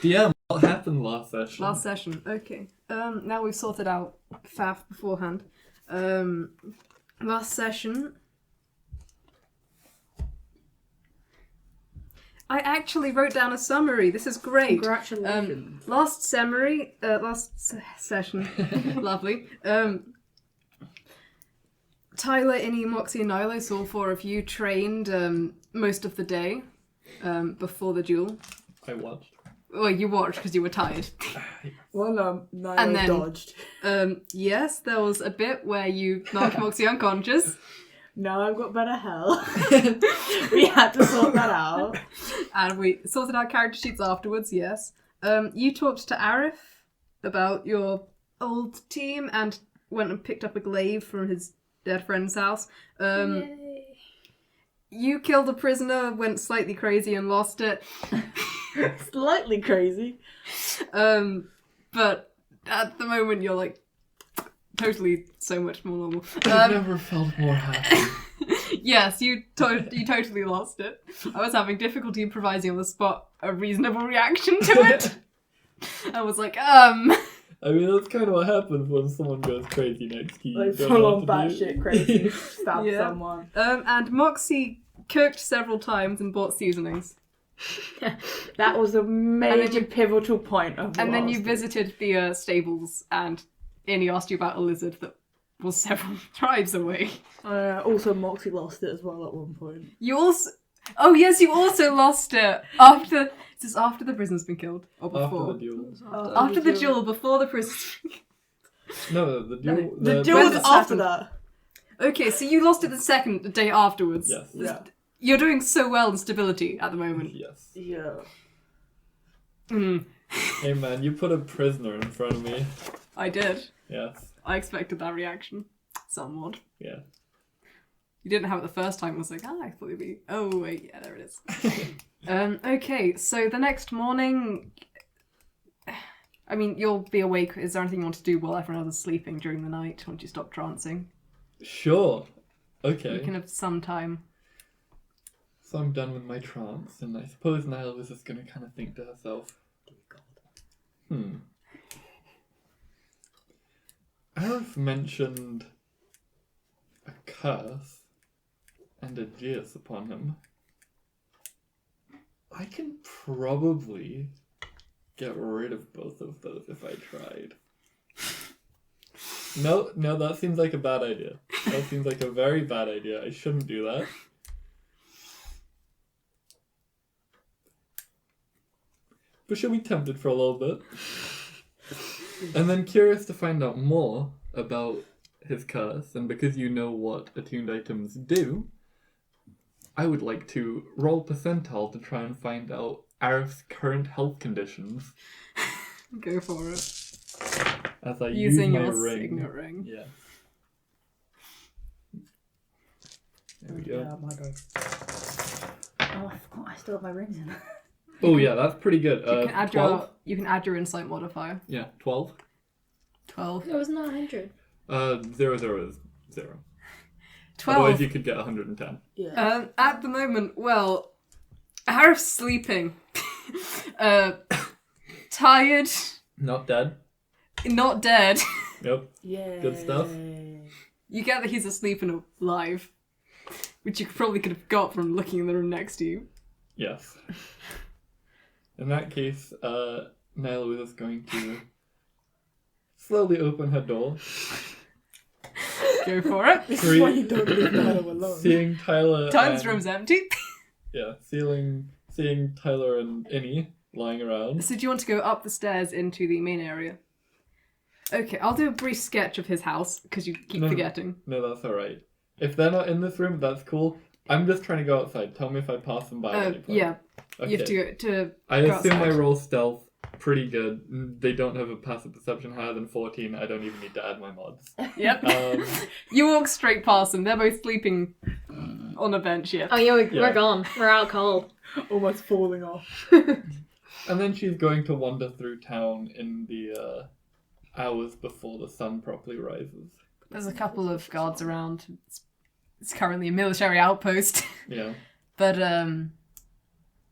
DM, what happened last session? Last session, okay. Now we've sorted out Faff beforehand. Last session... I actually wrote down a summary. This is great. Congratulations. Last session. Lovely. Tyler, Innie, Moxie, and Naïlo, so all four of you trained most of the day before the duel. I watched. Well, you watched because you were tired. Well, Naïlo And then- dodged. Yes, there was a bit where you knocked Moxie unconscious. Now I've got better health. We had to sort that out. And we sorted out character sheets afterwards, yes. You talked to Arif about your old team and went and picked up a glaive from his dead friend's house. Yay. You killed a prisoner, went slightly crazy and lost it. Slightly crazy. But at the moment you're like totally so much more normal. I've never felt more happy. Yes, you totally lost it. I was having difficulty improvising on the spot a reasonable reaction to it. I was like, I mean, that's kind of what happens when someone goes crazy next to you. Like You don't full know on what to do. batshit crazy. Stab Yeah. someone. and Moxie cooked several times and bought seasonings. That was a major pivotal point of And then you last. visited the stables and Innie asked you about a lizard that was several tribes away. Also, Moxie lost it as well at one point. You also... Oh yes, you also lost it after... Is this after the prison's been killed? Or before? After the duel. After the duel, before the prison... No, the duel. The duel when was this after happened- that. Okay, so you lost it the day afterwards. Yes. Yeah. You're doing so well in stability at the moment. Yes. Yeah. Mm, Hey man, you put a prisoner in front of me. I did. Yes. I expected that reaction. Somewhat. Yeah. You didn't have it the first time. I was like, I thought it'd be... Oh, wait, yeah, there it is. Okay, so the next morning... I mean, you'll be awake. Is there anything you want to do while everyone else is sleeping during the night? Once you stop trancing? Sure. Okay. You can have some time. So I'm done with my trance, and I suppose Naïlo was just gonna kind of think to herself, Arif mentioned a curse and a geas upon him. I can probably get rid of both of those if I tried. No, that seems like a bad idea. That seems like a very bad idea. I shouldn't do that. But she'll be tempted for a little bit. And then curious to find out more about his curse, and because you know what attuned items do, I would like to roll percentile to try and find out Arif's current health conditions Go for it. as I Using use my your ring. signet ring. Yeah. There we go. Yeah, my go. Oh, I forgot I still have my rings in. Oh yeah, that's pretty good. You can add 12? you can add your insight modifier. Yeah, 12. 12. It was not 100. 0, 0 is 0. 12. Otherwise you could get 110. Yeah. At the moment, well, Arif's sleeping. Tired, Not dead. not dead. Yep. Yeah. Good stuff. You get that he's asleep and alive, which you probably could have got from looking in the room next to you. Yes. In that case, Naïlo is going to slowly open her door. Go for it. This is why you don't leave Naïlo alone. Seeing Tyler. Tyler's and- room's empty. Yeah, seeing Tyler and Innie lying around. So do you want to go up the stairs into the main area? Okay, I'll do a brief sketch of his house, because you keep No. forgetting. No, that's alright. If they're not in this room, that's cool. I'm just trying to go outside. Tell me if I pass them by at any point. Yeah, Okay. you have to I go assume I outside. roll stealth pretty good. They don't have a passive perception higher than 14. I don't even need to add my mods. Yep. Um, You walk straight past them. They're both sleeping on a bench, yeah. Oh, yeah, Yeah. we're gone. We're out cold. Almost falling off. and then she's going to wander through town in the hours before the sun properly rises. There's a couple of guards around. It's currently a military outpost. Yeah. But,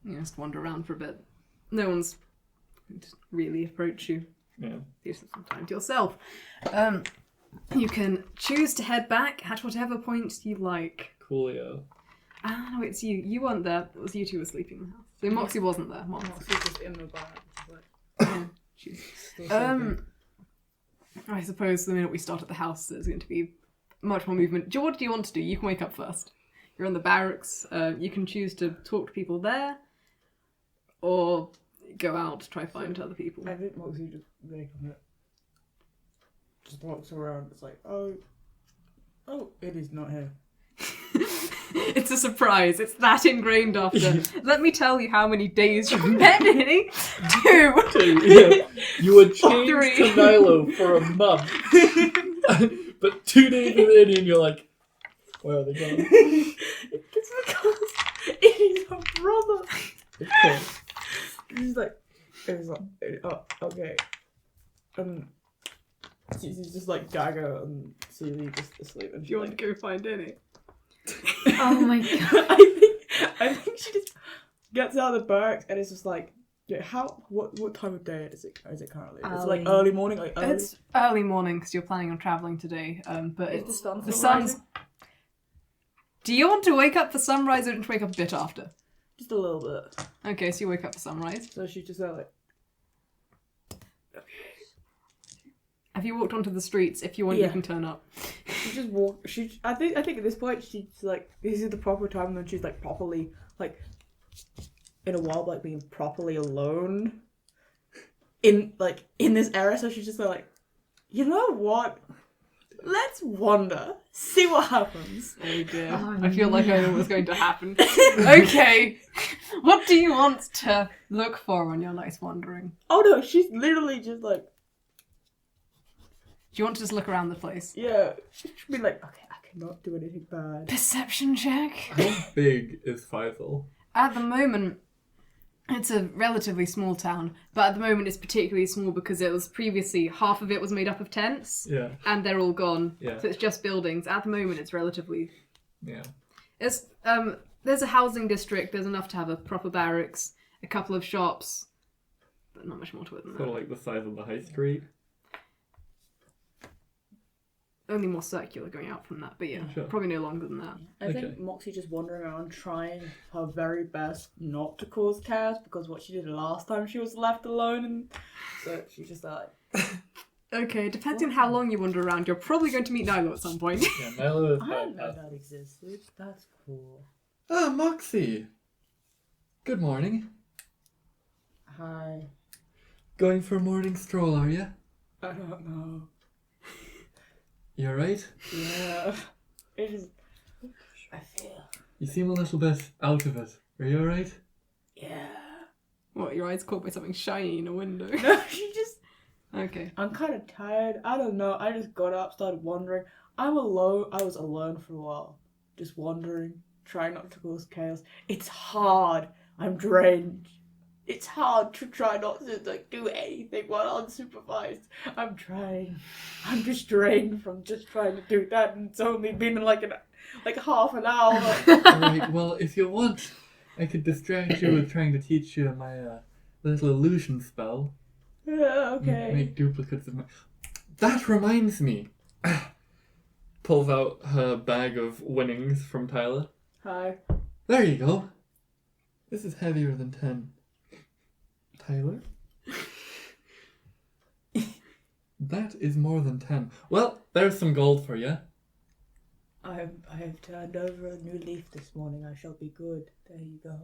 just wander around for a bit. No one's and really approach you. Yeah. Use some time to yourself. You can choose to head back at whatever point you like. Coolio. Ah, no, it's you. You weren't there. It was you two were sleeping in the house. So Moxie wasn't there. Moxie's just in the bar. She's Still sleeping. I suppose the minute we start at the house, there's going to be much more movement. What do you want to do? You can wake up first. You're in the barracks. You can choose to talk to people there, or go out to try to find other people. I think Moxie just just walks around. It's like, oh, it is not here. It's a surprise. It's that ingrained after. Let me tell you how many days you've met Innie. 2. Yeah. You were changed 3. to Naïlo for a month. But 2 days with Innie and you're like, where are they going? It's because it is her brother. Of course. He's like, oh, okay. She's just like dagger and Sirohi just asleep. And Do you want to go find Innie? Oh my god. I think she just gets out of the barracks and it's just like, yeah, what time of day is it currently? It's like early morning, like early. It's early morning because you're planning on travelling today. But Is it's the the sun sun's. Do you want to wake up for sunrise or do you want to wake up a bit after? just a little bit. Okay, so you wake up for sunrise. So she's just like, Have you walked onto the streets? If you want, you Yeah. can turn up. she just walk. I think at this point she's like, this is the proper time when she's like properly like in a while like being properly alone in this era. So she's just like, you know what? Let's wander, see what happens. Oh dear. Oh, I feel like I know what's going to happen. Okay. What do you want to look for on your nice wandering? Oh no, she's literally just like, Do you want to just look around the place? yeah. She'd be like, okay, I cannot do anything bad. Perception check. How big is Faisal? At the moment, it's a relatively small town, but at the moment it's particularly small because it was previously half of it was made up of tents, Yeah. and they're all gone. Yeah. So it's just buildings. At the moment, it's relatively. Yeah. It's there's a housing district. There's enough to have a proper barracks, a couple of shops, but not much more to it than Sort of that. like the size of the high street. Only more circular going out from that, but yeah, Sure. probably no longer than that. I think Okay. Moxie just wandering around trying her very best not to cause chaos because what she did last time she was left alone, and so she's just like, Okay, depending on how long you wander around, you're probably going to meet Naïlo at some point. Yeah, Naïlo is I that. didn't know that existed. That's cool. Ah, Moxie. Good morning. Hi. Going for a morning stroll, are you? I don't know. You alright? Yeah. It is. I feel. You seem a little bit out of it. Are you alright? Yeah. What, your eyes caught by something shiny in a window? No, she just. Okay. I'm kind of tired. I don't know. I just got up, started wandering. I'm alone. I was alone for a while. Just wandering, trying not to cause chaos. It's hard. I'm drained. It's hard to try not to do anything while unsupervised. I'm trying. I'm just drained from just trying to do that, and it's only been like half an hour. Alright, well, if you want, I could distract you with trying to teach you my little illusion spell. Yeah, okay. Make duplicates of my... That reminds me. Pulls out her bag of winnings from Tyler. Hi. There you go. This is heavier than 10. Tyler? That is more than 10. Well, there's some gold for you. I have turned over a new leaf this morning. I shall be good. There you go.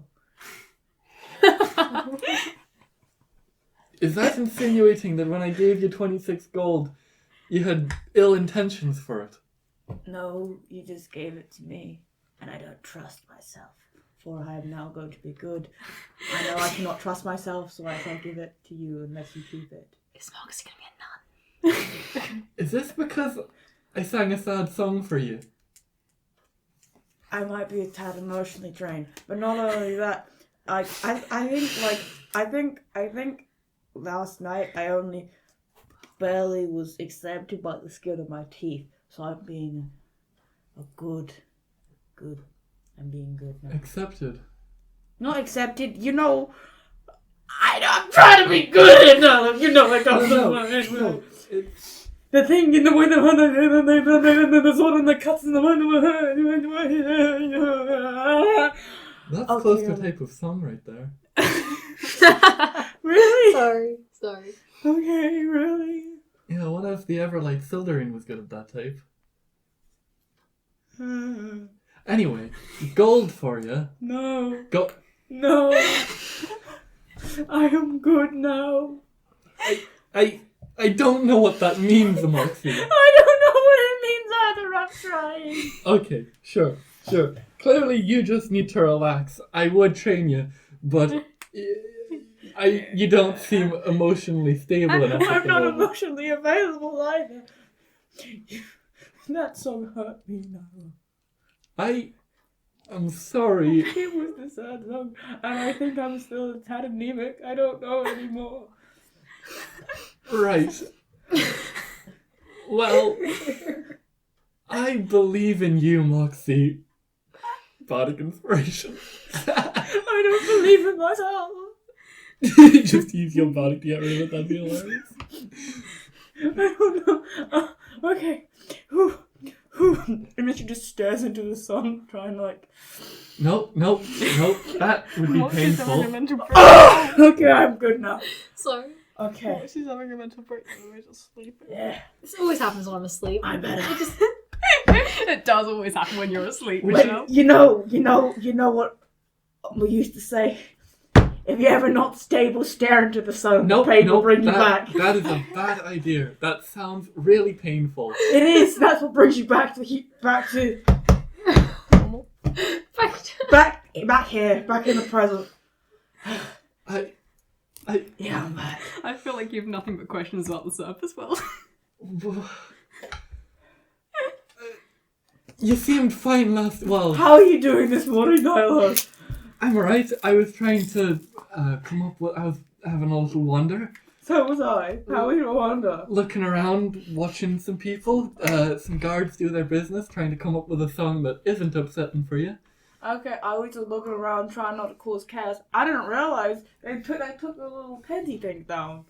Is that insinuating that when I gave you 26 gold, you had ill intentions for it? No, you just gave it to me, and I don't trust myself, for I am now going to be good. I know I cannot trust myself, so I shall give it to you unless you keep it. Is Moxie gonna be a nun? Is this because I sang a sad song for you? I might be a tad emotionally drained, but not only that, I think last night I only barely was accepted by the skin of my teeth, so I'm being good. I'm being good now. Accepted. Not accepted, you know. I'm trying to be good. No, you know I don't know. No, it's... The thing in the way the sword and the cuts in the That's Okay, close to a type of song right there. Really? Sorry. Okay, really? Yeah, what if the Everlight Sildarine was good at that type? Anyway, gold for you. No. No. I am good now. I don't know what that means, Moxie. I don't know what it means either. I'm trying. Okay, sure. Clearly, you just need to relax. I would train you, but you don't seem emotionally stable enough. at I'm the not moment. emotionally available either. That song hurt me now. I'm sorry. It was the sad song, and I think I'm still a tad anemic. I don't know anymore. Right. Well, I believe in you, Moxie. Bardic inspiration. I don't believe in myself. Just use your body to get rid of it. That'd be hilarious. I don't know. Okay. And then she just stares into the sun, trying like. Nope. That would be Moxie's having a painful. mental break. Okay, I'm good now. Sorry. Okay. She's having a mental break and we're just sleeping. Yeah. This always happens when I'm asleep. I better. It just... It does always happen when you're asleep, Michelle. But you know what we used to say. If you're ever not stable, stare into the sun. The pain will bring you back. That is a bad idea. That sounds really painful. It is. That's what brings you back to Back to... back here, back in the present. Yeah, I'm back. I feel like you have nothing but questions about the surface world. You seemed fine well. How are you doing this morning, Naïlo? I'm alright. I was trying to come up with... I was having a little wander. So was I. How was your wander? Looking around, watching some people, some guards do their business, trying to come up with a song that isn't upsetting for you. Okay, I was just looking around trying not to cause chaos. I didn't realize they took the little panty thing down.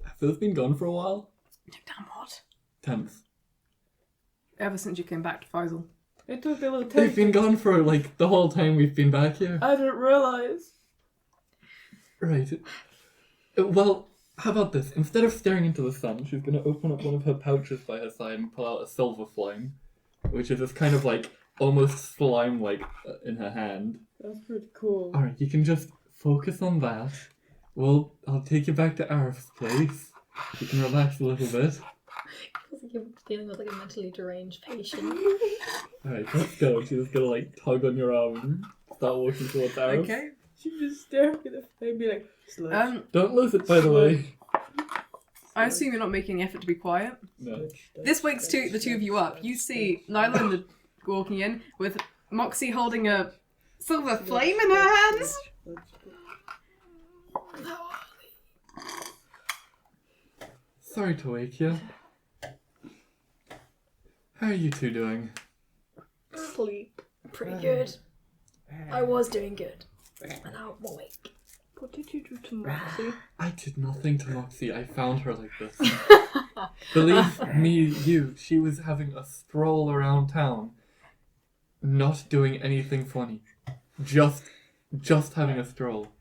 Have those been gone for a while? Damn what? Tense. Ever since you came back to Faisal. They took the little They've panty been thing. gone for, like, the whole time we've been back here. I didn't realize. Right. Well, how about this? Instead of staring into the sun, she's going to open up one of her pouches by her side and pull out a silver slime, which is this kind of, like, almost slime-like in her hand. That's pretty cool. Alright, you can just focus on that. I'll take you back to Arif's place. You can relax a little bit. Feels like you're dealing with like a mentally deranged patient. Alright, let's go. She's just gonna like tug on your arm and start walking towards Arif. Okay. She just stare at the thing and be like, sludge. Don't lose it, by the way. I assume you're not making any effort to be quiet. No. This wakes the two of you up. You see Naïlo walking in with Moxie holding a silver flame in her hands. Sorry to wake you. How are you two doing? Sleep. Pretty good. I was doing good. And now I'm awake. What did you do to Moxie? I did nothing to Moxie. I found her like this. Believe me, she was having a stroll around town. Not doing anything funny. Just having a stroll.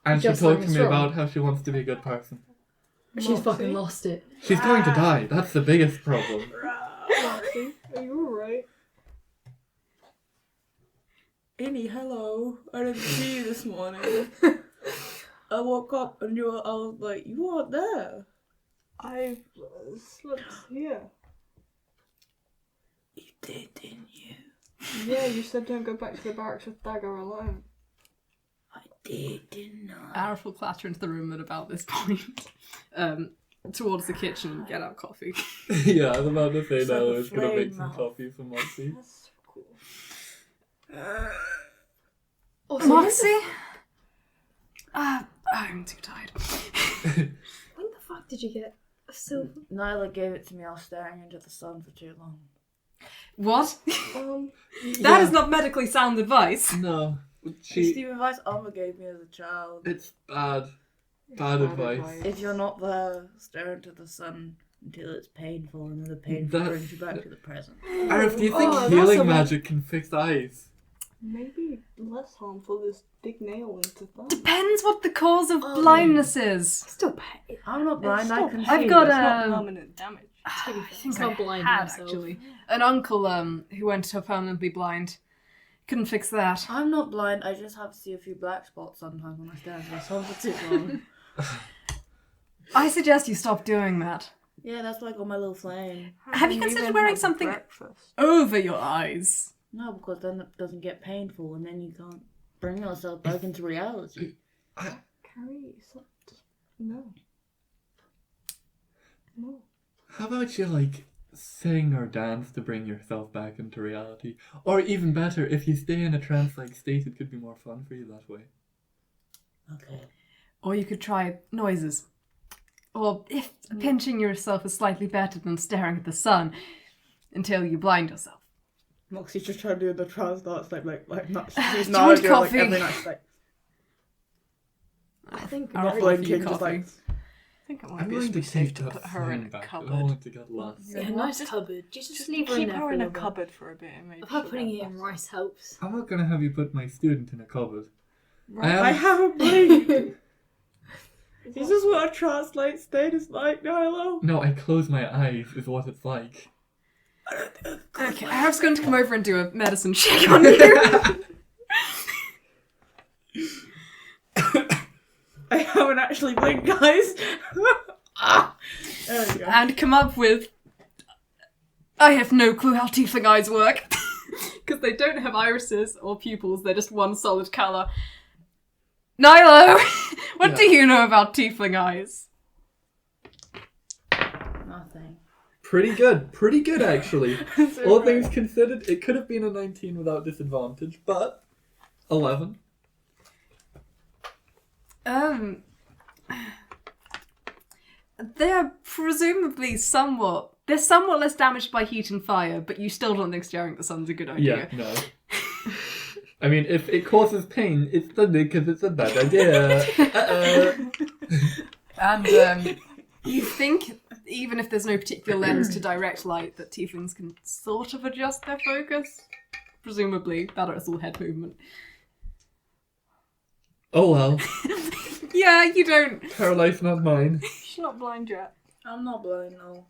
And she just talked having to a me stroll? about how she wants to be a good person. She's fucking lost it. She's going to die. That's the biggest problem. Moxie, are you alright? Innie, hello. I didn't see you this morning. I woke up and I was like, you weren't there. I slept here. You did, didn't you? Yeah, you said don't go back to the barracks with Dagger alone. I did, didn't I? Arif will clatter into the room at about this point. Towards the kitchen and get out coffee. Yeah, I was about to say So no. I was gonna make flame some mouth. coffee for Moxie. That's so cool. Also, Moxie? I'm too tired. When the fuck did you get a silver? Naïlo gave it to me. I was staring into the sun for too long. What? Yeah. That is not medically sound advice. No. It's the advice Alma gave me as a child. It's bad. Bad advice. If you're not there, stare into the sun until it's painful, and then the pain That- brings you back to the present. Arif, do you think Oh, that's healing a- magic can fix eyes? Maybe less harmful is dig nail into thumb. Depends what the cause of blindness is. Still pain. I'm not blind, I can see. I've got It's a- not permanent damage. I think It's I not blind had myself. actually an uncle who went to permanently blind. Couldn't fix that. I'm not blind, I just have to see a few black spots sometimes when I stare into the sun for too long. I suggest you stop doing that. Yeah, that's why I got my little flame. Have you considered wearing something over your eyes? No, because then it doesn't get painful, and then you can't bring yourself back into reality. Carrie, no. No. How about you, like, sing or dance to bring yourself back into reality? Or even better, if you stay in a trance-like state, it could be more fun for you that way. Okay. Or you could try noises. Or if pinching yourself is slightly better than staring at the sun until you blind yourself. Moxie's just trying to do the trance dance, like not. She's Do you not want doing like coffee? every night, like I think I'll not offer blinking, you just coffee. like. I think it might I'm be going to safe take to that put her in flame a back. I cupboard. don't want it to get lost. yeah, nice cupboard. Just leave her in Keep there her for in a little bit. cupboard for a bit and maybe I've heard she'll putting get it in better. rice helps. I'm not going to have you put my student in a cupboard. I haven't blinked. Is this what a trance-like state is like, Naïlo? No, I close my eyes is what it's like. Okay, Arif's going to come over and do a medicine check on you. I haven't actually blinked, guys. There we go. And come up with... I have no clue how tiefling eyes work. Because they don't have irises or pupils, they're just one solid colour. Naïlo, what do you know about tiefling eyes? Nothing. Pretty good actually. All things considered, it could have been a 19 without disadvantage, but 11. They're presumably somewhat less damaged by heat and fire, but you still don't think staring at the sun's a good idea. Yeah, no. I mean, if it causes pain, it's suddenly because it's a bad idea. And you think, even if there's no particular lens to direct light, that tieflings can sort of adjust their focus? Presumably, that is all head movement. Oh well, Yeah, you don't. her life, not mine. She's not blind yet. I'm not blind, no.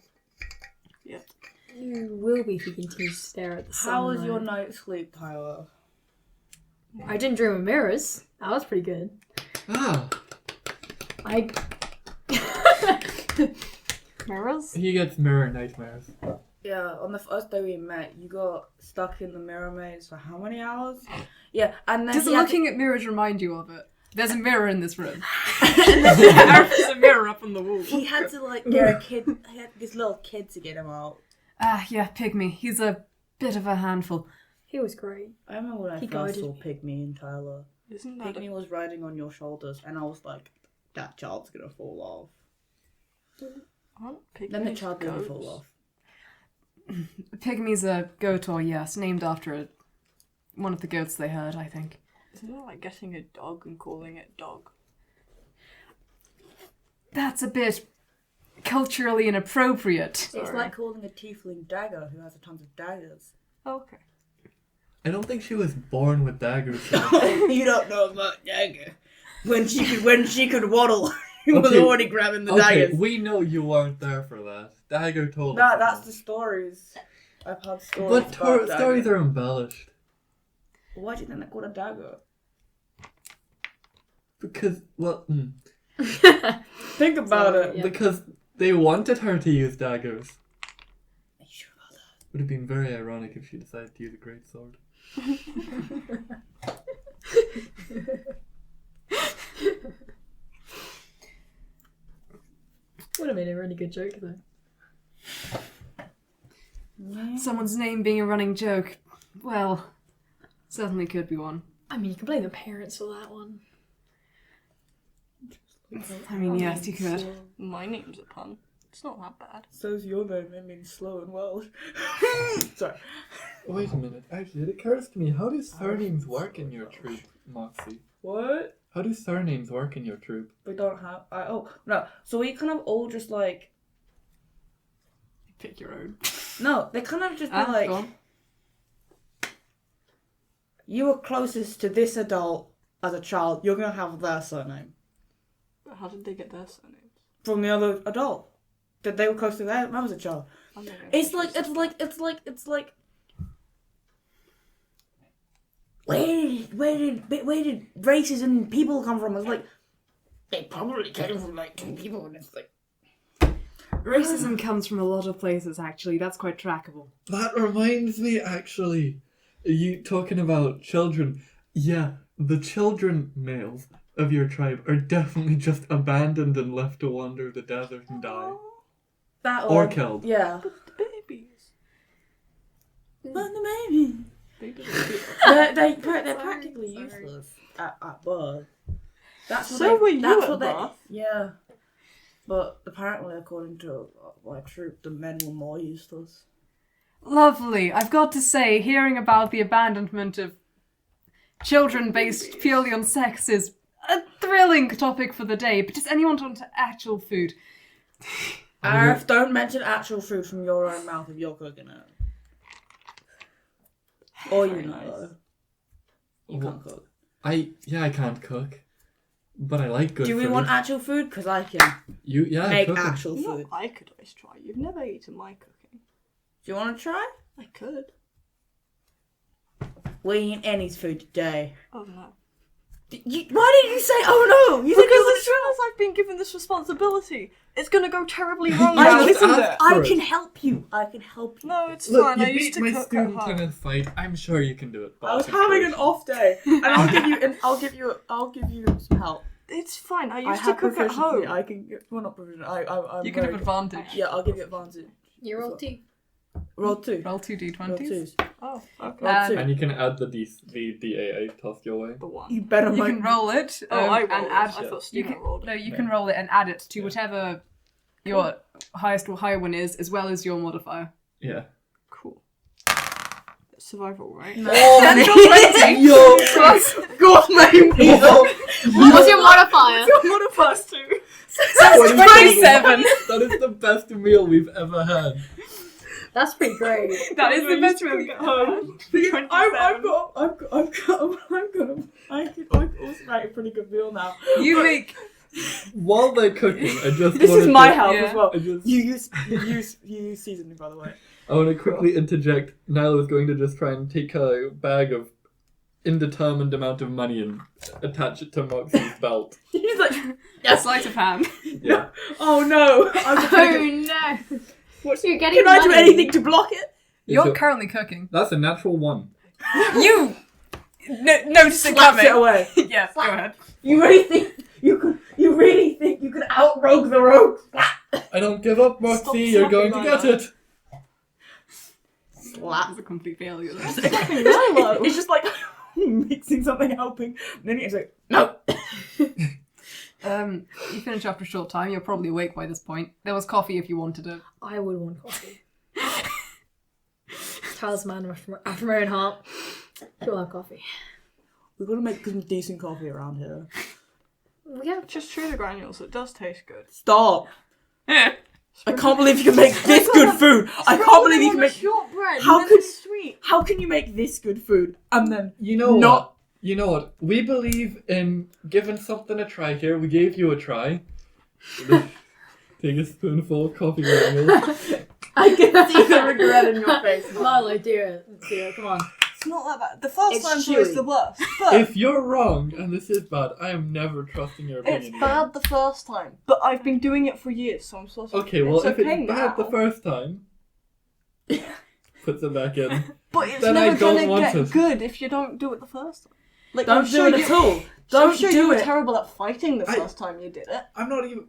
You will be if you continue to stare at the sun. How was though. your night's sleep, Tyler? I didn't dream of mirrors. That was pretty good. Ah, I. Mirrors? he gets mirror nightmares. Yeah, on the first day we met, you got stuck in the mirror maze for how many hours? Yeah, and then Does he had looking at mirrors remind you of it? There's a mirror in this room. And there's a mirror up on the wall. he had to like get a kid, he had this little kid to get him out. Ah, yeah, Pigmy. He's a bit of a handful. He was great. I remember when I He first guided saw me. Pigmy and Tyler. Isn't that Pigmy was riding on your shoulders, and I was like, that child's gonna fall off. Then the child didn't fall off. Pygmy's a goator, yes, named after one of the goats they herd, I think. Isn't that like getting a dog and calling it dog? That's a bit culturally inappropriate. It's like calling a tiefling dagger who has a tons of daggers. Oh, okay. I don't think she was born with daggers. You don't know about dagger. When she could waddle, he was Okay. already grabbing the Okay, daggers. we know you weren't there for that. Dagger told No, us. that's the stories. I've had stories. But about dagger. stories are embellished. Why do you think they called a dagger? Because, well, Think about it. Yeah. because they wanted her to use daggers. Are you sure about that? Would have been very ironic if she decided to use a great sword. Would have made a really good joke though. Someone's name being a running joke. Well, certainly could be one. I mean, you can blame the parents for that one. I mean, yes, you could. My name's a pun. It's not that bad. So's your name. It means slow and well. Sorry. Wait a minute. Actually, it occurs to me, how do surnames work in your troop? Moxie. What? How do surnames work in your troop? We don't have. No. So we kind of all just like. Pick your own. No, they kind of just be like. Go on. You were closest to this adult as a child. You're gonna have their surname But how did they get their surnames? from the other adult that they were close to them as a child. I don't know. It's like. Where did races and people come from? It's like they probably came from like two people, and it's like Racism comes from a lot of places, actually. That's quite trackable. That reminds me, actually. You talking about children. Yeah, the children males of your tribe are definitely just abandoned and left to wander the desert and die. that Or killed. Yeah. But the babies. But the baby. Babies. They're practically useless at birth. That's what So were you that's at what they- birth? Yeah. But apparently, according to my troop, the men were more useless. Lovely. I've got to say, hearing about the abandonment of children based purely on sex is a thrilling topic for the day, but does anyone want to actual food? Arif, don't mention actual food from your own mouth if you're cooking it. Or you Very know, nice. though. You can't cook. I can't cook. But I like good Do we food. want actual food? Because I can make cooking. actual You know, food. I could always try. You've never eaten my cooking. Do you want to try? I could. We're eating Annie's food today. Oh no. Why did you say, oh no? You said you Because were as soon as I've been given this responsibility, it's gonna go terribly You wrong just now, isn't asked it? I for it. can help you. I can help you. No, it's Look, fine. you I used beat to my cook at student in home. a fight. I'm sure you can do it. I was having an off day, and I'll give you some help. It's fine. I I used to have cook at proficiency. home. I can. Well, not proficient. I'm You can have very- advantage. Yeah, I'll give you advantage. You roll 2. Roll 2. Roll 2 Roll d20s. 2s. Oh, okay. Roll Um, 2. And you can add the DA I tossed your way. The one. You better You make. can roll it Oh, I rolled and it. add. I thought You Stephen can, rolled it. no, you can roll it and add it to whatever your highest or high one is, as well as your modifier. Yeah. Cool. Survival, right? Natural 20. Yo, God, mate. What's your modifier? What a plus 2. That's 27. That is the best meal we've ever had. That's pretty great. That is the best cook meal at home. I've also made a pretty good meal now. You make. While they're cooking, I just This wanted is my to, house Yeah. as well. I just You use seasoning, by the way. I want to quickly interject. Naïlo is going to just try and take a bag of indeterminate amount of money and attach it to Moxie's belt. He's like, Sleight of hand. Yeah. oh no, Oh no. What's, You're getting can I do money. anything to block it? You're So- currently cooking. That's a natural 1. You notice it Slaps coming. it away. Yes, go ahead. You really think you could outrogue the rogue? I don't give up, Moxie. Stop You're going to slapping get my it. That Slap. was a complete failure. It's just like mixing something, helping. And then it's like, no. You finish after a short time. You're probably awake by this point. There was coffee if you wanted it. I would want coffee. Talisman after my own heart. You'll have coffee. We've got to make some decent coffee around here. We have Just chew the granules. It does taste good. Stop. I can't believe you can make this good food. I can't believe you can make. shortbread. How How could- sweet? How can you make this good food and then You know Not- what? You know what? We believe in giving something a try here. We gave you a try. Take a spoonful of coffee granules. I can see the regret in your face. Milo, do it. Do it. Come on. It's not that bad. The first It's one's always chewy. the worst. But If you're wrong, and this is bad, I am never trusting your opinion. it's again. bad the first time. But I've been doing it for years, so I'm sort of. Okay, well, if okay it's bad the now. first time, puts it back in. But it's then I never don't gonna want get it. good if you don't do it the first time. Like, Don't I'm do sure it you, at all. I'm Don't sure do you were it. terrible at fighting the I- first time you did it. I'm not even.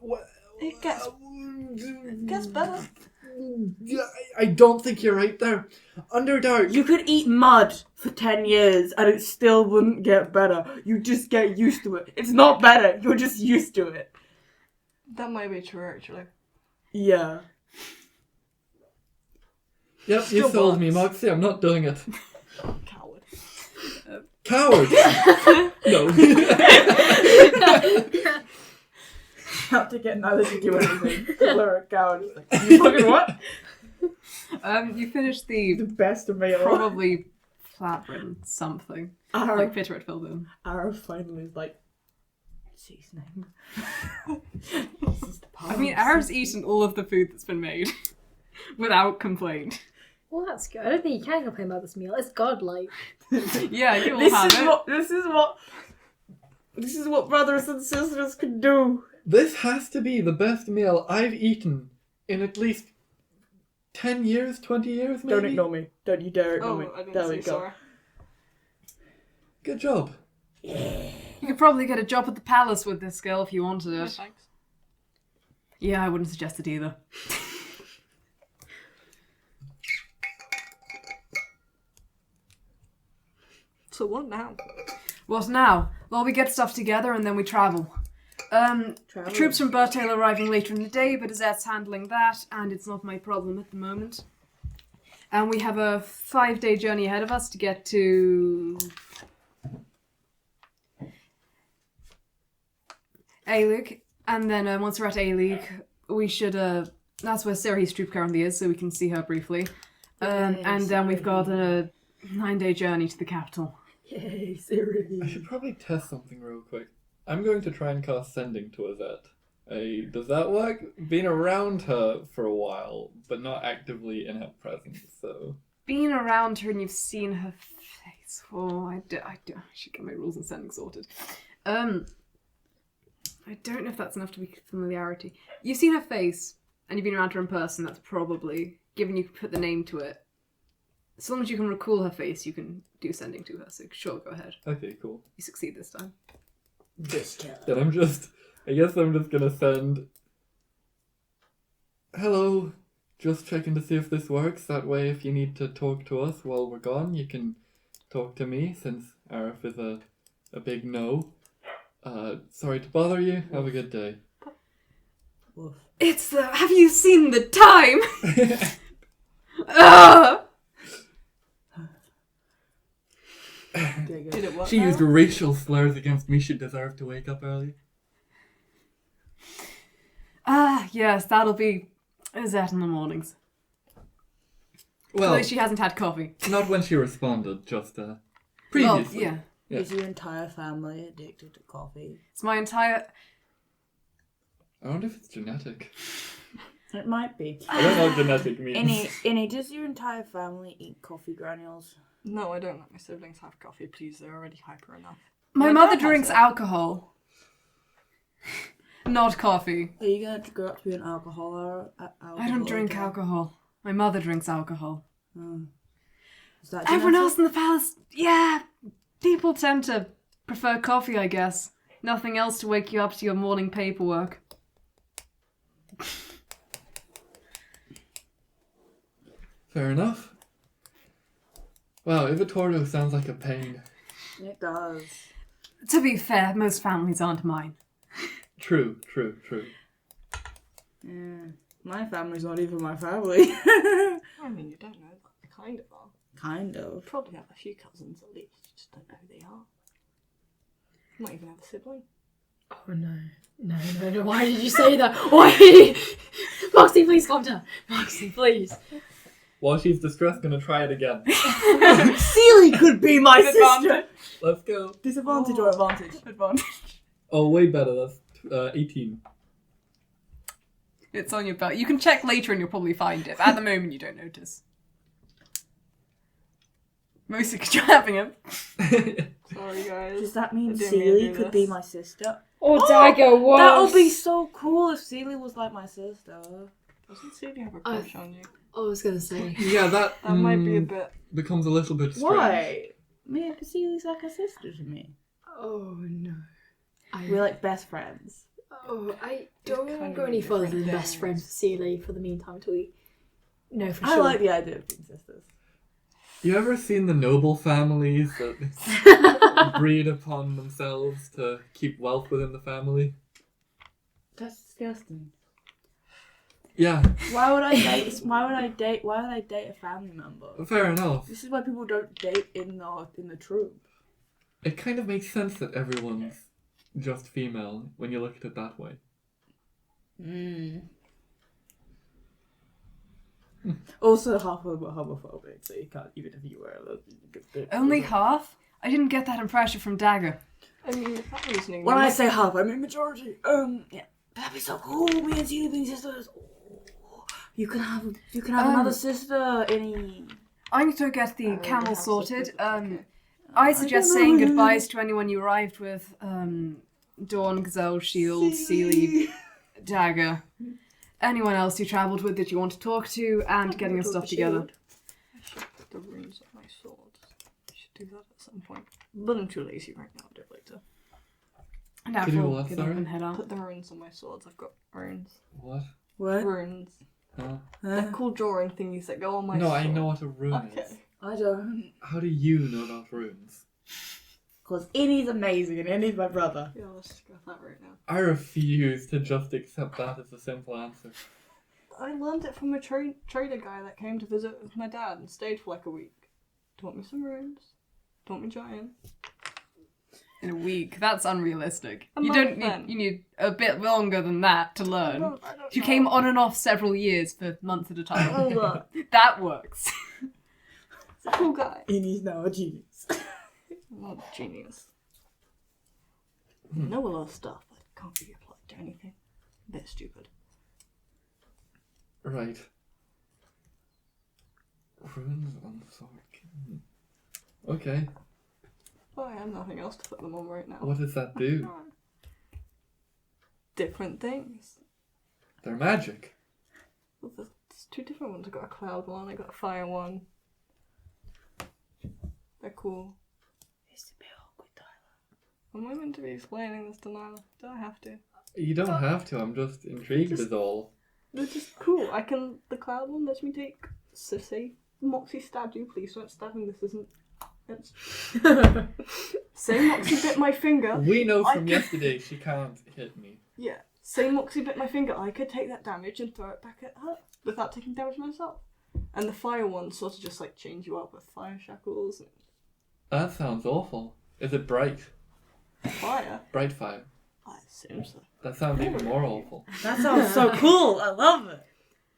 What? It gets better. Yeah, I don't think you're right there. Underdark. You could eat mud for 10 years and it still wouldn't get better. You just get used to it. It's not better. You're just used to it. That might be true, actually. Yeah. Yep, you Still sold me, works. Moxie. I'm not doing it. Coward. Coward! No. Have to get neither to do anything. We're a coward. It's like, you fucking what? You finished the The best of me. probably flatbread something. Like Peter had filled in. Arif finally is like, seasoning. I mean, Arif's eaten all of the food that's been made without complaint. Well, that's good. I don't think you can complain about this meal. It's godlike. Yeah, you all have it. This is what brothers and sisters can do. This has to be the best meal I've eaten in at least 10 years, 20 years, maybe? Don't ignore me. Don't you dare ignore me. Oh, I didn't There we say go. sorry. Good job. You could probably get a job at the palace with this skill if you wanted No, it. thanks. Yeah, I wouldn't suggest it either. So what now? What now? Well, we get stuff together and then we travel. Troops from Burtail are arriving later in the day, but Azette's handling that, and it's not my problem at the moment. And we have a 5-day journey ahead of us to get to A-League. And then once we're at A-League, we should... that's where Sirohi's troop currently is, so we can see her briefly. And then we've got a 9-day journey to the capital. Yay, I Sirohi. should probably test something real quick. I'm going to try and cast Sending to Azette. Does that work? Been around her for a while, but not actively in her presence, so... Being around her and you've seen her face... Oh, I should get my rules and sending sorted. I don't know if that's enough to be familiarity. You've seen her face, and you've been around her in person, that's probably, given you put the name to it. As long as you can recall her face, you can do sending to her, so sure, go ahead. Okay, cool. You succeed this time. This time. Then I guess I'm just gonna send... Hello, just checking to see if this works. That way, if you need to talk to us while we're gone, you can talk to me, since Arif is a big no. Sorry to bother you. Have a good day. Woof. It's the... Have you seen the time? Ugh! Did it work? She used racial slurs against me. She deserved to wake up early. Yes, that'll be Azette in the mornings. Well, Although she hasn't had coffee. not when she responded, just previously. Well, yeah. Yeah. Is your entire family addicted to coffee? It's my entire... I wonder if it's genetic. It might be. I don't know what genetic means. Innie, does your entire family eat coffee granules? No, I don't let my siblings have coffee, please. They're already hyper enough. My My mother dad has drinks it. alcohol. Not coffee. Are you going to grow up to be an alcoholic? I don't drink alcohol. My mother drinks alcohol. Is that Everyone genetic? else in the palace, yeah. People tend to prefer coffee, I guess. Nothing else to wake you up to your morning paperwork. Fair enough. Wow, Ivitordo sounds like a pain. It does. To be fair, most families aren't mine. True. Yeah. My family's not even my family. I mean, you don't know. Kind of are. Kind You of. probably have a few cousins at least. You just don't know who they are. You might even have a sibling. Oh no. No. Why did you say that? Why? Moxie, please calm down. Moxie, please. While she's distressed, gonna try it again. Sealy could be my sister! Let's go. Disadvantage or advantage? Advantage. Oh, way better. That's 18. It's on your belt. You can check later and you'll probably find it, but at the moment you don't notice. Mostly because you're having it. Sorry, guys. Does that mean I didn't mean to Sealy do could be this. my sister? Oh, Dagger, what? That would be so cool if Sealy was like my sister. Doesn't Celia have a crush on you? I was gonna say. Yeah, that That might be a bit... becomes a little bit strange. Why? Me and Sealy's like a sister to me. Oh no. We're like best friends. Oh, I kind don't of go any further different than best things. friends with Sealy for the meantime till we know for I sure. like the idea of being sisters. You ever seen the noble families that breed upon themselves to keep wealth within the family? That's disgusting. Yeah, Why would I date a family member? fair enough. This is why people don't date in the troop. it kind of makes sense that everyone's just female when you look at it that way. Also, half of them are homophobic, so you can't, even if you were a lesbian. Only half? I didn't get that impression from Dagger. I mean, if that reasoning... When I say half, I mean majority. Yeah. That'd be so cool, me and you being sisters. Oh, you can have another sister, Innie. I need to get the camel sorted. I suggest saying goodbyes to anyone you arrived with. Dawn, Gazelle, Shield, Sealy, Dagger. Anyone else you travelled with that you want to talk to, and getting your stuff together. I should put the runes on my swords. I should do that at some point. But I'm too lazy right now, I'll do it later. And after To do we'll what, get up sorry? and head out. Put the runes on my swords, I've got runes. What? What? Runes. Huh? They're cool drawing thingies that go on my No, sword. I know what a rune Okay. is. I don't. How do you know about runes? Because Innie's amazing and Innie's my brother. Yeah, let's just go with that right now. I refuse to just accept that as a simple answer. I learned it from a trader guy that came to visit with my dad and stayed for like a week. Taught me some runes. Taught me giant. In a week. That's unrealistic. A You month don't then. need. You need a bit longer than that to learn. I don't You know. came on and off several years for months at a Oh, time. look. That works. He's a cool guy. Innie's now a genius. I'm not a genius. I know a lot of stuff, but it can't be applied to anything. A bit stupid. Right. Runes on the sword. Okay. Oh, I have nothing else to put them on right now. What does that do? Different things. They're magic. Well, there's two different ones. I got a cloud one, I got a fire one. They're cool. It's a bit awkward, Tyler. Am I meant to be explaining this to Naïlo? Do I have to? You don't have to, I'm just intrigued is all. They're just cool. The cloud one lets me take Sissy. Moxie stabbed you, please don't stab him, this isn't... It's... Say Moxie bit my finger. We know I from can- yesterday she can't hit me. Yeah. Say Moxie bit my finger, I could take that damage and throw it back at her without taking damage myself. And the fire one sort of just like chains you up with fire shackles and That sounds awful. Is it bright? fire. Bright fire. I assume so. That sounds even more awful. That sounds so cool. I love it.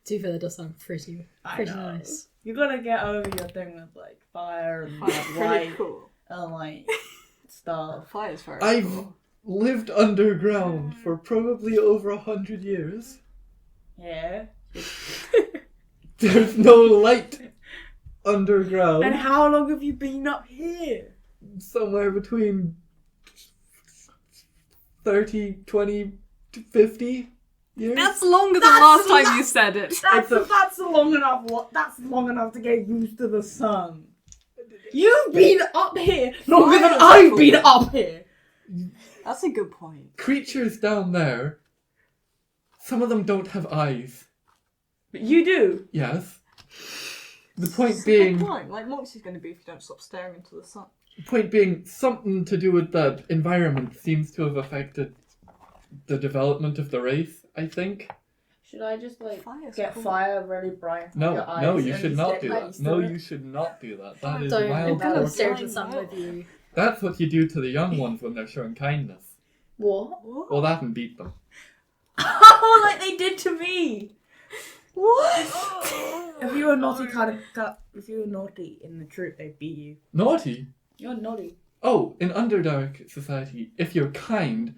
To be fair, that does sound pretty I know. nice. You gotta get over your thing with like fire and Fire's pretty light cool. and like stuff. Fire's very I've cool. lived underground for probably over 100 years. Yeah. There's no light underground. And how long have you been up here? Somewhere between 30, 20 to 50 years. That's longer than That's last la- time you said it. That's long enough. That's long enough to get used to the sun. You've been up here longer than Fire's I've cool. been up here. That's a good point. Creatures down there, some of them don't have eyes. But you do. Yes. The point It's a good being, point. Like Moxie's going to be if you don't stop staring into the sun. something to do with the environment seems to have affected the development of the race, I think. Should I just like Fire's get cool. fire really bright? No, your eyes no, you and should just not get do like that. used No, to it? you should not do that. That is Don't wild gonna torture. stare torture. into the sun with you. That's what you do to the young ones when they're showing kindness. What? Well, that and beat them. Oh, like they did to me. What? If you were naughty, if you were naughty in the troop, they'd beat you. Naughty? You're naughty. Oh, in Underdark society, if you're kind...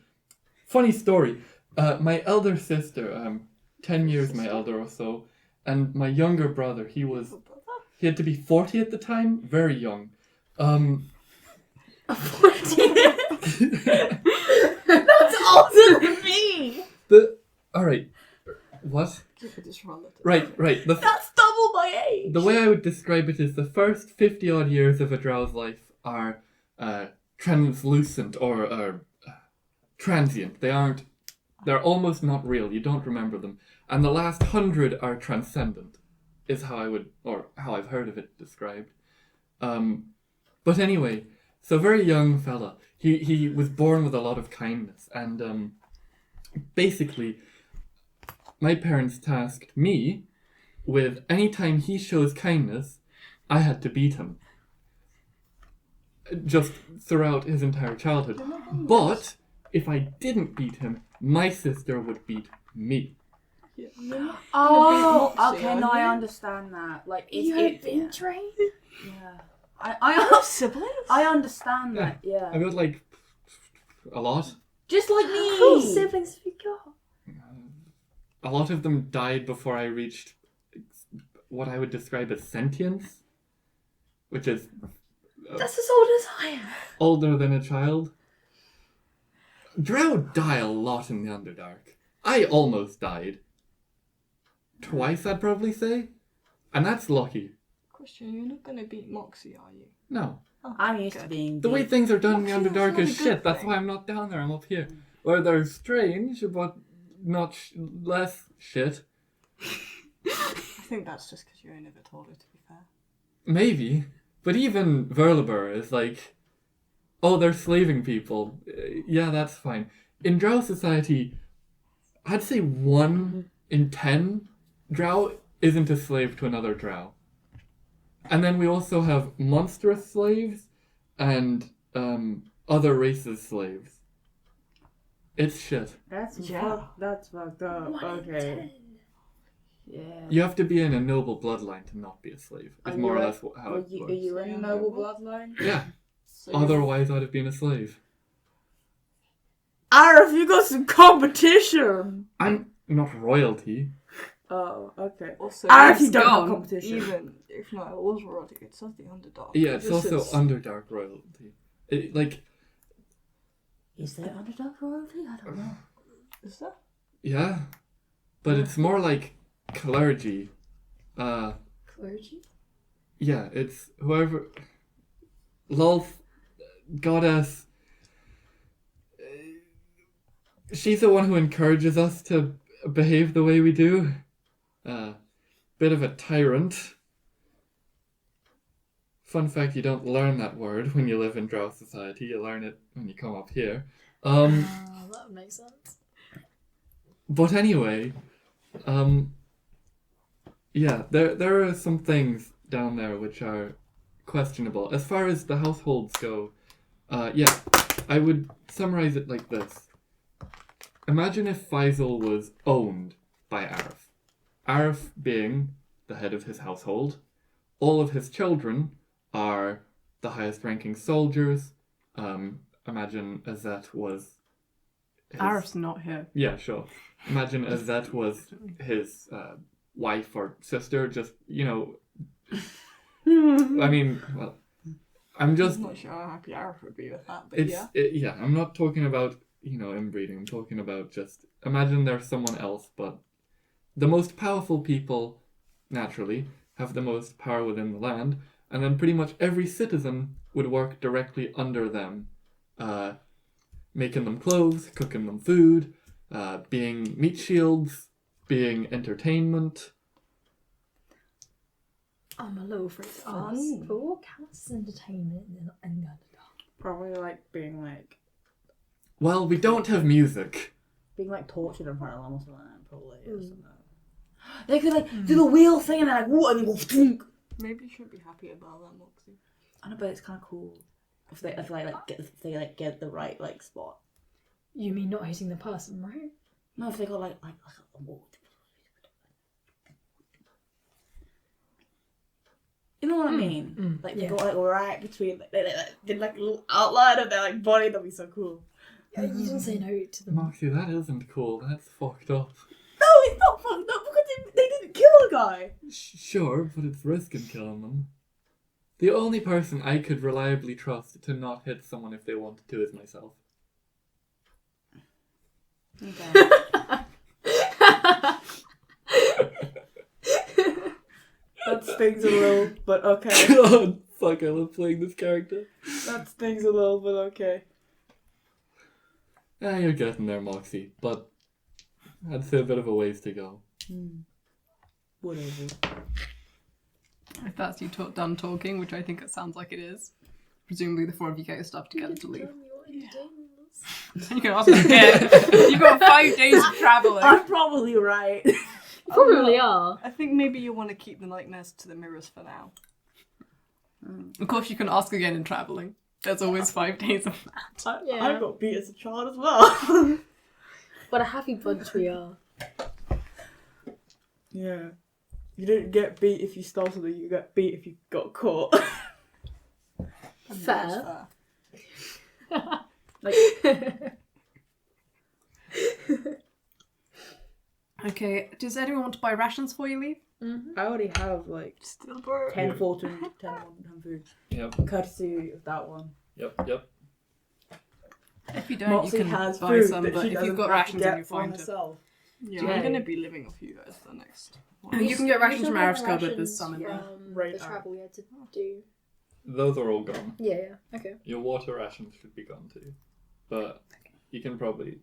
Funny story. My elder sister, 10 years my elder or so, and my younger brother, he had to be 40 at the time, very young. 40? That's older than me. Alright. What? Keep it just relative. Right. That's double my age. The way I would describe it is the first 50 odd years of a drow's life are translucent or transient. They're almost not real. You don't remember them. And the last 100 are transcendent, is how I've heard of it described. But anyway, so very young fella. He was born with a lot of kindness, and basically, my parents tasked me with any time he shows kindness, I had to beat him. just throughout his entire childhood. But if I didn't beat him, my sister would beat me. Yeah. Oh, Moxie, okay, aren't no, I you? understand that. Like, it's You have been yeah. trained? Yeah. I have siblings. I understand that, yeah. I've got like a lot. Just like me! How cool siblings have you got? A lot of them died before I reached what I would describe as sentience, which is That's as old as I am. older than a child. Drow die a lot in the Underdark. I almost died. Twice, I'd probably say. And that's lucky. Question, you're not going to beat Moxie, are you? No. I'm used to being The way beat. things are done in the Moxie, that's Underdark not a is good shit. That's thing. why I'm not down there. I'm up here. Where they're strange, but not less shit. I think that's just because you're in Ivitordo, to be fair. Maybe. But even Verlibur is like, oh, they're slaving people. Yeah, that's fine. In Drow society, I'd say 1 in 10 Drow isn't a slave to another Drow. And then we also have monstrous slaves and other races' slaves. It's shit. That's Yeah. that's fucked up. 1 in Okay. 10. Yeah. You have to be in a noble bloodline to not be a slave. Are It's more or you less how Are it you, works. are you in a noble bloodline? Yeah. So you're- Otherwise, I'd have been a slave. Arif, you got some competition! I'm not royalty. Oh, okay. Also, Arif, you it's don't have gone. competition. even if Naïlo was royalty, it's not the Underdog. Yeah, it's This also is- Underdark royalty. Like, Is there underdog royalty? I don't know. Is that? yeah. But it's more like clergy. Clergy? Yeah, it's whoever. Lolth, goddess. She's the one who encourages us to behave the way we do. Bit of a tyrant. Fun fact, you don't learn that word when you live in Drow society. You learn it when you come up here. That would make sense. But anyway, yeah, there are some things down there which are questionable. As far as the households go, yeah, I would summarize it like this. Imagine if Faisal was owned by Arif. Arif being the head of his household. All of his children are the highest ranking soldiers. Imagine Azet was his... Arif's not here. Yeah, sure. Imagine Azet was his wife or sister, just, you know... I mean, well, I'm just... I'm not sure how happy Arif would be with that, but It's yeah. yeah, I'm not talking about, you know, inbreeding. I'm talking about just... Imagine there's someone else, but the most powerful people, naturally, have the most power within the land, and then pretty much every citizen would work directly under them, making them clothes, cooking them food, being meat shields, being entertainment. I'm a little afraid to Fun. ask, but what counts as entertainment in the Underdog? Probably like being like Well, we don't have music. tortured in front of them or something. Probably. Or Mm. something. They could like do the wheel thing and then like whoa, and then go thunk. Maybe you shouldn't be happy about that, Moxie. I know, but it's kind of cool if they get the right like spot. You mean not hitting the person, right? No, if they got like a whoa. You know what I mean? Like they yeah. go like right between they did like a little outline of their like body. That'd be so cool. You didn't say no to them. Moxie, that isn't cool. That's fucked up. No, it's not fucked up because they didn't kill a guy. Sure, but it's risking killing them. The only person I could reliably trust to not hit someone if they wanted to is myself. Okay. That stings a little, but okay. God, fuck, I love playing this character. That stings a little, but okay. Ah, you're getting there, Moxie, but I'd say a bit of a ways to go. Whatever. If that's you done talking, which I think it sounds like it is, presumably the four of you get your stuff together to leave. You can ask them again. You've got 5 days of travelling. I'm probably right. Probably are. I think maybe you want to keep the nightmares to the mirrors for now. Of course, you can ask again in travelling. There's always 5 days of that. I got beat as a child as well. What a happy bunch we are. Yeah. You didn't get beat if you stole something, you got beat if you got caught. Fair. Like, Okay, does anyone want to buy rations before you leave? I already have like Still broke. 10 fortune, 10 food. Yep. Courtesy of that one. Yep. If you don't, Moxie you can has buy food some, that but she if you've doesn't got have to rations, then get you're for fine to... herself. Yeah, Yeah. I'm gonna be living off you guys for the next one. You can get rations from Arif's cupboard, there's rations some in there. from Right the now. travel we had to do. Those are all gone. Yeah. Okay. Your water rations should be gone too. But you can probably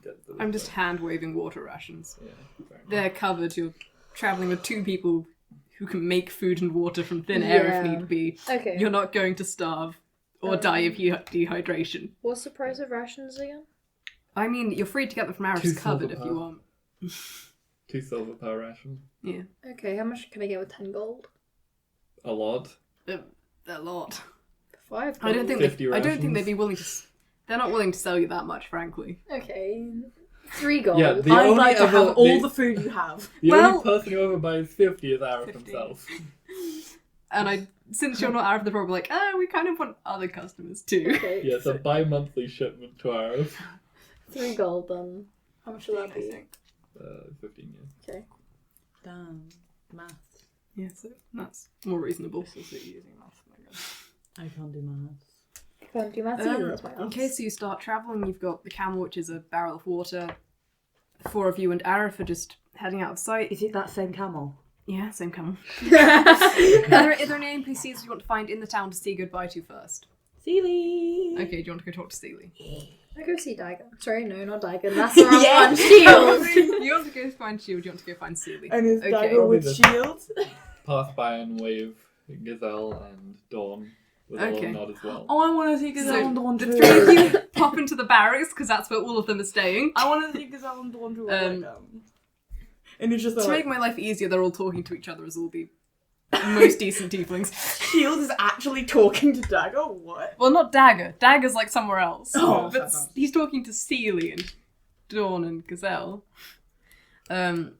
get those. I'm just hand-waving water rations. Yeah, fair enough. They're covered. You're travelling with 2 people who can make food and water from thin air if Yeah. need be. Okay. You're not going to starve or die of dehydration. What's the price of rations again? I mean, you're free to get them from 2 Arif's cupboard if silver you per. want. 2 silver per ration. Yeah. Okay, how much can I get with 10 gold? A lot. A lot. 5 gold. I don't think 50 I don't think rations. they'd be willing to. They're not willing to sell you that much, frankly. Okay. 3 gold. Yeah, the I'd only like to ever- have all the- the food you have. The Well- only person who ever buys 50 is Arif 50. himself. And since you're not Arif, they're probably like, we kind of want other customers too. Okay. Yes, a bi-monthly shipment to Arif. 3 gold then. How much will that I be? think. 15 years. Okay. Damn. Maths. Yeah, so that's more reasonable. This is it using math, I guess. I can't do maths. Can't do maths either, that's my In answer. case you start travelling, you've got the camel, which is a barrel of water. 4 of you and Arif are just heading out of sight. Is it that same camel? Yeah, same camel. Are there any NPCs you want to find in the town to say goodbye to first? Sealy! Okay, do you want to go talk to Sealy? I go see Daigon. Sorry, no, not Daigon. That's the wrong Yeah. one. Shield. You want to go find Shield, you want to go find Sealy. And is Okay. Dagger with Probably shields? Pass by and wave Gazelle and Dawn with a Okay. little nod as well. Oh, I want to see Gazelle So, and Dawn the too. 3 of you pop into the barracks, because that's where all of them are staying. I want to see Gazelle and Dawn too. I like them. And it's just To like, make my life easier, they're all talking to each other as all the most decent tieflings. Shield is actually talking to Dagger? What? Well, not Dagger. Dagger's like somewhere else. Oh, but fair. he's talking to Sealy and Dawn and Gazelle. Dawn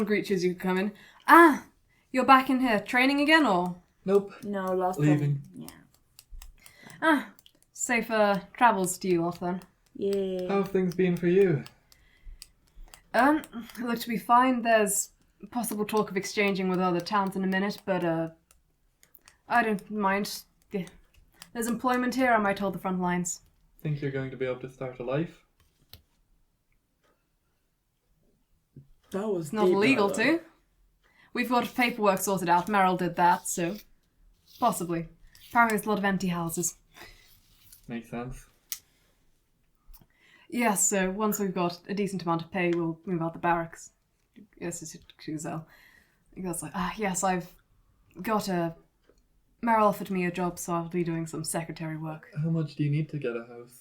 greets you as you come in. Ah, you're back in here training again, or? Nope. No, last Leaving. time. Yeah. Ah, safe travels to you lot then. Yeah. How have things been for you? Look to be fine. There's possible talk of exchanging with other towns in a minute, but I don't mind. Yeah. There's employment here, I might hold the front lines. Think you're going to be able to start a life? That was It's not deep, illegal though. to. We've got paperwork sorted out. Meryl did that, so possibly. Apparently there's a lot of empty houses. Makes sense. Yes, so once we've got a decent amount of pay, we'll move out the barracks. Yes, it's Gazelle. That's like, yes, I've got Meryl offered me a job, so I'll be doing some secretary work. How much do you need to get a house?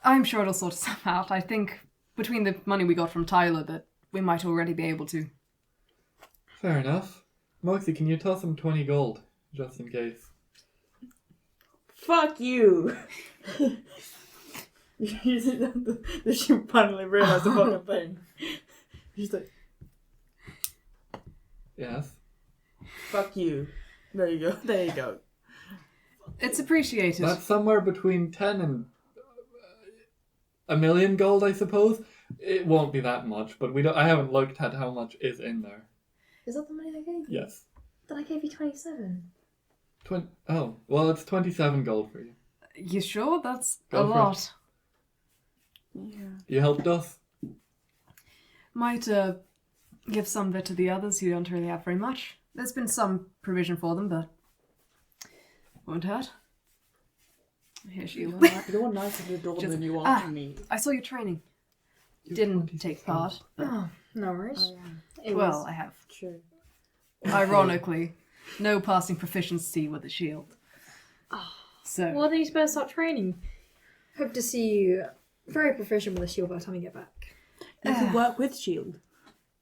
I'm sure it'll sort itself out. I think between the money we got from Tyler that we might already be able to. Fair enough. Moxie, can you toss him 20 gold, just in case? Fuck you! She finally realised the fucking thing. She's like, Yes. fuck you. There you go. There you go. It's appreciated. That's somewhere between 10 and a million gold, I suppose. It won't be that much, but I haven't looked at how much is in there. Is that the money I gave you? Yes. Then I gave you 27. Oh, well, it's 27 gold for you. You sure? That's Go a for it. lot. Yeah. You helped us. Might give some of it to the others who don't really have very much. There's been some provision for them, but won't hurt. Here she is. You're nicer to Dawn Just- than you are Ah. to me. I saw your training. You're Didn't 26 take gold. part. Oh, no worries. It Well, was I have. True. Ironically, no passing proficiency with the shield. So, Well, then you better start training. Hope to see you very proficient with the shield by the time you get back. You can work with Shield.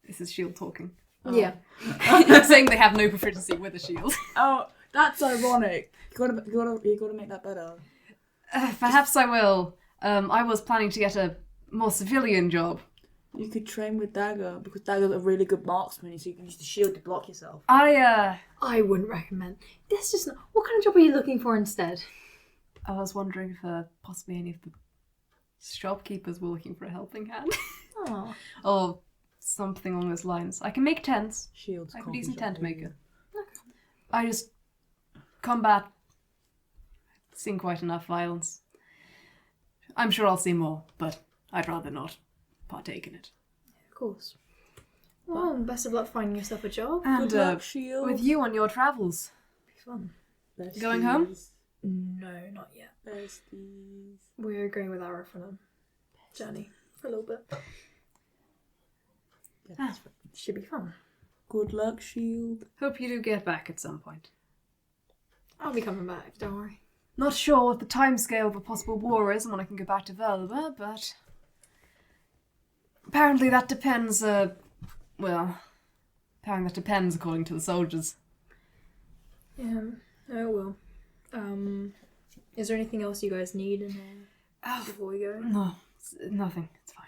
this is shield talking. Yeah. Saying they have no proficiency with a shield. Oh, that's ironic. You gotta make that better. Perhaps I will. I was planning to get a more civilian job. You could train with dagger because dagger's a really good marksman, so you can use the shield to block yourself. I wouldn't recommend. That's just not... What kind of job are you looking for instead? was wondering if possibly any of the shopkeepers were looking for a helping hand. Oh. Or something along those lines. I can make tents. Shields. I'm a decent tent maker. Okay. I just... Combat... Seen quite enough violence. I'm sure I'll see more, but I'd rather not partake in it. Of course. Well, best of luck finding yourself a job. And Good luck, shield. with you on your travels. Be fun. Besties. Going home? No, not yet. Besties. We're going with Arif on a journey for a little bit. Ah. Should be fun. Good luck, shield. Hope you do get back at some point. I'll be coming back, don't worry. Not sure what the timescale of a possible war is and when I can go back to Velva, but... Apparently that depends, apparently that depends according to the soldiers. Yeah, oh well. Is there anything else you guys need before we go? No, nothing. It's fine.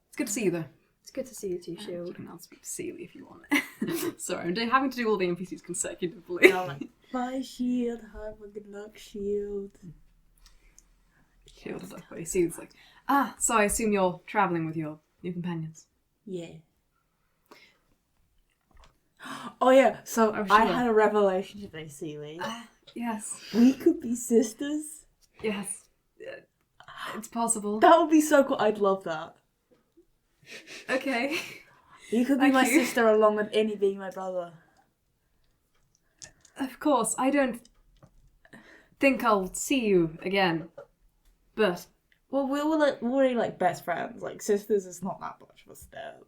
It's good to see you, though. It's good to see you too, You Shield. can now speak to Sealy if you want. Sorry, I'm having to do all the NPCs consecutively. Bye, shield. Have a good luck, shield. Shield is that way. Sealy's like, so I assume you're travelling with your new companions. Yeah. Oh yeah, so Oh, I sure. had a revelation today, Sealy. Yes. We could be sisters. Yes. It's possible. That would be so cool. I'd love that. Okay. You could be Thank my you. sister along with Innie being my brother. Of course, I don't think I'll see you again. But Well, we're already like best friends. Like sisters is not that much of a step.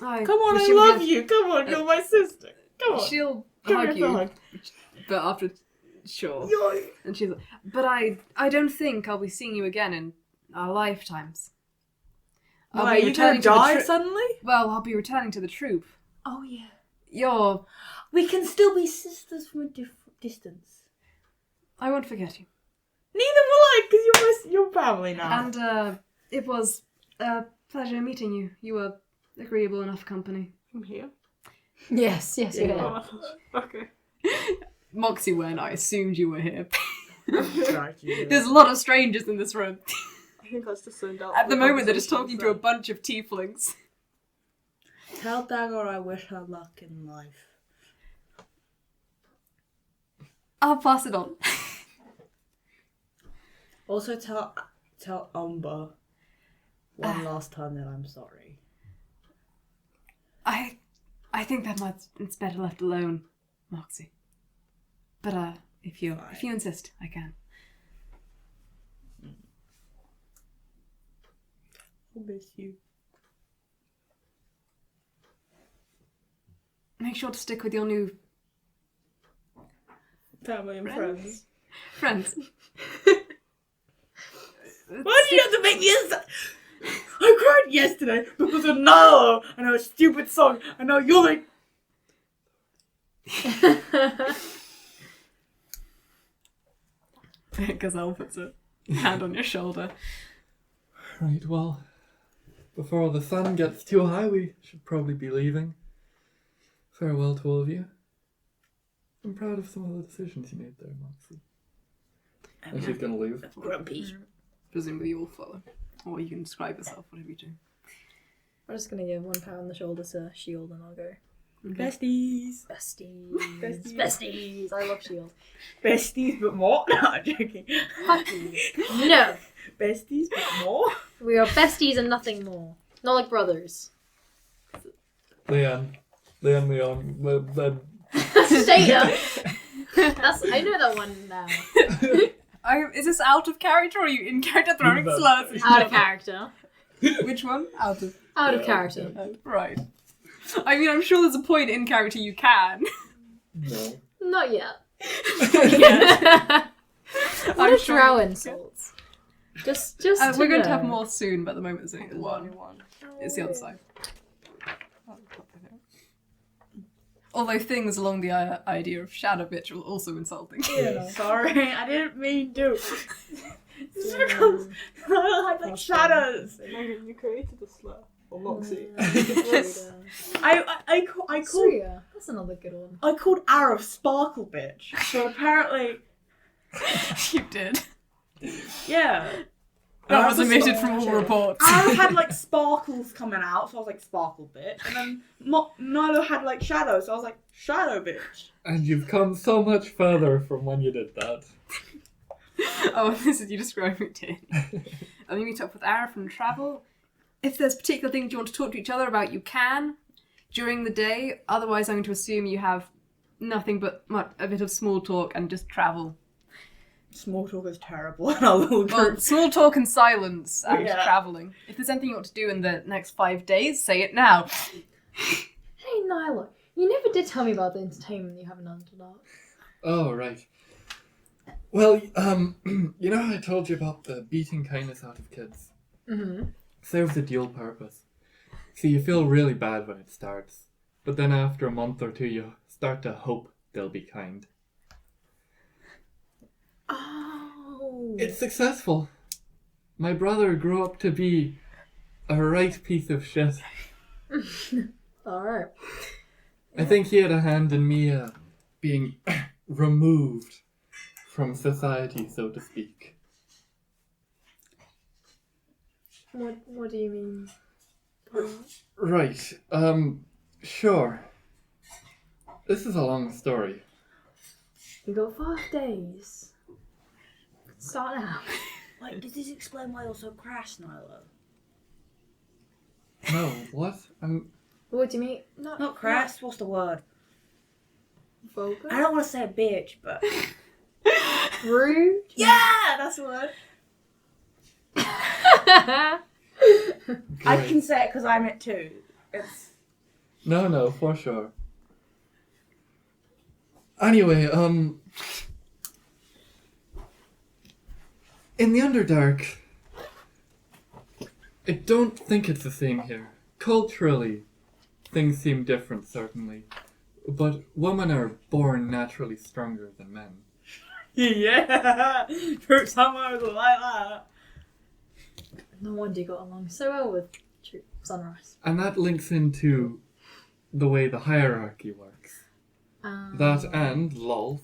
I Come on, wish I would love get- you. Come on, you're my sister. Come on. She'll Give hug me a you, hug. but after sure. Yoy. And she's like, but I don't think I'll be seeing you again in our lifetimes. I'll Why, be are you returning gonna to the die troop. suddenly? Well, I'll be returning to the troop. Oh yeah. You're. We can still be sisters from a different distance. I won't forget you. Neither will I, because you're family now. And it was a pleasure meeting you. You were agreeable enough company. I'm here. Yes, you Yeah. are. Okay. Moxie, when I assumed you were here. Right, yeah. There's a lot of strangers in this room. I think I was just zoned out. At the for moment, they're just conversations talking to a then. bunch of tieflings. Tell Dagger I wish her luck in life. I'll pass it on. Also tell Umber one last time that I'm sorry. I think it's better left alone, Moxie. But if you insist, I can. I'll miss you. Make sure to stick with your new Family and Friends. friends. friends. Why do you have to make me I cried yesterday because of Naïlo. I know a stupid song. I know you're like. Gazelle puts a hand on your shoulder. Right, well, before the sun gets too high, we should probably be leaving. Farewell to all of you. I'm proud of some of the decisions you made there, Moxie. And she's gonna leave. Grumpy. Presumably you will follow. Or you can describe yourself, whatever you do. I'm just gonna give 1 pound on the shoulder to Shield and I'll go. Besties. Besties. Besties. Besties. I love Shield. Besties, but more? No, I'm joking. Fuck you. No. Besties, but more? We are besties and nothing more. Not like brothers. Leon. Stay up. I know that one now. Is this out of character or are you in character throwing No. slurs at each Out of other? character. Which one? Out of. Out of character. Right. I mean, I'm sure there's a point in character you can. No. Not yet. Yet. What I'm are sure drow you- insults? Just we're going to have know. more soon, but at the moment there's only one. It's the other side. Although things along the idea of shadow bitch were also insulting. Yeah, sorry, I didn't mean to. It's because I had like shadows. Megan, you created a slur. Or Moxie. I called Surya, that's another good one. I called Arif Sparkle bitch. So apparently, You did. yeah. That was Arif omitted from all reports. Arif had like sparkles coming out, so I was like sparkle bitch. And then Naïlo had like shadows, so I was like shadow bitch. And you've come so much further from when you did that. Oh, this is you describing it to. And you meet up with Arif and travel. If there's particular things you want to talk to each other about, you can during the day. Otherwise, I'm going to assume you have nothing but a bit of small talk and just travel. Small talk is terrible in our little Well, group. small talk and silence and Yeah. travelling. If there's anything you want to do in the next 5 days, say it now. Hey, Naïlo, you never did tell me about the entertainment you have in Underdark. Oh, right. Well, you know how I told you about the beating kindness out of kids? Mm-hmm. Serves a dual purpose. See, you feel really bad when it starts, but then after a month or two you start to hope they'll be kind. Oh. It's successful. My brother grew up to be a right piece of shit. Alright. I think he had a hand in me being removed from society, so to speak. What do you mean? Right, sure. This is a long story. You got 5 days. Start now. Wait, does this explain why you're so crass, Naïlo? No, what? What do you mean? Not crass, what's the word? Vulgar? I don't want to say a bitch, but... Rude? Yeah, that's the word. I Great. can say it because I'm it too. It's... No, for sure. Anyway, in the Underdark, I don't think it's the same here. Culturally, things seem different, certainly. But women are born naturally stronger than men. Yeah! For someone like that. No wonder you got along so well with Sunrise. And that links into the way the hierarchy works. That and Lolth,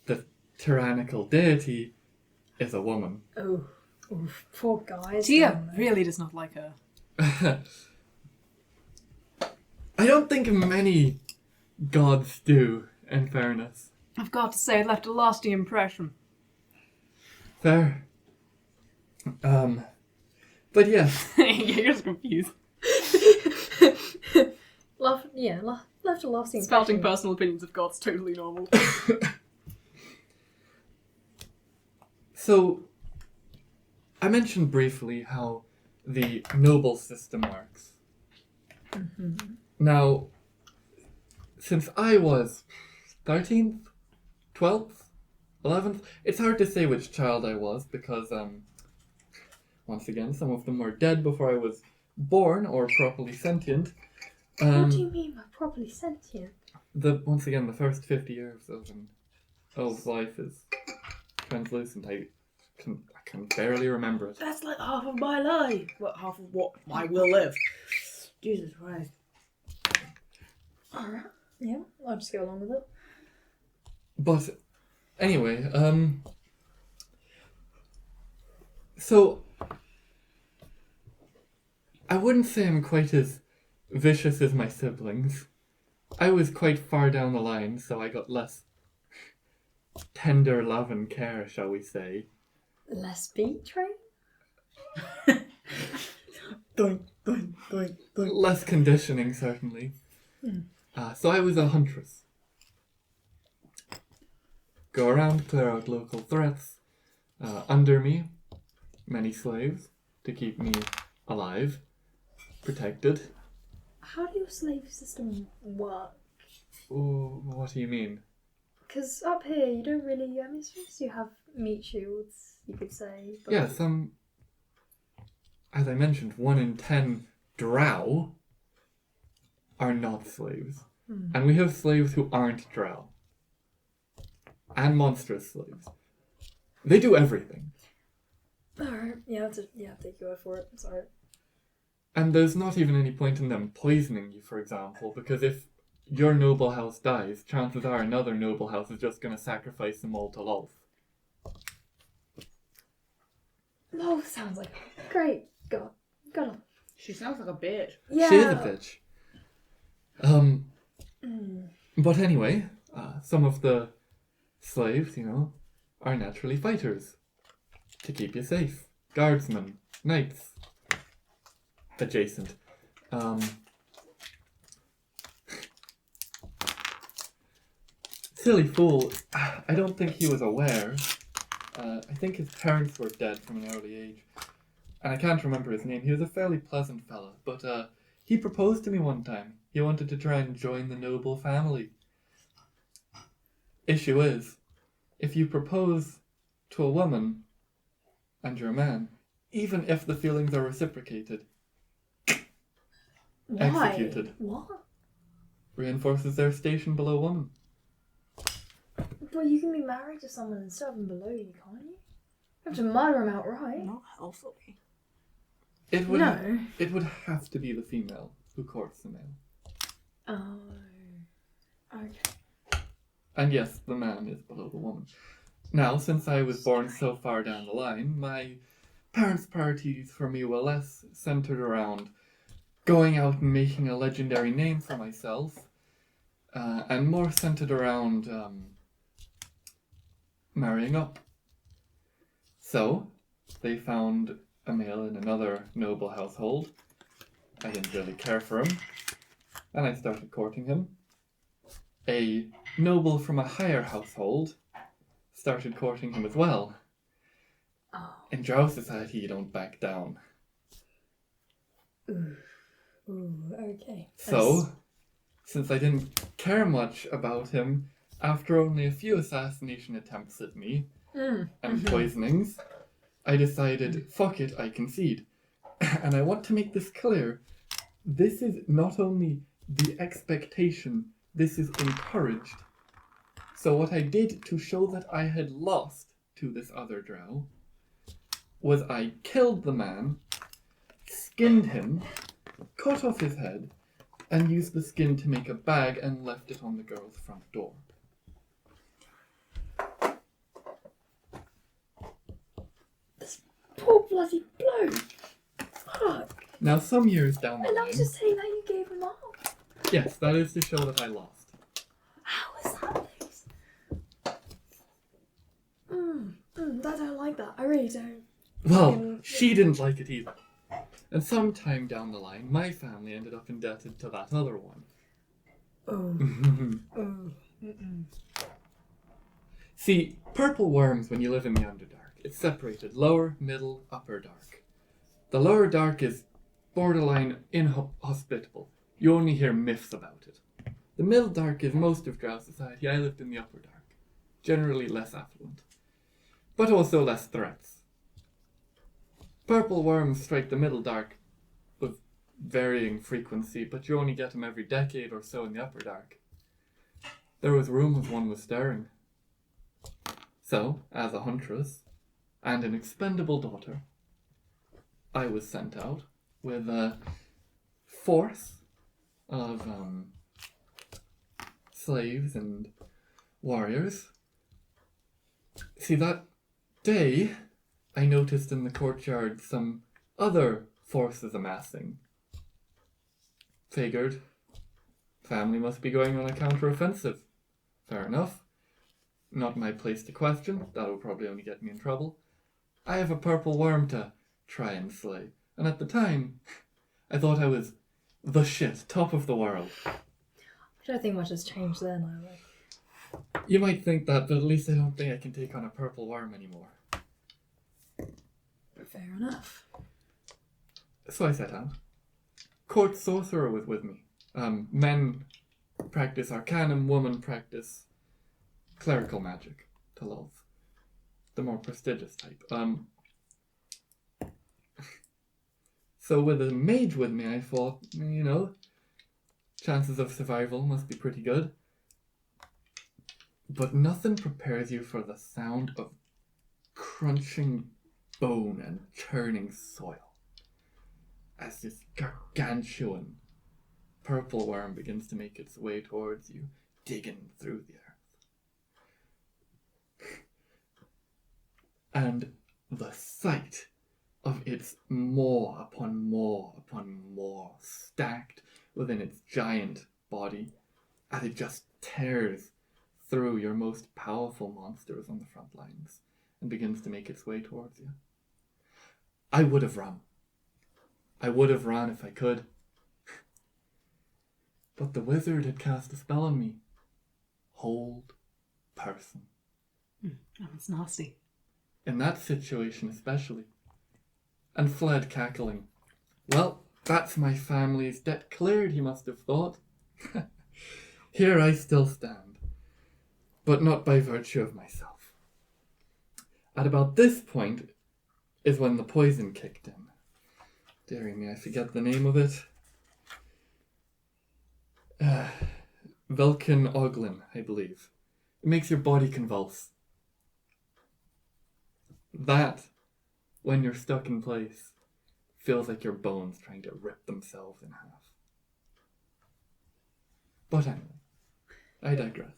the tyrannical deity, is a woman. Oh, poor guys. Tia really does not like her. I don't think many gods do, in fairness. I've got to say, it left a lasting impression. Fair. But yes, You're just confused. Left a lasting Spouting impression. personal opinions of gods, totally normal. so I mentioned briefly how the noble system works. Mm-hmm. Now, since I was 13th, 12th, 11th, it's hard to say which child I was because, once again, some of them were dead before I was born or properly sentient. What do you mean by properly sentient? Once again, the first 50 years of life is translucent. I can barely remember it. That's like half of my life. Well, half of what I will live. Jesus Christ. Alright. Yeah, I'll just go along with it. But anyway, so I wouldn't say I'm quite as vicious as my siblings. I was quite far down the line, so I got less tender love and care, shall we say. Less beat train? Doink, doink, doink, doink. Less conditioning, certainly. So I was a huntress. Go around, clear out local threats. Under me, many slaves to keep me alive, protected. How do your slave system work? Ooh, what do you mean? Because up here, you don't really... I mean, suppose you have meat shields, you could say. But... Yeah, as I mentioned, 1 in 10 drow are not slaves. And we have slaves who aren't drow. And monstrous slaves. They do everything. Alright, yeah, take your word for it. Sorry. And there's not even any point in them poisoning you, for example, because if your noble house dies, chances are another noble house is just going to sacrifice them all to Lolth. Love sounds like great. Got on. She sounds like a bitch. Yeah. She is a bitch. But anyway, some of the slaves, are naturally fighters. To keep you safe. Guardsmen. Knights. Adjacent. Silly fool. I don't think he was aware. I think his parents were dead from an early age. And I can't remember his name. He was a fairly pleasant fella. But he proposed to me one time. He wanted to try and join the noble family. Issue is, if you propose to a woman and you're a man, even if the feelings are reciprocated, Why? executed. What? Reinforces their station below woman. But you can be married to someone and still have them below you, can't you? You have to murder them outright. Not healthily. It would No. It would have to be the female who courts the male. Oh. Okay. And yes, the man is below the woman. Now, since I was born so far down the line, my parents' priorities for me were less centered around going out and making a legendary name for myself, and more centered around marrying up. So, they found a male in another noble household. I didn't really care for him, and I started courting him. A noble from a higher household started courting him as well. Oh. In drow society, you don't back down. Ooh, okay. So, since I didn't care much about him, after only a few assassination attempts at me and poisonings, I decided, fuck it, I concede. And I want to make this clear. This is not only the expectation, this is encouraged. So what I did to show that I had lost to this other drow was I killed the man, skinned him, cut off his head, and used the skin to make a bag and left it on the girl's front door. Poor bloody bloke. Fuck. Now, some years down the And I line, was just saying that you gave him up. yes, that is to show that I lost. How is that this? I don't like that. I really don't. Well, she didn't like it either. And sometime down the line, my family ended up indebted to that other one. See, purple worms, when you live in the Underdark, it's separated lower, middle, upper dark. The lower dark is borderline inhospitable. You only hear myths about it. The middle dark is most of drow society. I lived in the upper dark. Generally less affluent. But also less threats. Purple worms strike the middle dark with varying frequency, but you only get them every decade or so in the upper dark. There was rumours one was stirring. So, as a huntress, and an expendable daughter, I was sent out with a force of slaves and warriors. See, that day, I noticed in the courtyard some other forces amassing. Figured, family must be going on a counter-offensive. Fair enough. Not my place to question, that'll probably only get me in trouble. I have a purple worm to try and slay. And at the time, I thought I was the shit, top of the world. I don't think much has changed there, Naïlo. You might think that, but at least I don't think I can take on a purple worm anymore. Fair enough. So I set out. Court sorcerer was with me. Men practice arcanum, women practice clerical magic to love. The more prestigious type. So with a mage with me, I thought, Chances of survival must be pretty good. But nothing prepares you for the sound of crunching bone and churning soil as this gargantuan purple worm begins to make its way towards you, digging through the earth. And the sight of its maw upon maw upon maw stacked within its giant body as it just tears through your most powerful monsters on the front lines and begins to make its way towards you. I would have run. I would have run if I could. But the wizard had cast a spell on me. Hold person. That's nasty. In that situation especially. And fled cackling. Well, that's my family's debt cleared, he must have thought. Here I still stand, but not by virtue of myself. At about this point is when the poison kicked in. Dearie me, I forget the name of it. Velkin Oglin, I believe. It makes your body convulse. That, when you're stuck in place, feels like your bones trying to rip themselves in half. But anyway, I digress.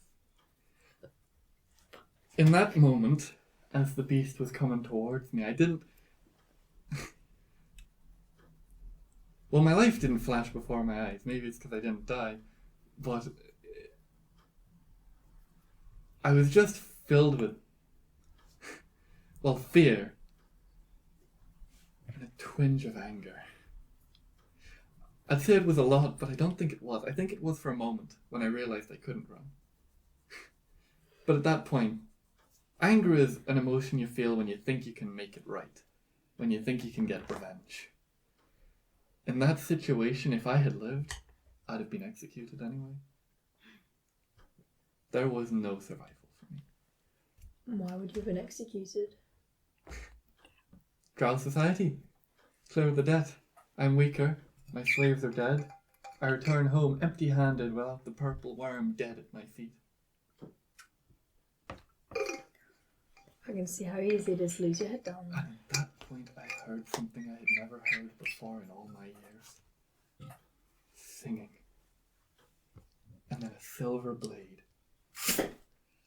In that moment, as the beast was coming towards me, I didn't... Well, my life didn't flash before my eyes. Maybe it's because I didn't die. But I was just filled with, well, fear and a twinge of anger. I'd say it was a lot, but I don't think it was. I think it was for a moment when I realized I couldn't run. But at that point, anger is an emotion you feel when you think you can make it right, when you think you can get revenge. In that situation, if I had lived, I'd have been executed anyway. There was no survival for me. Why would you have been executed? Trial society. Clear the debt. I'm weaker. My slaves are dead. I return home empty-handed without the purple worm dead at my feet. I can see how easy it is to lose your head down. And at that point, I heard something I had never heard before in all my years. Singing. And then a silver blade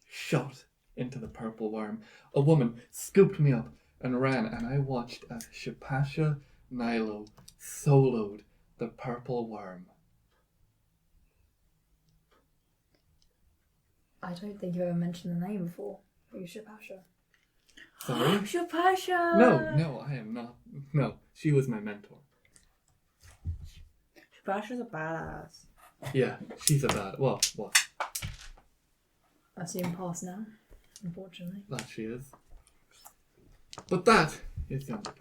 shot into the purple worm. A woman scooped me up and ran, and I watched as Shipasha Naïlo soloed the purple worm. I don't think you've ever mentioned the name before. Are you Shipasha? Sorry? Shipasha! No, I am not. No, she was my mentor. Shipasha's a badass. Yeah, she's a bad... Well, what? I see him pass now, unfortunately. That she is. But that is the Underdark.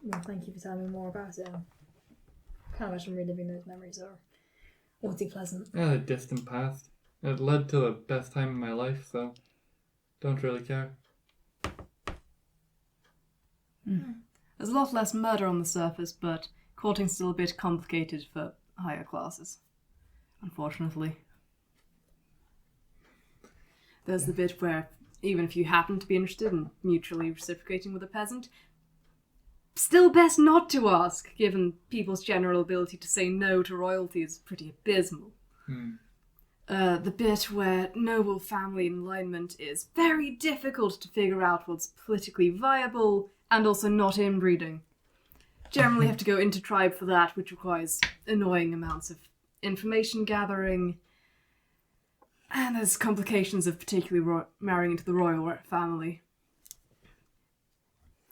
Well, thank you for telling me more about it. I can't imagine reliving those memories are awfully pleasant. Yeah, a distant past. It led to the best time in my life, so don't really care. There's a lot less murder on the surface, but courting's still a bit complicated for higher classes, unfortunately. There's the bit where, even if you happen to be interested in mutually reciprocating with a peasant, still best not to ask, given people's general ability to say no to royalty is pretty abysmal. The bit where noble family alignment is very difficult to figure out what's politically viable and also not inbreeding. Generally have to go into tribe for that, which requires annoying amounts of information gathering. And there's complications of particularly marrying into the royal family.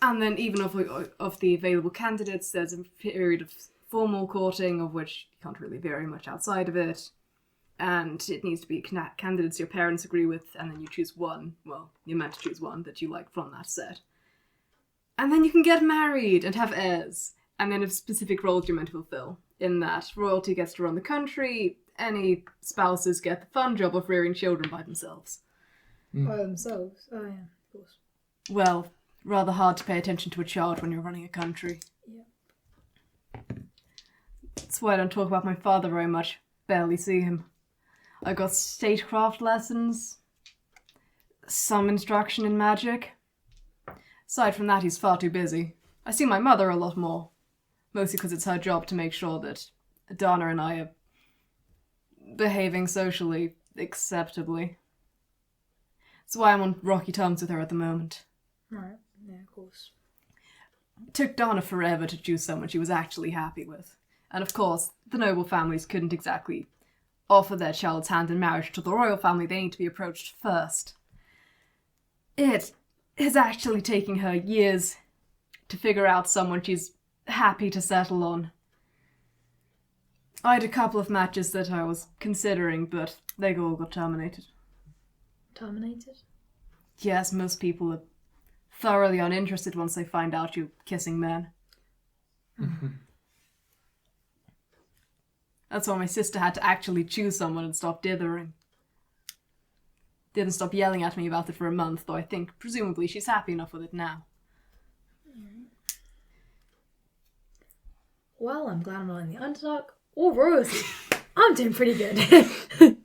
And then even of the available candidates, there's a period of formal courting, of which you can't really vary much outside of it. And it needs to be candidates your parents agree with, and then you choose one. Well, you're meant to choose one that you like from that set. And then you can get married and have heirs. And then have specific roles you're meant to fulfill. In that, royalty gets to run the country, any spouses get the fun job of rearing children by themselves. By themselves? Oh yeah, of course. Well, rather hard to pay attention to a child when you're running a country. Yeah. That's why I don't talk about my father very much. Barely see him. I got statecraft lessons, some instruction in magic. Aside from that, he's far too busy. I see my mother a lot more, mostly because it's her job to make sure that Donna and I are behaving socially acceptably. That's why I'm on rocky terms with her at the moment. Right. Yeah, of course. It took Donna forever to choose someone she was actually happy with. And of course, the noble families couldn't exactly offer their child's hand in marriage to the royal family. They need to be approached first. It is actually taking her years to figure out someone she's happy to settle on. I had a couple of matches that I was considering, but they all got terminated. Terminated? Yes, most people are thoroughly uninterested once they find out you're kissing men. That's why my sister had to actually choose someone and stop dithering. Didn't stop yelling at me about it for a month, though I think, presumably, she's happy enough with it now. Well, I'm glad I'm not in the underdog or royalty. I'm doing pretty good.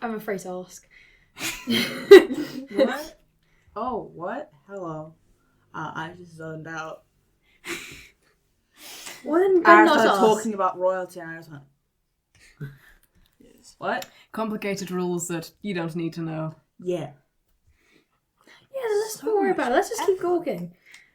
I'm afraid to ask. What? Oh, what? Hello. I just zoned out. When I not started ask. talking about royalty and I just went, Yes. what? Complicated rules that you don't need to know. Yeah. Yeah, let's not worry about it. Let's just keep talking.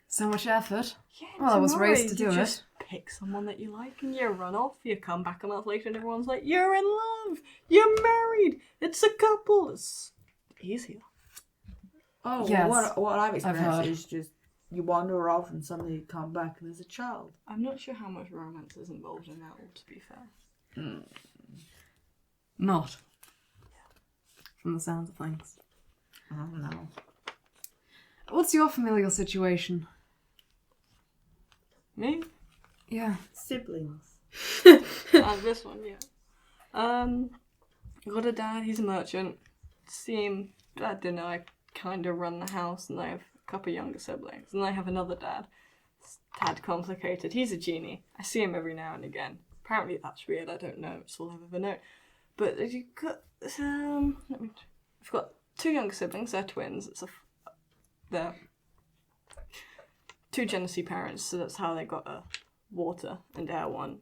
So much effort. Yeah, Well, I was tomorrow raised to you do just pick someone that you like and you run off. You come back a month later and everyone's like, "You're in love. You're married. It's a couple." It's easier. Oh, Yes, what I've heard. experienced is just you wander off and suddenly you come back and there's a child. I'm not sure how much romance is involved in that, to be fair. Not. From the sounds of things. I don't know. What's your familial situation? Me? Yeah. Siblings. This one, yeah. I got a dad, he's a merchant. See him at dinner, I kind of run the house, and I have a couple younger siblings. And I have another dad. It's a tad complicated. He's a genie. I see him every now and again. Apparently that's weird, I don't know, it's all I've ever known. But you got, I've got two younger siblings, they're twins. They're two Genesee parents, so that's how they got a water and air one.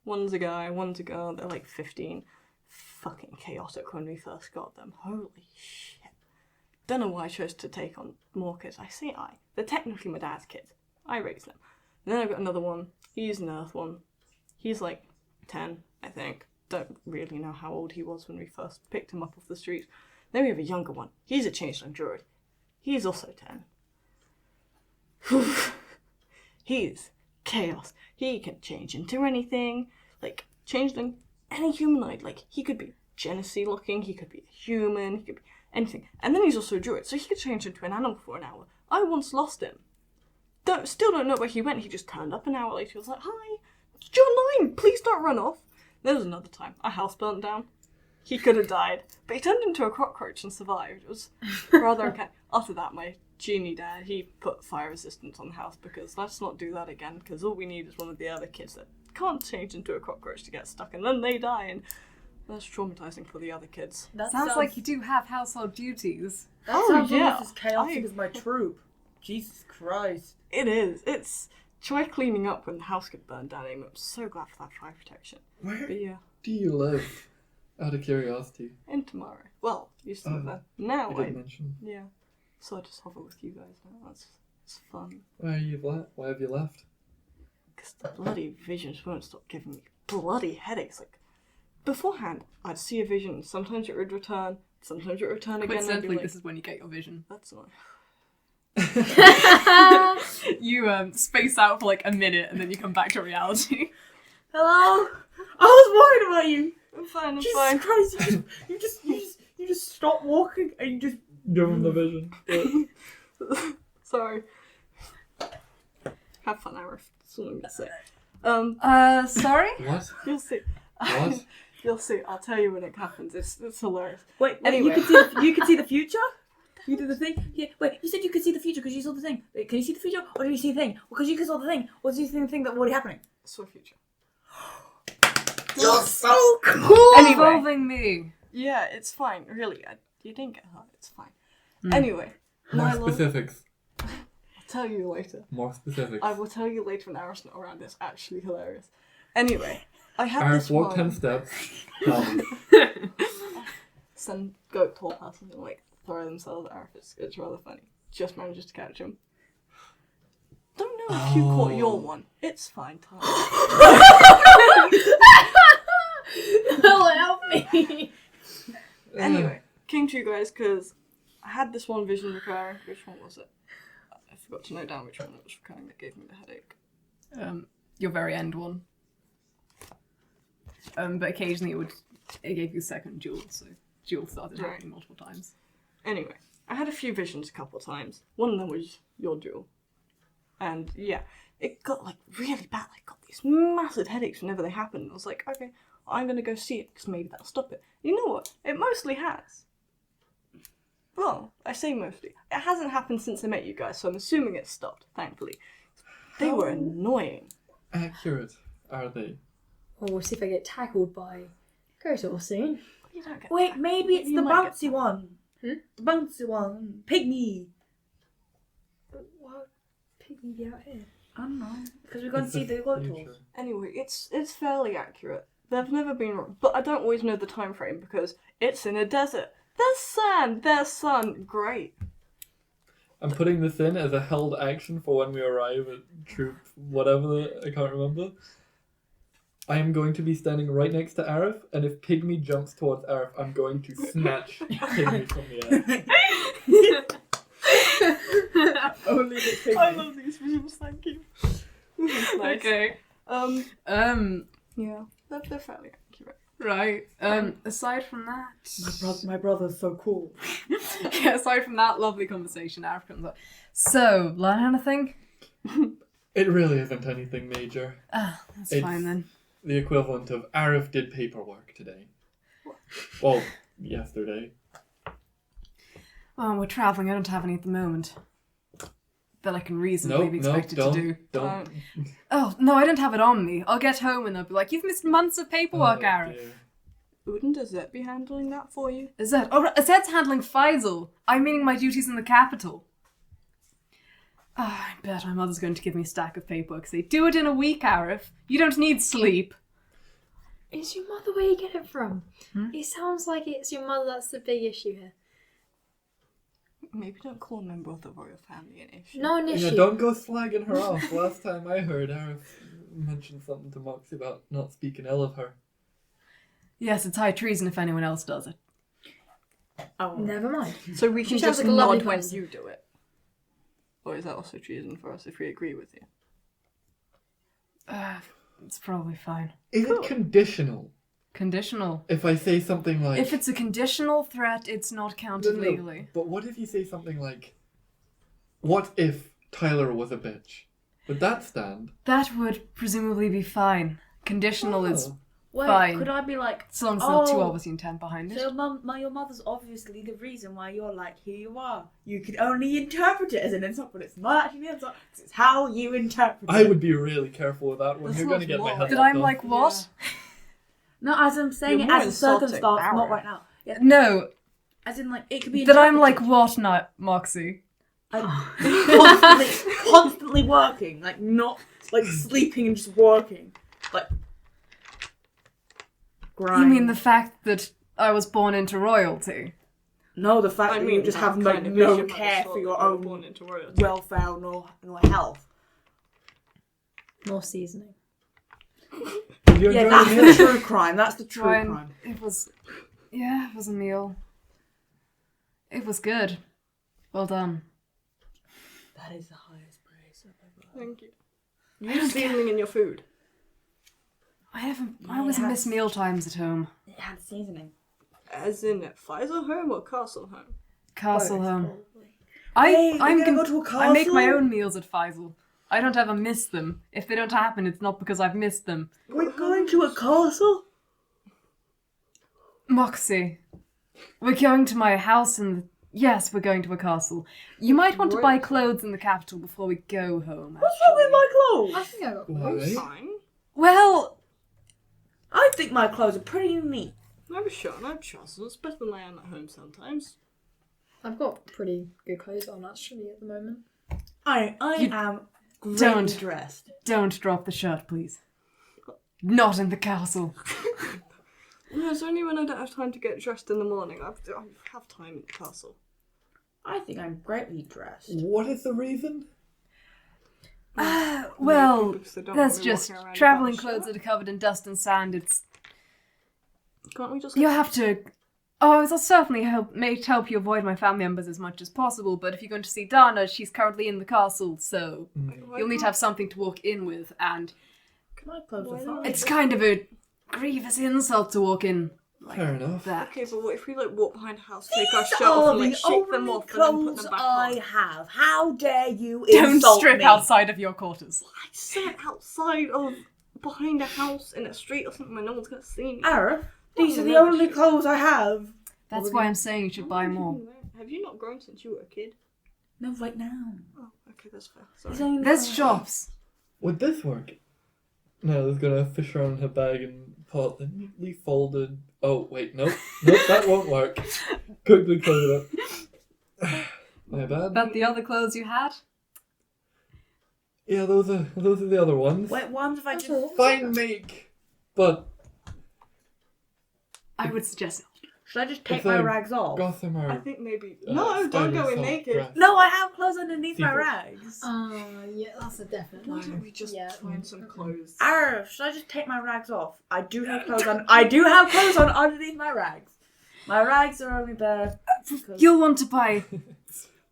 One's a guy, one's a girl, they're like 15. Fucking chaotic when we first got them. Holy shit. Don't know why I chose to take on more kids. I say I. They're technically my dad's kids. I raised them. And then I've got another one. He's an Earth one. He's like 10, I think. Don't really know how old he was when we first picked him up off the street. Then we have a younger one. He's a changeling druid. He's also 10. He's chaos. He can change into anything. Like, changeling, any humanoid. Like, he could be Genesee looking, he could be a human, he could be anything. And then he's also a druid, so he could change into an animal for an hour. I once lost him. Still don't know where he went. He just turned up an hour later. He was like, "Hi, you're 9. Please don't run off." There was another time. Our house burnt down. He could have died, but he turned into a cockroach and survived. It was rather okay. After that, my genie dad, he put fire resistance on the house because let's not do that again, because all we need is one of the other kids that can't change into a cockroach to get stuck and then they die, and that's traumatizing for the other kids. That Sounds like you do have household duties. That sounds almost as chaotic as my troop. Jesus Christ. It is. It's try cleaning up when the house got burned down. I'm so glad for that fire protection. Where But yeah, do you live? Out of curiosity. in tomorrow. Well, used to live there. Now You didn't mention. yeah. So I just hover with you guys now. It's fun. Why have you left? Because the bloody visions won't stop giving me bloody headaches. Like, beforehand, I'd see a vision. Sometimes it would return. Sometimes it would return again. And I'd be Coincidentally, like, this is when you get your vision. that's annoying. You space out for like a minute and then you come back to reality. Hello? I was worried about you. I'm fine, I'm Jesus fine. Christ, you just stop walking and you just... Give him the vision. Sorry. Have fun, Arif. That's all I'm gonna say. Sorry? What? You'll see. What? You'll see. I'll tell you when it happens. It's hilarious. Wait, Anyway. you can see the future? The You did the thing? Yeah, wait, you said you could see the future because you saw the thing. Wait, can you see the future or did you see the thing? Because you saw the thing. Or did you see the thing that was already happening? So future. You're so cool! Anyway. Involving me. Yeah, it's fine. Really, you didn't get hurt. It's fine. Anyway, More Naïlo, specifics. I'll tell you later. More specifics. I will tell you later when Arif's not around. It's actually hilarious. Anyway, I have Arif this walk 10 one. steps. Some goat tall person and like throw themselves at Arif. It's rather funny. Just manages to catch him. Don't know if you caught your one. It's fine, time. Help me. Anyway, came to you guys because I had this one vision recurring. Which one was it? I forgot to note down which one it was recurring that gave me the headache. Your very end one. But occasionally it gave you a second jewel, so jewel started Right. happening multiple times. Anyway, I had a few visions a couple of times. One of them was your jewel. And yeah, it got like really bad. I got these massive headaches whenever they happened. I was like, okay, I'm going to go see it because maybe that'll stop it. You know what? It mostly has. Well, I say mostly. It hasn't happened since I met you guys, so I'm assuming it's stopped, thankfully. They were annoying. Accurate, are they? Well, we'll see if I get tackled by Kotor soon. You don't get Wait, that. maybe it's You the might get bouncy one. Hmm? The bouncy one. Pigmy. Why would Pigmy be out here? I don't know. Because we're going to see the goat tools. Anyway, it's fairly accurate. They've never been wrong, but I don't always know the time frame because it's in a desert. There's sand, there's sun. Great. I'm putting this in as a held action for when we arrive at troop whatever, I can't remember. I am going to be standing right next to Arif, and if Pigmy jumps towards Arif, I'm going to snatch Pigmy from the air. Only the pigmy. I love these visions, thank you. This is nice. Okay. Yeah, they're fairly accurate. Right. Aside from that, My brother's so cool. yeah, aside from that lovely conversation, Arif comes up. So, learn anything? It really isn't anything major. Ah, that's It's- fine then. The equivalent of Arif did paperwork today. Well, yesterday. Well, we're travelling. I don't have any at the moment that I can reasonably be expected to do. Don't. Oh, no, I don't have it on me. I'll get home and they'll be like, you've missed months of paperwork, Oh, Arif. dear. Wouldn't Azette be handling that for you? Azette? Oh, Azette's handling Faisal. I'm meaning my duties in the capital. I bet my mother's going to give me a stack of paperwork. Say, do it in a week, Arif. You don't need sleep. Is your mother where you get it from? Hmm? It sounds like it's your mother that's the big issue here. Maybe don't call a member of the royal family an issue. No an issue. Yeah, don't go slagging her off. Last time I heard, Arif mentioned something to Moxie about not speaking ill of her. Yes, it's high treason if anyone else does it. Oh. Never mind. So we can She sounds just like a lovely nod when person. you do it. Or is that also treason for us if we agree with you? It's probably fine. Is Cool. it conditional? Conditional. If I say something like... If it's a conditional threat, it's not counted No. legally. But what if you say something like, what if Tyler was a bitch? Would that stand? That would presumably be fine. Conditional is Wait, Fine. could I be like, as long as there's not too Oh. obvious intent behind it. so your mother's obviously the reason why you're like, here you are. You can only interpret it as an insult, but it's not actually an insult. It's how you interpret it. I would be really careful with that one. That You're going to sounds get my more head That locked I'm on. like, what? No, as I'm saying You're it more as a insulting circumstance, Aaron. not right now. Yeah, No, as in like, it could be that I'm like, interpreted. what, not Moxie? constantly working, like not like sleeping and just working, like grind. You mean the fact that I was born into royalty? no, the fact I that mean, you just that have kind like of no is your care mother's for fault your that you were born own into royalty. welfare nor health. More seasoning. You're Yeah, enjoying that's it? the true crime. That's the true Ryan, crime. it was a meal. It was good. Well done. That is the highest praise of my brother. Thank you. Use seasoning in your food. I always Yes. miss meal times at home. It had seasoning. As in at Faisal home or Castle home? Castle Both, home. probably. I'm gonna go to a I make my castle? own meals at Faisal. I don't ever miss them. If they don't happen, it's not because I've missed them. We're going to a castle? Moxie, we're going to my house in the Yes, we're going to a castle. You might want to buy clothes in the capital before we go home. What's wrong with my I clothes? think I got Why? close. Fine. Well, I think my clothes are pretty neat. I'm sure, and I'm trousers. Better than I am at home sometimes. I've got pretty good clothes on actually at the moment. I You am greatly don't. dressed. don't drop the shirt, please. Not in the castle. No, it's only when I don't have time to get dressed in the morning. I have time in the castle. I think I'm greatly dressed. What is the reason? Well, Because they don't that's want me just walking around travelling without a clothes shirt. that are covered in dust and sand. Can't we just You have to. Oh, I will certainly help you avoid my family members as much as possible, but if you're going to see Dana, she's currently in the castle, so you'll need to have something to walk in with, and My clothes are fine. it's kind of a grievous insult to walk in like Fair enough. that. Okay, but what if we walk behind a house, take our These shirt off, are and the shake them only off, and then put clothes them back I on? have. How dare you Don't insult strip me? outside of your quarters. I sat outside of behind a house in a street or something where no one's gonna see me. Arif, these are the Never only should. clothes I have. That's why I'm saying you should buy more. Have you not grown since you were a kid? No, right now. Oh, okay, that's fair. It's Sorry. only There's for- shops. Would this work? Nell's gonna fish around her bag and pull out the neatly folded. Oh wait, nope, that won't work. Quickly close it up. My bad. About the other clothes you had? Yeah, those are the other ones. Wait, ones if I That's just... all. Fine make, but I would suggest Should I just take If my I rags off? Gothamar. I think maybe. Uh, No, don't go in style naked. dress. No, I have clothes underneath my Secret. rags. Yeah, that's a definite Why no. don't we just Yeah. find some clothes? Arif, should I just take my rags off? I do have clothes on. I do have clothes on underneath my rags. My rags are only there. because- you'll want to buy.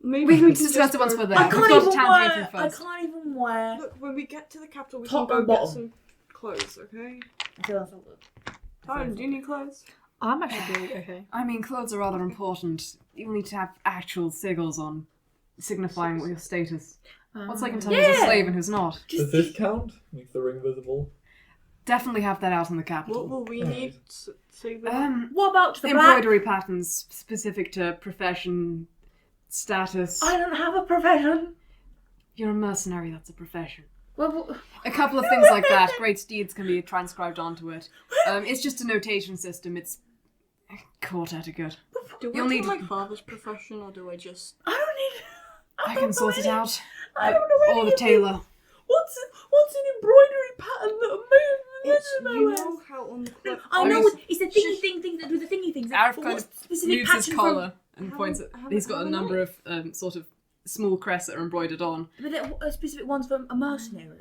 Maybe We need can to discuss just it once go- we're there. I We've can't got even to town wear. briefing I first. can't even wear. Look, when we get to the capital, we Top can and go get bottom. some clothes, okay? I feel that's not good. Tyron, do you need clothes? I'm actually doing okay. I mean, clothes are rather important. You'll need to have actual sigils on, signifying what your status. What's like in terms of a Yeah. slave and who's not? Does this count? Makes the ring visible. Definitely have that out in the What capital. will we need to say that? What about the black? Embroidery patterns specific to profession, status. I don't have a profession. You're a mercenary, that's a profession. Well, A couple of things like that. Great deeds can be transcribed onto it. It's just a notation system. It's court etiquette. Do you'll I need- do my father's profession, or do I just... I don't need. I can sort it out. I don't know Or any the of tailor. it. What's an embroidery pattern that It's, amazes you know how on the cloak... I know Arif- it's the thingy thing that do the thingy things. Arif but kind what of specific moves his pattern collar and How- points at. how- He's got how a am number of sort of small crests that are embroidered on. But there are specific ones for a mercenary.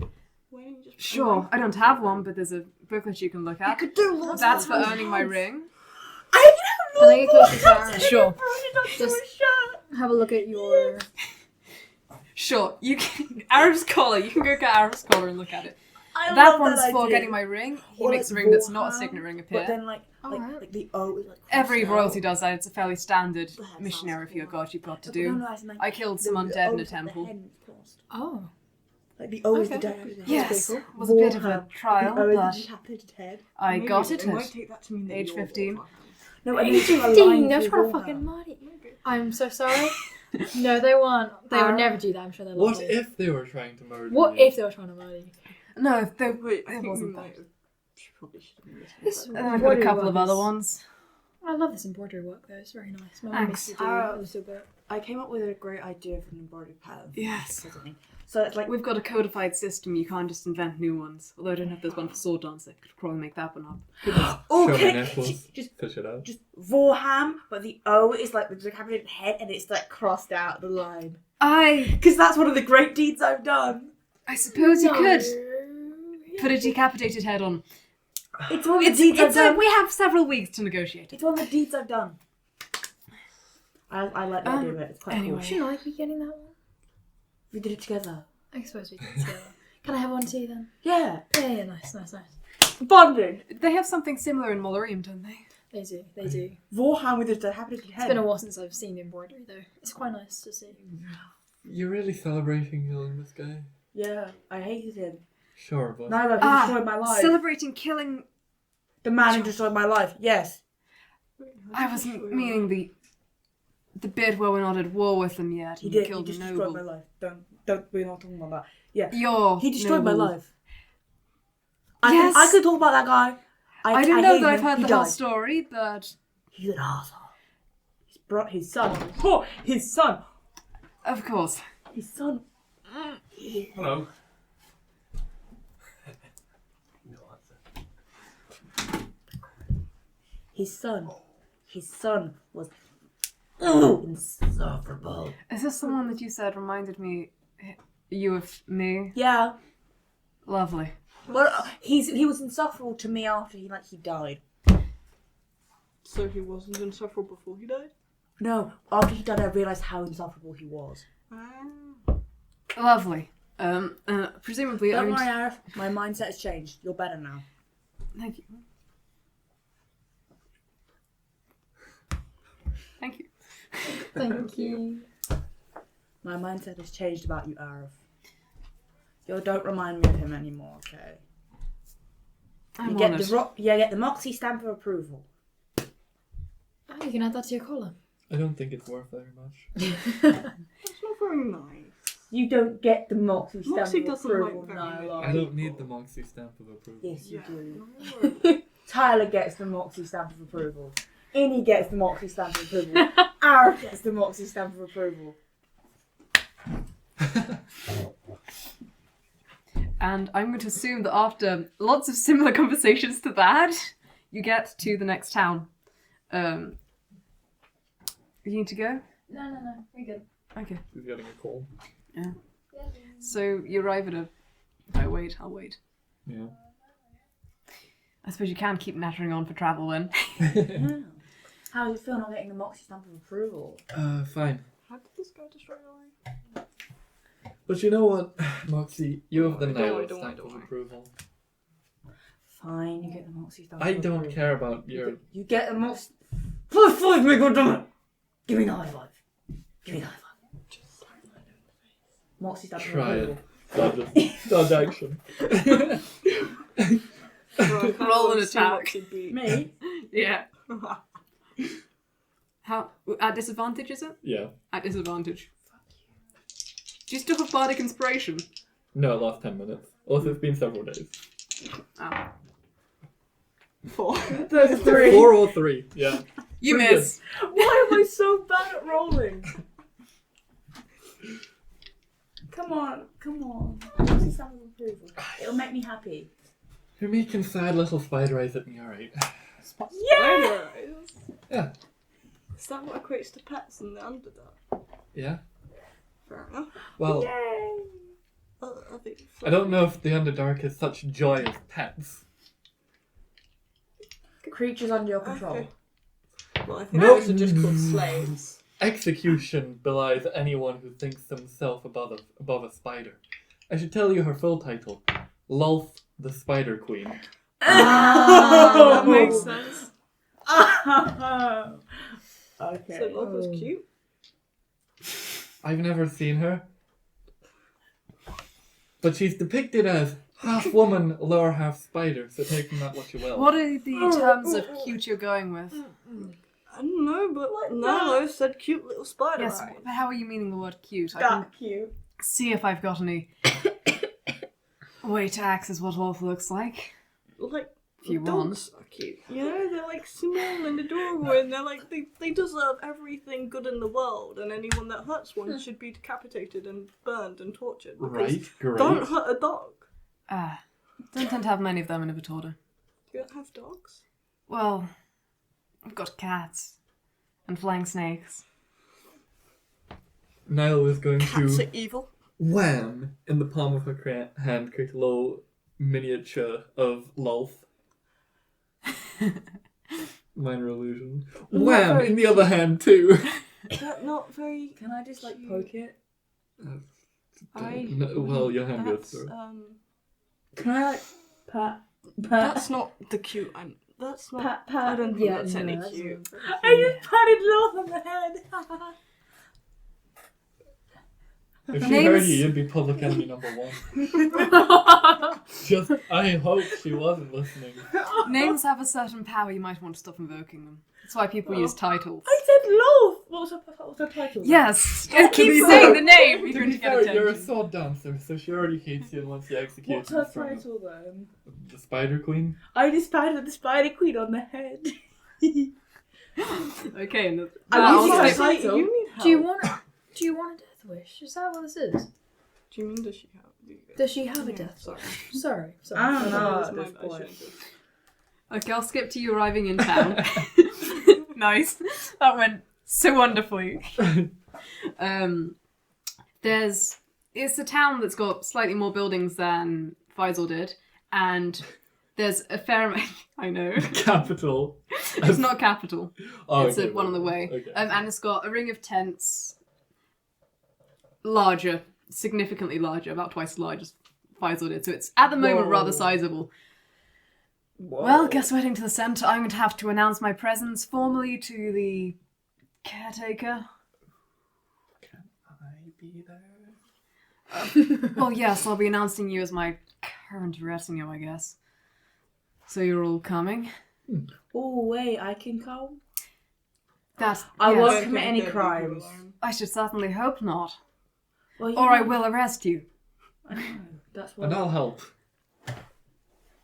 Why don't you just... Sure, I don't have one, but there's a booklet you can look You at. could do lots. That's of for those earning my hands. ring. I Can I get closer to Aaron? Sure. Embroidered onto Just- a shirt. Have a look at your. Sure, you can. Arif's collar. You can go get Arif's collar and look at it. I That love one's for idea. getting my ring. He Or makes a like ring that's not a Warhammer, signet ring But appear. then like Alright. like the O is like Every crossed out. royalty does that. It's a fairly standard That sounds missionary for your cool. god you've got to No, do. no, as in, like, I killed the- some the undead O in a is like the temple. head crossed. Oh. Like the O is the Okay. decapitated head. Yes, That's it cool. was a bit of a Warhammer. trial, The O is but the decapitated head. I Maybe, got but it they might at take that to mean that age you're 15. Warhammer. No, I mean, to align 15, they're to trying to Warhammer. fucking murder you. I'm so sorry. No, they weren't. They would never do that. I'm sure they're What lovely. if they were trying to murder What you? if they were trying to murder you? No, there, Wait, I there think we wasn't might that. have... Probably should have listened. This And then I've got a embroidery couple of work other is- ones. I love this embroidery work though. It's very nice. My mum Thanks. used to do a little bit. I came up with a great idea for an embroidery pattern. Yes. or something. So it's like We've got a codified system. You can't just invent new ones. Although I don't have this one for sword dance. I could probably make that one up. Show my okay, nipples. just Fish it out. Vorham, but the O is like the decapitated head, and it's like crossed out the line. I Because that's one of the great deeds I've done. suppose you could No. put a decapitated head on. It's one of the It's, deeds I've it's done. we have several weeks to negotiate it. It's one of the deeds I've done. I like the idea of it. It's quite anyway. Should I be getting that one? cool. We did it together. I suppose we did together. Can I have one too then? Yeah. Yeah, nice. Bonding. They have something similar in Molorium, don't they? They do. Vorham with his decapitated head. It's been a while since I've seen the embroidery though. It's quite nice to see. You're really celebrating killing this guy? Yeah, I hated him. Sure, but Now that he destroyed my life. Celebrating killing. The man who destroyed my life. Yes. I wasn't meaning The bit where we're not at war with them yet. He did. He Killed just a destroyed noble. my life. Don't. We're not talking about that. Yeah. He destroyed my life. Yes. I could talk about that guy. I don't know hate that I've him. heard He the whole died. story, but He's an asshole. He's brought his son. Oh, his son. of course. His son. Hello. His son was insufferable. Is this the one that you said reminded me you of me? Yeah. Lovely. Well, he was insufferable to me after he died. So he wasn't insufferable before he died? No, after he died, I realised how insufferable he was. Lovely. Presumably, Don't worry, Arif. My mindset has changed. You're better now. Thank you. Thank you. Thank you. My mindset has changed about you, Arif. You don't remind me of him anymore, okay? I'm You get honoured. the Moxie stamp of approval. Oh, you can add that to your collar. I don't think it's worth very much. That's not very nice. You don't get the Moxie stamp Moxie of doesn't approval, like very Naïlo. I don't need the Moxie stamp of approval. Yes, you Yeah. do. Tyler gets the Moxie stamp of approval. Innie gets the Moxie stamp of approval. Arif gets the Moxie stamp of approval. And I'm going to assume that after lots of similar conversations to that, you get to the next town. You need to go? No, we're good. Okay. She's getting a call. Yeah. So you arrive at a... I'll wait. Yeah. I suppose you can keep nattering on for travel then. Yeah. How do you feel not getting the Moxie stamp of approval? Fine. How did this guy destroy your life? But you know what, Moxie? You have the Don't worry, Naïlo don't worry, stamp don't of worry. approval. Fine, you get the Moxie stamp I of approval. don't care about your... You get the Moxie... High five me, goddammit! Give me the high five. Give me the high five. Just slap my in the face. Moxie stamp of Try approval. it. Dodge action. Roll an attack. Me? Yeah. How... At disadvantage, is it? Yeah. At disadvantage. Do you still have bardic inspiration? No, last 10 minutes. Also, it's been several days. Oh. 4. Those are 3. 4 or 3, yeah. You Pretty miss. Why am I so bad at rolling? Come on. Moxie stamp of approval. It'll make me happy. You're making sad little spider eyes at me, alright. Yeah! Yeah. Is that what equates to pets in the Underdark? Yeah? Fair enough. Well, Yay! I think I don't know if the Underdark is such joy as pets. Creatures under your control. Okay. Well, I think No. those are just called slaves. Execution belies anyone who thinks themselves above a spider. I should tell you her full title. Lulf the Spider Queen. That makes sense. Okay. So Love was cute. I've never seen her. But she's depicted as half woman, lower half spider, so take from that what you will. What are the terms of cute you're going with? I don't know, but Naïlo said cute little spider Yes, eyes. but how are you meaning the word cute? I can That cute. see if I've got any way to access what Wolf looks like. Like, If you dogs are cute. You know, they're like small and adorable, and they're like, they deserve everything good in the world, and anyone that hurts one should be decapitated and burned and tortured. Because Right, great. don't hurt a dog. Don't tend to have many of them in Ivitordo. You don't have dogs? Well, I've got cats and flying snakes. Naïlo is going Cats to are evil. wham in the palm of her hand, create a little miniature of Lulf. Minor illusion. Not Wham! very In the other hand too. That's not very... Can I just poke it? Well, your hand goes That's, through. Can I pat? That's not the cute. That's not... Pat. I don't think Yeah, that's no, any that's cute. I just patted Love on the head. If she Names- heard you, you'd be public enemy number 1. Just, I hope she wasn't listening. Names have a certain power, you might want to stop invoking them. That's why people use titles. I said Love. What's her title? Yes. To Keep be saying fair- the name. To You're going be to get fair, attention. you're a sword dancer, so she already hates you and wants to execute What's you. her from title then? The Spider Queen? I just patted the Spider Queen on the head. Okay, and the, I'll I'll skip- skip- title. You need help. Do you want a death wish? Is that what this is? Do you mean does she have? Does she have a Yeah, death sorry. wish? Sorry. I don't know That's at my this bad, point. shouldn't Okay, I'll skip to you arriving in town. Nice. That went so wonderfully. It's a town that's got slightly more buildings than Faisal did, and there's a fair amount. I know. Capital. It's not a capital. Oh, It's okay, one on the way. Okay. And it's got a ring of tents, larger, significantly larger, about twice as large as Faisal did. So it's at the moment Whoa. rather sizable. Whoa. Well, guess we're heading to the centre. I'm going to have to announce my presence formally to the caretaker. Can I be there? Well, yes, I'll be announcing you as my current retinue, I guess. So you're all coming? Oh wait, I can come. That's I yes. won't commit any crimes. I should certainly hope not. Well, Or I will arrest you. I know. That's what. And I'll help.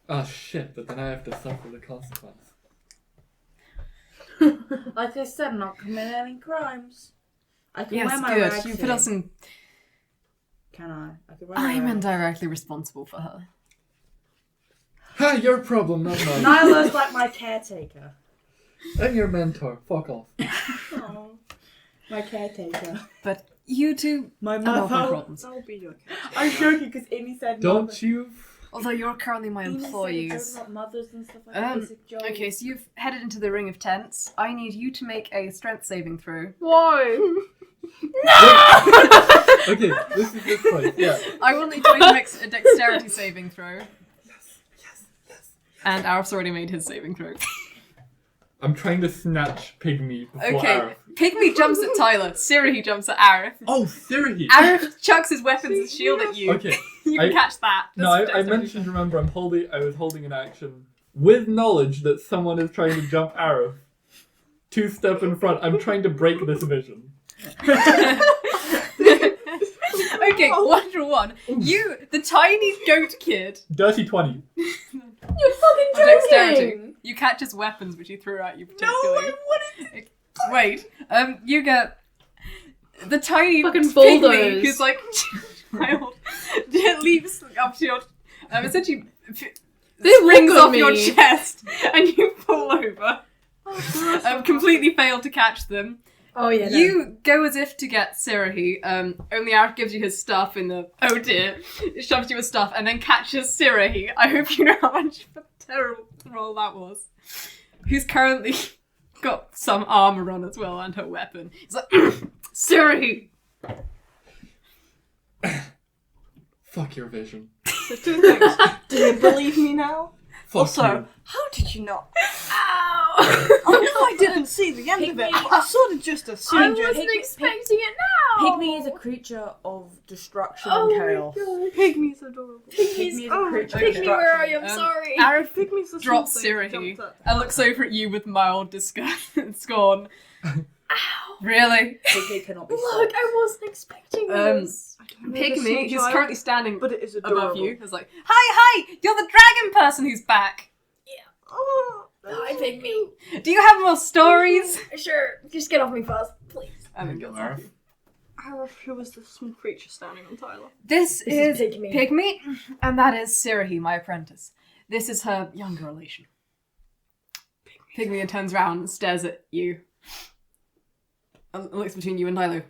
Oh shit, but then I have to suffer the consequence. Like I said, I'm not committing any crimes. I can Yes, wear my good. rags You put us in. Can I? I can wear my I'm rags. indirectly responsible for her. Ha! Your problem, not mine. Naïlo's like my caretaker. I'm your mentor. Fuck off. Oh, my caretaker. But you two My are not my mother. problems. I'll be your caretaker. I'm joking because Innie said Don't mother. you? Although you're currently my Innie said employees. about mothers and stuff like that. It's a joke. Okay, so you've headed into the ring of tents. I need you to make a strength saving throw. Why? Okay, this is this place. Yeah. I will need you to make a dexterity saving throw. Yes. And Arif's already made his saving throw. I'm trying to snatch Pigmy before Okay, Arif. Pigmy jumps at Tyler. Sirohi jumps at Arif. Oh, Sirohi! Arif chucks his weapons and shield at you. Okay. You can I- catch that. No, I That's dexterity. mentioned, remember, I was holding an action with knowledge that someone is trying to jump Arif. 2 step in front. I'm trying to break this vision. Okay, 1-1. You, the tiny goat kid, Dirty 20. You're fucking on dexterity. joking. You catch his weapons, which he threw at you No, particularly. I wanted. Wait, you get the tiny Fucking pygmy bulldoze. who's like child leaps up to your essentially They rings look on off your me. chest and you fall over. Completely failed to catch them. Oh yeah. No. You go as if to get Sirohi, only Arif gives you his stuff in the oh dear, it shoves you with stuff and then catches Sirohi. I hope you know how much of a terrible roll that was. Who's currently got some armour on as well and her weapon. It's like Sirohi! Fuck your vision. So 2 things. Do you believe me now? Fuck Also, you. how did you not? Ow! I know I didn't see the end of it. Pygmy. I sort of just I assumed you. wasn't expecting it now. Pygmy is a creature of destruction Oh and my chaos. god. Pygmy's adorable. Pygmy is a Oh, creature okay. of Piggy, where are destruction. you? I'm sorry. Arif Pygmy's the drops small thing that Sirohi jumped up. and looks over at you with mild disgust and scorn. Really? Pygmy cannot be Look, stopped. I wasn't expecting this. I don't know the Pygmy, small who's child, currently standing but it is adorable. above you, is like, hi, you're the dragon person who's back. Oh, Hi, Pygmy. Do you have more stories? Sure, just get off me fast, please. And then gets off you. Arif, who was the small creature standing on Tyler? This is is Pygmy. Pygmy, and that is Sirohi, my apprentice. This is her younger relation. Pygmy turns around and stares at you. And looks between you and Naïlo.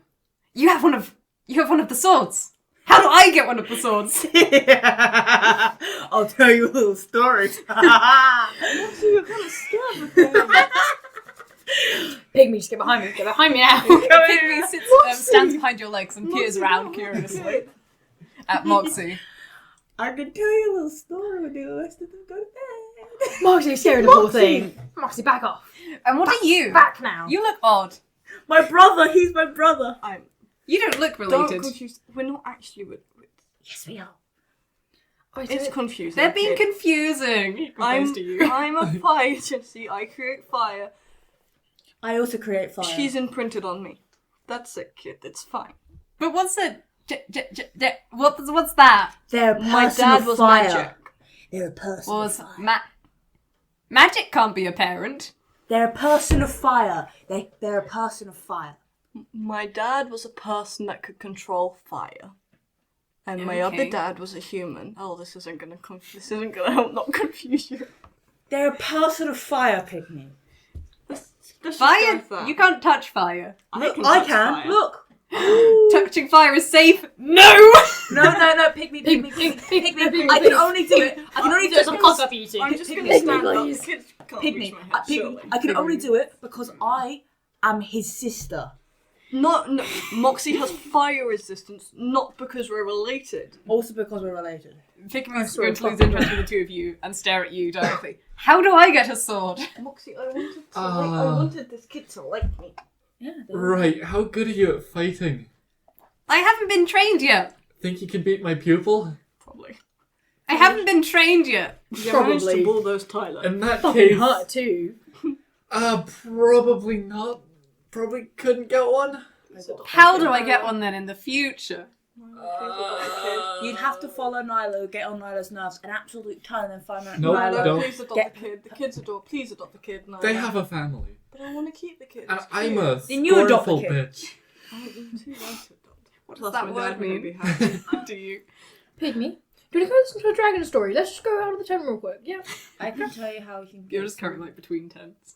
You have one of the swords. How do I get one of the swords? I'll tell you a little story. Moxie, you're kind of scared of him. Pygmy, just get behind me. Get behind me now. Pygmy stands behind your legs and peers around curiously at Moxie. I can tell you a little story when the rest of them go to bed. Moxie, scared of the whole thing. Moxie, back off. And what are you? Back now. You look odd. My brother, he's my brother. You don't look Don't related. confuse. We're not actually with. Yes, we are. It's confusing. They're being okay? confusing. He complains to you. I'm a fire Jesse. I create fire. I also create fire. She's imprinted on me. That's it, kid. It's fine. But what's it? What's that? They're a person My dad of was fire. magic. They're a person Was of fire. magic can't be a parent. They're a person of fire. They're a person of fire. My dad was a person that could control fire. And my Okay. other dad was a human. Oh, this isn't gonna help not confuse you. They're a person of fire, Pigmy. Let's just Fire? go with that. You can't touch fire. Look, can I touch can. fire. Look. Touching fire is safe. No. No, Pigmy. I can only do it. I can only do it some because cock up you two. I'm just gonna Pigmy, stand up. please. The kids can't Pigmy. reach my head, surely. I can only do it because I am his sister. No, Moxie has fire resistance, not because we're related. Also because we're related. Pigmy's going to lose interest in the two of you and stare at you directly. How do I get a sword? Moxie, I wanted this kid to like me. Yeah. Right, how good are you at fighting? I haven't been trained yet. Think you can beat my pupil? Probably. I haven't been trained yet. You managed to Probably. bulldoze Tyler. In that Fucking case, hurt too. probably not. Probably couldn't get one. How do I get one then in the future? You'd have to follow Naïlo, get on Naïlo's nerves, an absolute ton, and then find out Nope, Naïlo. don't. Please adopt Get- the kid. The kids adopt. Please adopt the kid. No, They have a family. But I want to keep the kid. And It's I'm cute. a Then you adopt the scornful kid. bitch. I'm too young to adopt. What Plus, does that my word dad wouldn't be mean? happy. Do you? Pigmy, do you want to go listen to a dragon story? Let's just go out of the tent real quick. Yeah. I can tell you how you can. You're just currently like between tents.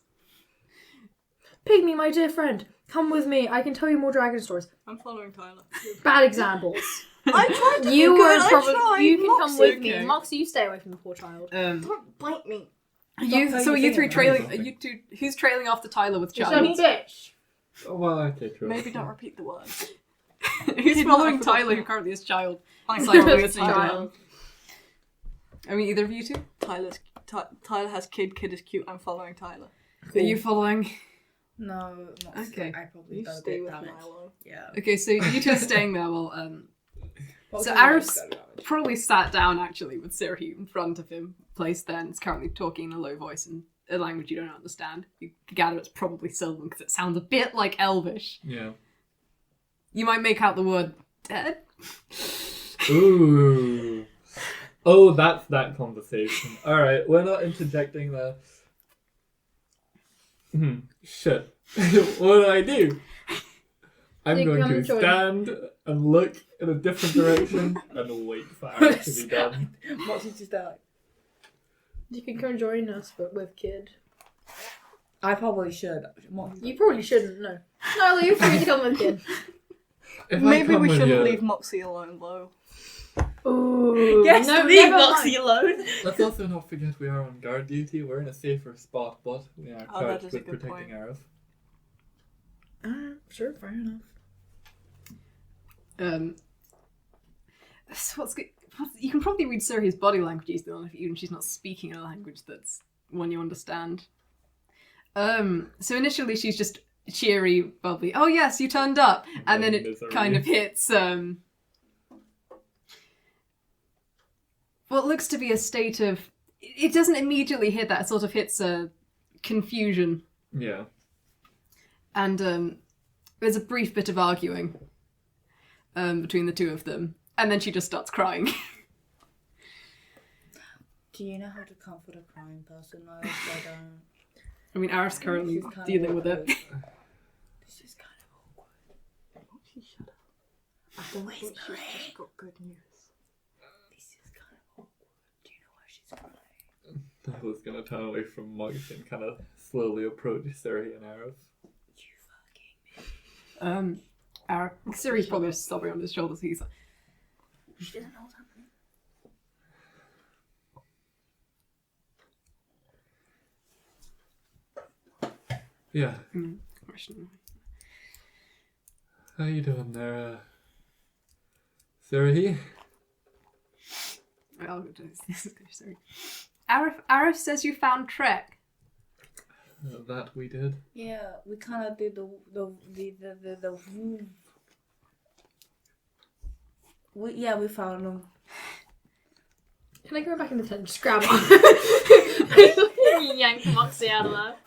Pigmy, my dear friend, come with me. I can tell you more dragon stories. I'm following Tyler. Bad examples. I tried to You be were good. probably. I tried. You can come Moxie. with me. Okay. Moxie, you stay away from the poor child. Don't bite me. So are you three about trailing? it. Are you two? Who's trailing after Tyler with You child? son of a bitch. Oh, well, okay, true. Maybe don't repeat the words. Who's Kid following not- Tyler, who currently is child? I'm Sorry, following it's Tyler. child. I mean, either of you two? Tyler has kid. Kid is cute. I'm following Tyler. Are you following? No, not Okay. I probably You done a stay bit with damage. Naïlo. Yeah. Okay, so you two are staying there while What So was the Arif's next damage? probably sat down actually with Sirohi in front of him, placed there, and is currently talking in a low voice in a language you don't understand. You gather it's probably Sylvan because it sounds a bit like Elvish. Yeah. You might make out the word dead. Ooh. Oh, that's that conversation. Alright, we're not interjecting there. Shit. What do? I'm You going come to join. stand and look in a different direction and wait for it to be done. Moxie just died. You can come join us, but with kid. I probably should. You probably shouldn't. No. No, you're free to come with kid. If I Maybe come we with shouldn't you- leave Moxie alone though. Ooh. Yes, no, leave never Moxie mind. alone. Let's also not forget we are on guard duty. We're in a safer spot, but we are Oh, that charged is a with good protecting point. Arif. Sure, fair enough. So you can probably read Sirohi's body language easily enough, even if she's not speaking a language that's one you understand. So initially she's just cheery, bubbly. Oh yes, you turned up, and then it Misery. kind of hits what looks to be a state of. It doesn't immediately hit that; it sort of hits confusion, Yeah. and there's a brief bit of arguing between the two of them, and then she just starts crying. Do you know how to comfort a crying person? No, I don't. I mean, Arif's currently This is kind of dealing with it. awkward. This is kind of awkward. Moxie, shut up. I've always She's prayed. just got good news. This is kind of awkward. Do you know why she's crying? I was gonna turn away from Moxie and kind of slowly approach Sirohi and Arif. You fucking me. Arif, Siri's probably just sobbing on his shoulders. He's like, She doesn't know what's happening. Yeah. question. How you doing there, Sirohi? I'll go to this. Sorry. Arif says you found Trek. That we did. Yeah, we kind of did the we found them. Can I go back in the tent and just grab one? Yank Moxie out of that.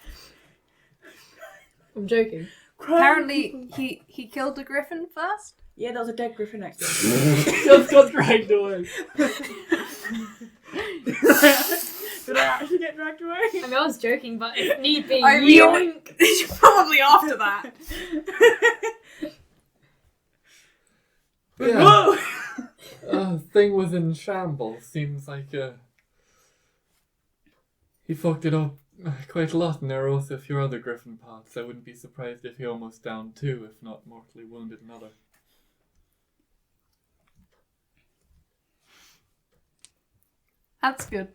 I'm joking. Apparently, he killed a griffin first. Yeah, there was a dead griffin next to him. Just got dragged away. Did I actually get dragged away? I mean, I was joking, but if need be, I mean, yoink! probably after that. Yeah. Whoa! Thing was in shambles. Seems like he fucked it up quite a lot, and there are also a few other griffin parts. I wouldn't be surprised if he almost downed two, if not mortally wounded another. That's good.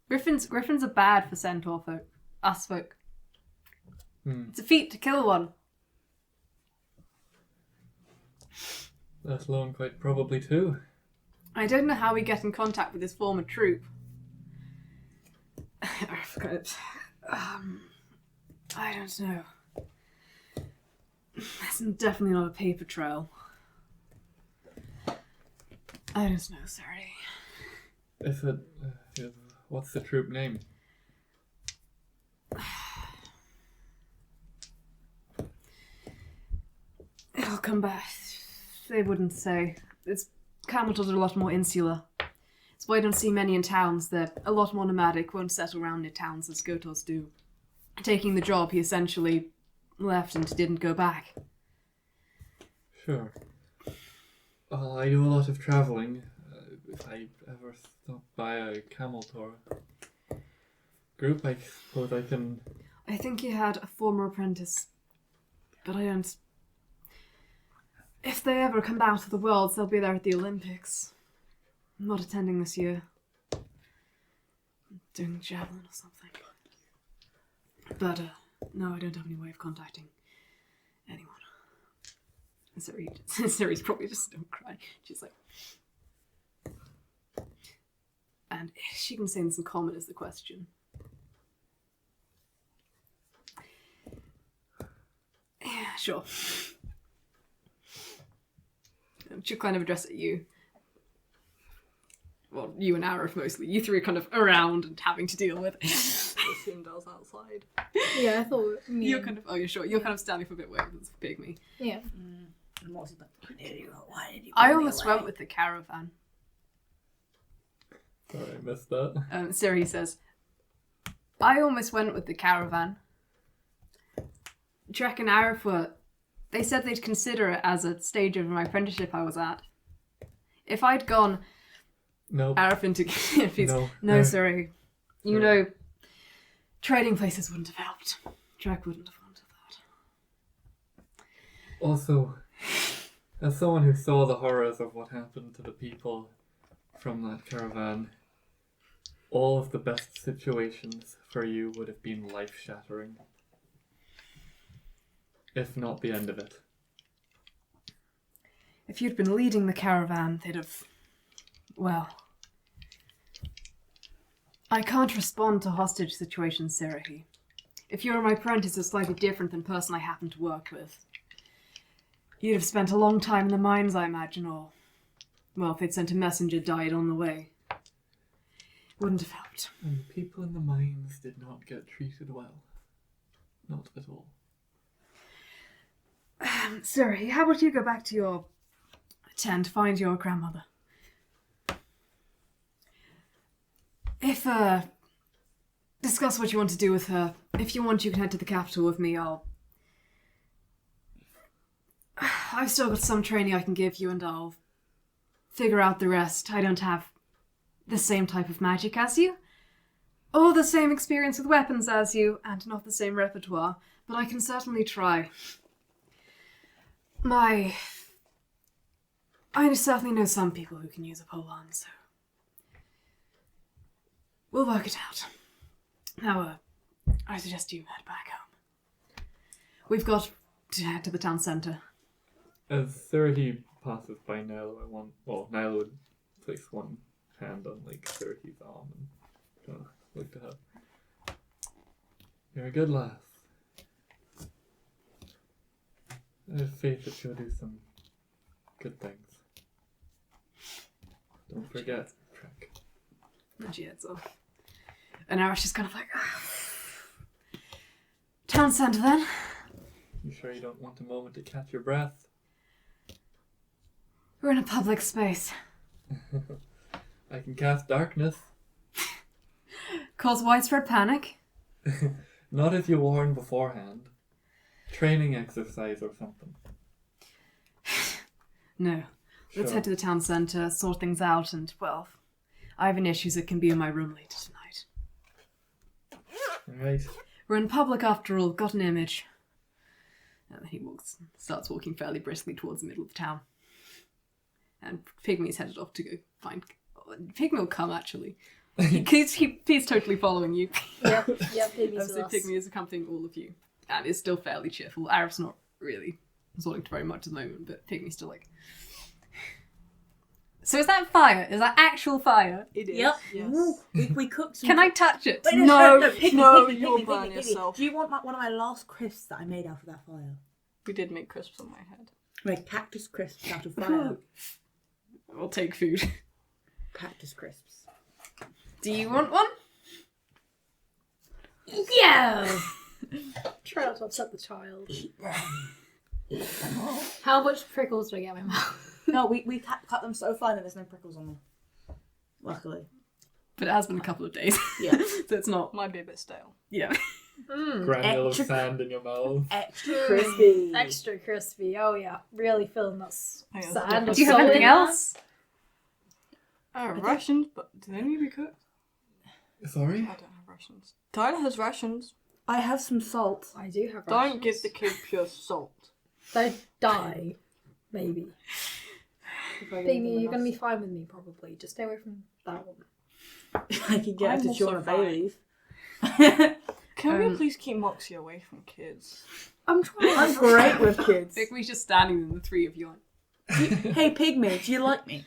Griffins are bad for centaur folk. Us folk. It's a feat to kill one. Let alone quite probably two. I don't know how we get in contact with his former troop. I forgot. I don't know. That's definitely not a paper trail. I don't know, sorry. If it... what's the troop name? It'll come back. They wouldn't say. Cameltops are a lot more insular. That's why I don't see many in towns. They're a lot more nomadic, won't settle around near towns as Gotos do. Taking the job, he essentially left and didn't go back. Sure. I do a lot of travelling. If I ever stop by a camel tour group, I suppose I can... I think he had a former apprentice, but I don't... If they ever come out of the Worlds, they'll be there at the Olympics. I'm not attending this year. I'm doing javelin or something. But, no, I don't have any way of contacting anyone. Siri's probably just don't cry. She's like... And if she can say this in common is the question. Yeah, sure. She'll kind of address it at you. Well, you and Arif mostly. You three are kind of around and having to deal with it. Sindal's outside. Yeah, I thought... You're kind of... Oh, you're sure. You're kind of standing for a bit away with Pigmy. Yeah. Moxie's like, why did you I pull me almost away? went with the caravan. Sorry, I missed that. Sirohi says, I almost went with the caravan. Trek and Arif were... They said they'd consider it as a stage of my apprenticeship I was at. If I'd gone... No. Arif into... if he's, No. Sorry. You know, trading places wouldn't have helped. Trek wouldn't have wanted that. Also, as someone who saw the horrors of what happened to the people from that caravan, all of the best situations for you would have been life-shattering. If not the end of it. If you'd been leading the caravan, they'd have... Well... I can't respond to hostage situations, Sirohi. If you were my apprentice, it's slightly different than the person I happen to work with. You'd have spent a long time in the mines, I imagine, or... Well, if they'd sent a messenger, died on the way. Wouldn't have helped. And people in the mines did not get treated well. Not at all. Sirohi, how about you go back to your tent, find your grandmother? If, discuss what you want to do with her. If you want, you can head to the capital with me. I've still got some training I can give you, and I'll figure out the rest. I don't have the same type of magic as you, or the same experience with weapons as you, and not the same repertoire, but I can certainly try. I certainly know some people who can use a pole arm, so we'll work it out. Now, I suggest you head back home. We've got to head to the town centre. As Sirohi passes by Naïlo, Naïlo would place one hand on, Sirohi's arm and kind of look to her. You're a good lass. I have faith that she'll do some good things. Don't forget, Trek. And she heads off. And Arif's just kind of like, town centre then. You sure you don't want a moment to catch your breath? We're in a public space. I can cast darkness. Cause widespread panic. Not if you warn beforehand. Training exercise or something. No. Let's head to the town centre, sort things out, and, well, I have an issue that can be in my room later tonight. Right. We're in public after all, got an image. And then he starts walking fairly briskly towards the middle of the town. And Pigmy's headed off to go find... Pigmy will come, actually. He's totally following you. Yep, Pigmy's So with us. Pigmy is accompanying all of you. And is still fairly cheerful. Arif's not really resorting to very much at the moment, but Pygmy's still like... So is that fire? Is that actual fire? It is. Yep. Yes. We cooked some... Can I touch it? Wait, Pigmy, Pigmy, you'll Pigmy, burn Pigmy. yourself. Do you want one of my last crisps that I made out of that fire? We did make crisps on my head. I made cactus crisps out of fire. We'll take food. Cactus crisps. Do you want one? Yeah! Try not to upset the child. How much prickles do I get in my mouth? No, we cut them so fine that there's no prickles on them. Luckily. But it has been a couple of days. Yeah. So it's not... Might be a bit stale. Yeah. Granule of Extra- sand in your mouth. Extra crispy. Extra crispy, oh yeah. Really filling that Oh, yeah, sand. Do you have anything else? Rations, but do they need to be cooked? Sorry? I don't have rations. Tyler has rations. I have some salt. I do have Don't rations. give the kid pure salt. They die. Maybe. Pigmy, you're gonna be fine with me probably. Just stay away from that one. I can get I'm her to also Shauna fine. Bailey's. Can we please keep Moxie away from kids? I'm trying. I'm great with kids. Pygmy's just standing in the three of you. Hey, Pygmy, do you like me?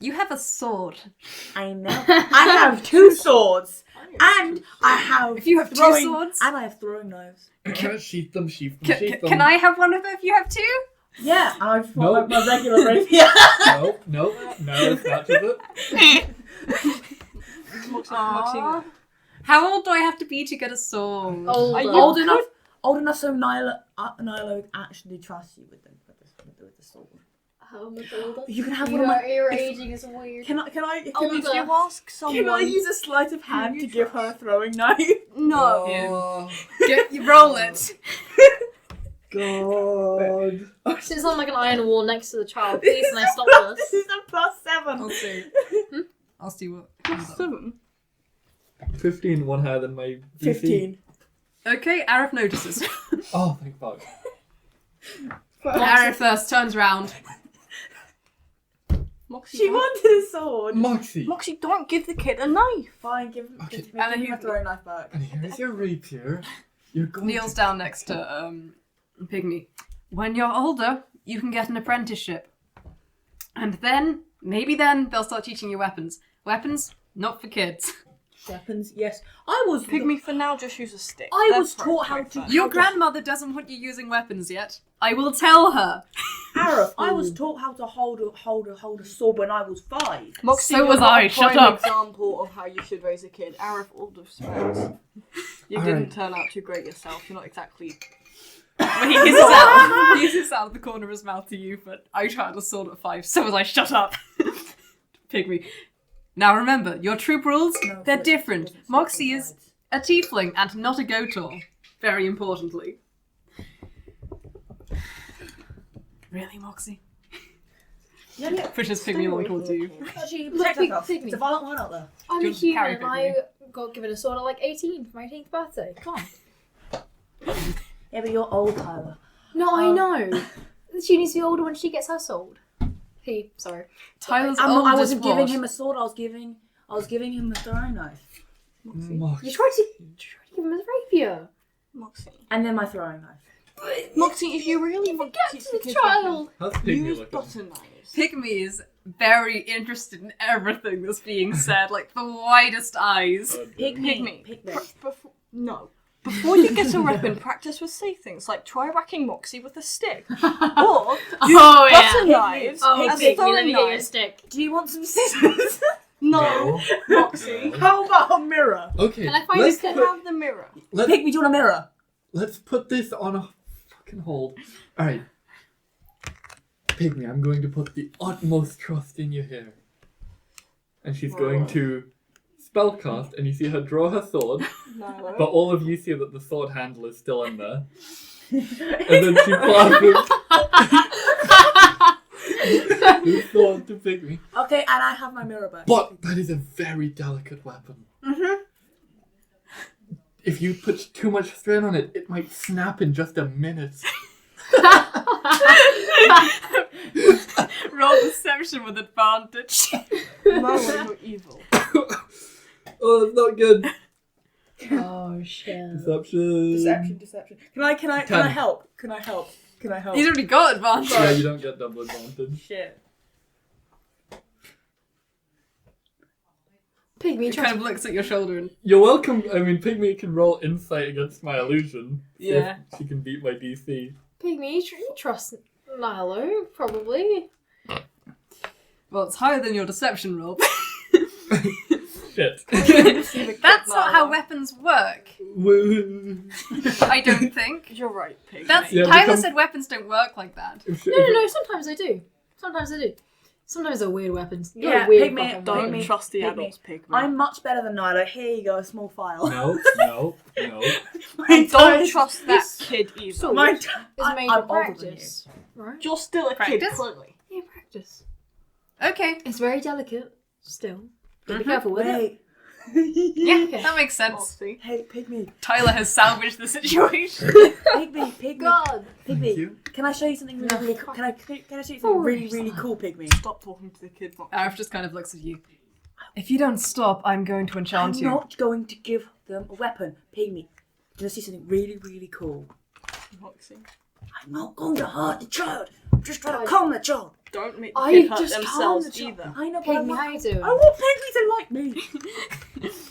You have a sword. I know. I have 2 swords. And I have If you have 2 throwing, swords... And I have throwing knives. Sheath them, sheath them, sheath them. Can I have one of them if you have 2? Yeah, and I just want Nope. like my regular rapier. Nope, that is it. Moxie. How old do I have to be to get a sword? Old enough so Naïlo actually trusts you with the sword. How much older? You can have one of my. Your aging is weird. Can I Older. If you ask someone... Can I use a sleight of hand to give her a throwing knife? No. Oh, You roll it. God. This is not like an iron wall next to the child. Please, can I stop This this? is a +7. I'll see. I'll see what. Plus 7. 15, one higher than my DC. 15. Okay, Arif notices. Oh, thank fuck. Arif first turns round. Moxie, She don't- wanted a sword. Moxie. Moxie, don't give the kid a knife. Fine, give Okay. me And then my throwing knife back. And here's your rapier. You're going Kneels to... down next to Pygmy. When you're older, you can get an apprenticeship. And then, maybe then, they'll start teaching you weapons. Weapons, not for kids. Weapons, yes. I was Pygmy, for now, just use a stick. I That's was taught how right to- there. Your grandmother doesn't want you using weapons yet. I will tell her. Arif. I was taught how to hold a sword when I was 5. Moxie, So you're was not I, a shut prime up. example of how you should raise a kid. Arif, all due respect. You Alright. didn't turn out too great yourself. You're not exactly... When he hisses out of the corner of his mouth to you, but I tried a sword at 5, so was I. Shut up. Pygmy. Now remember, your troop rules, No, they're it different. wasn't Moxie is sides. a tiefling and not a gotor. Very importantly. Really, Moxie? Yeah. Pushes Pygmy along towards you. Actually, Look, protect yourself. Pygmy. It's a violent one out there. I'm a Do you carry human. I got given a sword at like 18 for my 18th birthday. Come on. Yeah, but you're old, Tyler. No, I know. She needs to be older when she gets her sword. Sorry. Tyler's I old as wasn't giving what? him a sword. I was giving him a throwing knife, Moxie. You tried to give him a rapier. Moxie. and then my throwing knife. Moxie, if you really want to teach Get the to kids the child. How's weapons, Pygmy use looking? butter knives. Pygmy is very interested in everything that's being said, like the widest eyes. Pygmy. Pygmy. No. Before you get a weapon, practice with safe things, like try whacking Moxie with a stick. Or use butter knives Oh, as Pygmy, let throwing me get your knives. stick. Do you want some scissors? No, Moxie. How about a mirror? Okay, Can I find let's this You have the mirror. let's, Pigmy, do you want a mirror? let's put this on a fucking hold. Alright. Pigmy, I'm going to put the utmost trust in you here. And she's going to spellcast, and you see her draw her sword, Naïlo. but all of you see that the sword handle is still in there. And then she passes the sword to Pigmy. Okay, and I have my mirror back. But that is a very delicate weapon. Mm-hmm. If you put too much strain on it, it might snap in just a minute. Roll deception with advantage. Naïlo, you're evil. Oh, that's not good. Oh shit. Deception. Deception. Can I Ten. help? Can I help? He's already got advantage. Yeah, you don't get double advantage. Shit. Pigmy, He kind of looks at your shoulder and You're welcome. I mean, Pigmy can roll insight against my illusion. See if Yeah. she can beat my DC. Pigmy, you trust Naïlo, probably. well, it's higher than your deception roll. Shit. That's not how weapons work. Woo. I don't think. You're right, Pigmy. That's Yeah, Tyler become- said weapons don't work like that. No, sometimes they do. Sometimes they're weird weapons. They're Yeah, weird Pigmy, fucking Don't weapons. Pigmy. trust the Pigmy. adults, Pigmy. I'm much better than Naïlo. Here you go, a small file. No. And don't trust that kid either. So- My It's made I'm for older than practice. Right? You're still a kid, Practice? clearly. Yeah, practice. Okay. It's very delicate, still. Be you. careful with it. Wait. Yeah, Okay. that makes sense. Moxie. Hey, Pigmy. Tyler has salvaged the situation. Pigmy. God! Thank Pigmy. you. Can I show you something really, No. really cool? Can I show you something Oh, really, yes. really cool, Pigmy? Stop talking to the kid, Moxie. Arif just kind of looks at you. If you don't stop, I'm going to enchant I'm you. not going to give them a weapon, Pigmy. Can I see something really, really cool? Moxie. I'm not going to hurt the child. I'm just trying to calm the child. Don't make the I kid hurt just calmed themselves the child. either. I know, but I'm Pigmy, not- how you doing? I want Pigmy to like me.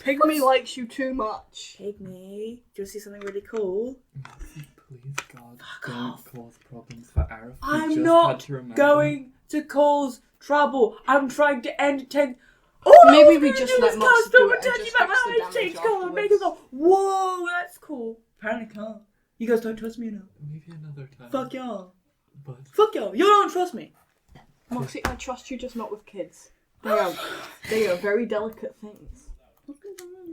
Pigmy likes you too much. Pigmy, do you see something really cool? Please, God, Fuck don't off. cause problems for Arif. We I'm just not had to remember. going to cause trouble. I'm trying to entertain. All I Maybe was we gonna just do let is Moxie cast do over it and touch just about fix the my eyes damage change colour and make afterwards. them go, whoa, that's cool. Apparently can't. You guys don't trust me now. Maybe another time. Fuck y'all. But Fuck y'all. You don't trust me. Moxie, I trust you, just not with kids. They are very delicate things.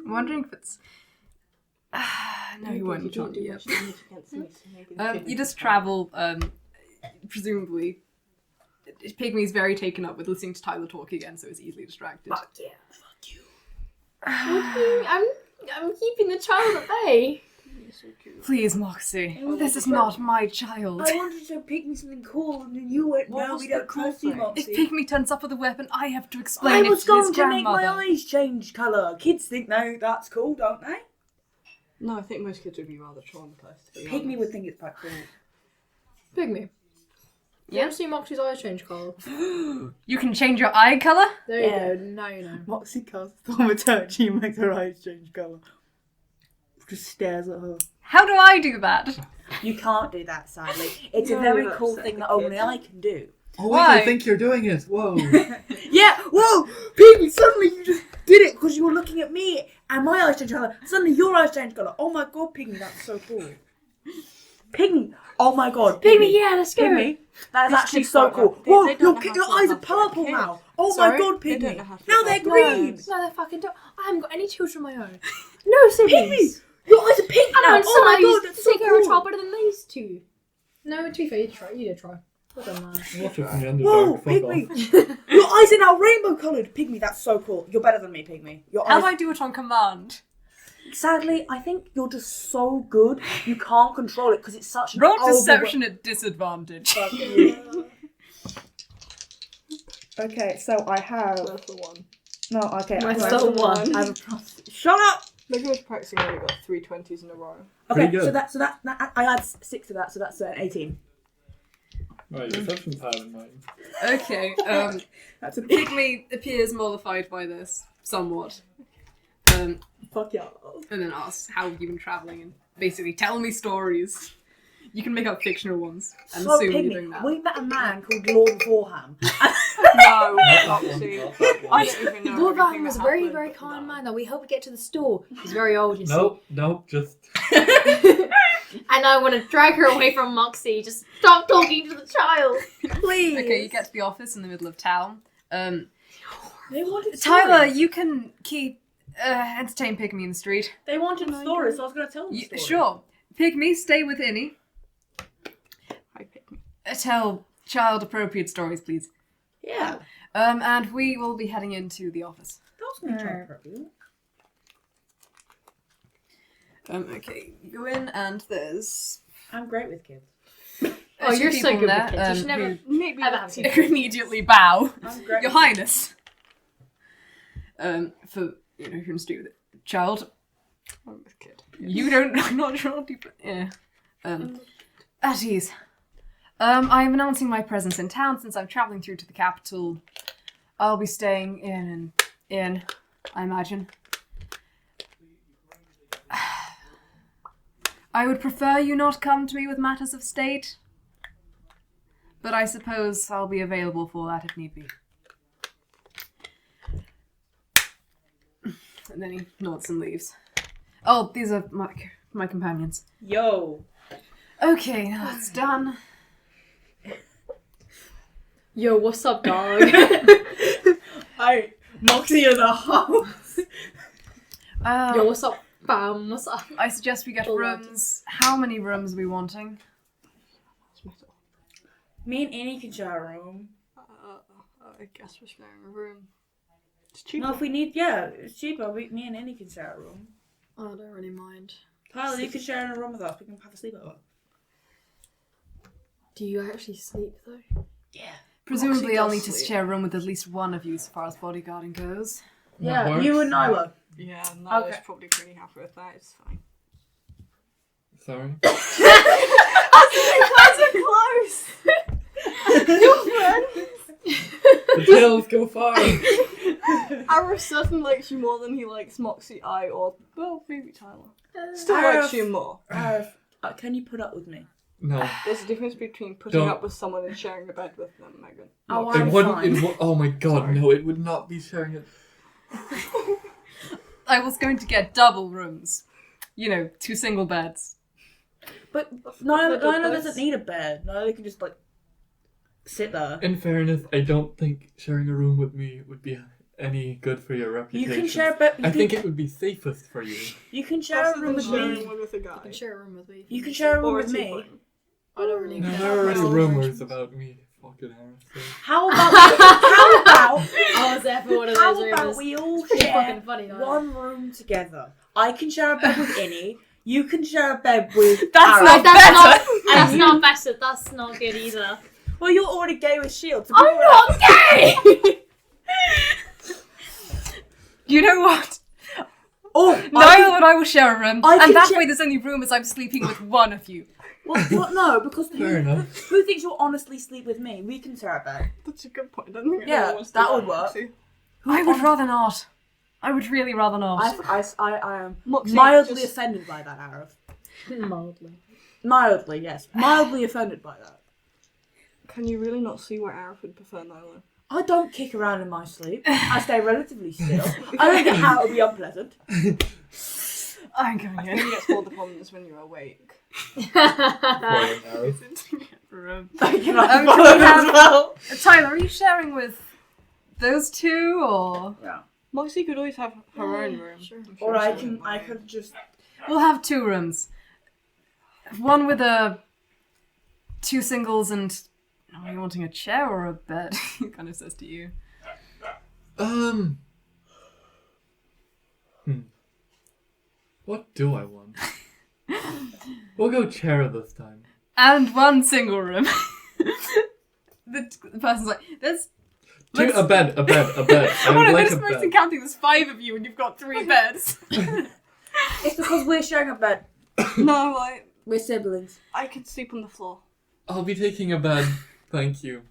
I'm wondering if it's... no, you won't You don't enchant do you much yet. damage against me, so maybe the kid You needs just to travel, presumably. Pygmy's very taken up with listening to Tyler talk again, so is easily distracted. Fuck yeah. Fuck you. What do you mean? I'm keeping the child at bay. You're so cute. Please, Moxie, this is not my child. I wanted to pick me something cool, and then you went, What no, was we the don't cool trust you, thing? Moxie. If Pygmy turns up with a weapon, I have to I explain it was to his going to make my grandmother. eyes change colour. Kids think, no, that's cool, don't they? No, I think most kids would be rather traumatized. To be Pygmy honest. would think it's quite cool. Pigmy. You Yeah? ever see Moxie's eyes change colour? You can change your eye colour? There Yeah. you go. Now you know. Moxie casts thaumaturgy and makes her eyes change colour. Just stares at her. How do I do that? You can't do that, sadly. It's No, a very you'll cool upset thing the that only kid. I can do. oh, Why? wait, I think you're doing it. Whoa. Yeah, whoa! Pygmy, suddenly you just did it because you were looking at me and my eyes changed colour. Suddenly your eyes changed colour. Oh my god, Pygmy, that's so cool. Pygmy, oh my god. Pigmy, yeah, let's go. Pygmy, that is These actually kids so don't cool. know- they Whoa, don't your, know how your to eyes are look after a purple kid. now. Oh Sorry? my god, They don't Pygmy. know how to Now look they're after green. No, they fucking don't. I haven't got any children of my own. No siblings. Pygmy, your eyes are pink I now. know, Oh my so god, that's so take care of a child cool. better than these two. No, to be fair, you did try. Well done, man. Watch it from the underdog. Whoa, Fuck off. Pygmy. Your eyes are now rainbow coloured. Pygmy, that's so cool. You're better than me, Pygmy. Your How eyes... do I do it on command? Sadly, I think you're just so good, you can't control it because it's such an Roll overwhel- deception at disadvantage. Fuck you. Okay, so I have... That's the one. No, okay. Mine's I have still a- one. I have a plus... Shut up! Maybe I was practicing when we got 3 20s in a row. Okay, Pretty good. so that I add 6 to that, so that's 18. Right, deception's higher than mine. Okay, That's an... Pygmy appears mollified by this, somewhat. Fuck y'all. And then asks, how have you been travelling? And basically, tell me stories. You can make up fictional ones and So assume you're doing Pigmy, that. we met a man called Lord Vorham. No, Not Moxie. that one. I don't even know. Lord everything Van was that a very, happened. very kind man that we helped get to the store. He's very old, you Nope, just... see. And I want to drag her away from Moxie. Just stop talking to the child, please. Okay, you get to the office in the middle of town. They wanted Tyler, stories. you can keep entertain Pigmy in the street. They wanted stories, so I was going to tell them stories. Sure. Pigmy, stay with Innie. Hi, Pigmy. Tell child-appropriate stories, please. Yeah. And we will be heading into the office. That was good job, Robyn. Okay, you go in and there's... I'm great with kids. Oh, two you're so people good there, with kids. You should never. Maybe Ever that's have it. who immediately bow. I'm great Your with Highness. For, you know, who can do with it. Child, I'm with kid. you don't... I'm not sure what you... Yeah. At ease. I'm announcing my presence in town since I'm travelling through to the capital. I'll be staying in, I imagine. I would prefer you not come to me with matters of state, but I suppose I'll be available for that if need be. And then he nods and leaves. Oh, these are my companions. Yo. Okay, now that's done. Yo, what's up, dog? Hi, Moxie in the house. Yo, what's up, fam? What's up? I suggest we get All rooms. How many rooms are we wanting? Me and Innie can share a room. I guess we're sharing a room. It's cheaper. No, if we need, yeah, it's cheaper. Me and Innie can share a room. I don't really mind. Tyler, you can share in a room with us. We can have a sleepover. Do you actually sleep though? Yeah. Presumably Moxie I'll does need to sleep. share a room with at least one of you as far as bodyguarding goes. Yeah, That you works. and Naïlo. Yeah, Naïlo's Okay. probably pretty happy with that. It's fine. Sorry. Close! Your friend! The tails go far! Arif certainly likes you more than he likes Moxie, or, well, maybe Tyler. Still Arif. likes you more. Can you put up with me? No. There's a difference between putting Don't. up with someone and sharing a bed with them, Megan. Oh, It I'm wouldn't. fine. Oh my god, Sorry. no! It would not be sharing it. I was going to get double rooms. You know, 2 single beds. But Naïlo Naïlo doesn't need a bed. Naïlo can just, like, sit there. In fairness, I don't think sharing a room with me would be any good for your You reputation. can share a bed. I think it would be safest for you. You can share a room with sharing me. one with a guy. You can share a room with me. You can share a room Or a with me. tiefling. I don't really No, care. there are already about rumors celebrations. about me fucking Harris. How about I was there for one of how those about rumors. we all It's pretty share fucking funny, though. one room together? I can share a bed with Innie. You can share a bed with. That's Arif. not That's better! not. That's you- not better. That's not good either. Well, you're already gay with Shield. So I'm not gay. You know what? Oh, Naïlo and I will share a room, I can and that share- way there's only room as I'm sleeping with one of you. Well, no, because Fair enough. who thinks you'll honestly sleep with me? We can share a bed. That's a good point. I don't think Yeah, anyone wants to that do would work. Moxie. I would rather not. I would really rather not. I am Moxie, mildly just- offended by that, Arif. Mildly. Mildly, yes. Mildly offended by that. Can you really not see where Arif would prefer Naïlo? I don't kick around in my sleep. I stay relatively still. I don't get how it would be unpleasant. I'm going I in. think it's more the problem is when you're awake. Room. Can I Can follow we have- as well? Tyler, are you sharing with those two, or...? Yeah. Moxie could always have her own room. Sure. I'm sure Or I she'll can, have I her could just. We'll have 2 rooms. One with 2 singles and... Are you wanting a chair or a bed? He kind of says to you. What do I want? We'll go chair this time. And 1 single room. the person's like, there's... A bed. I Oh would no, like this a person bed. counting, there's 5 of you and you've got 3 beds. It's because we're sharing a bed. No, We're siblings. I could sleep on the floor. I'll be taking a bed. Thank you.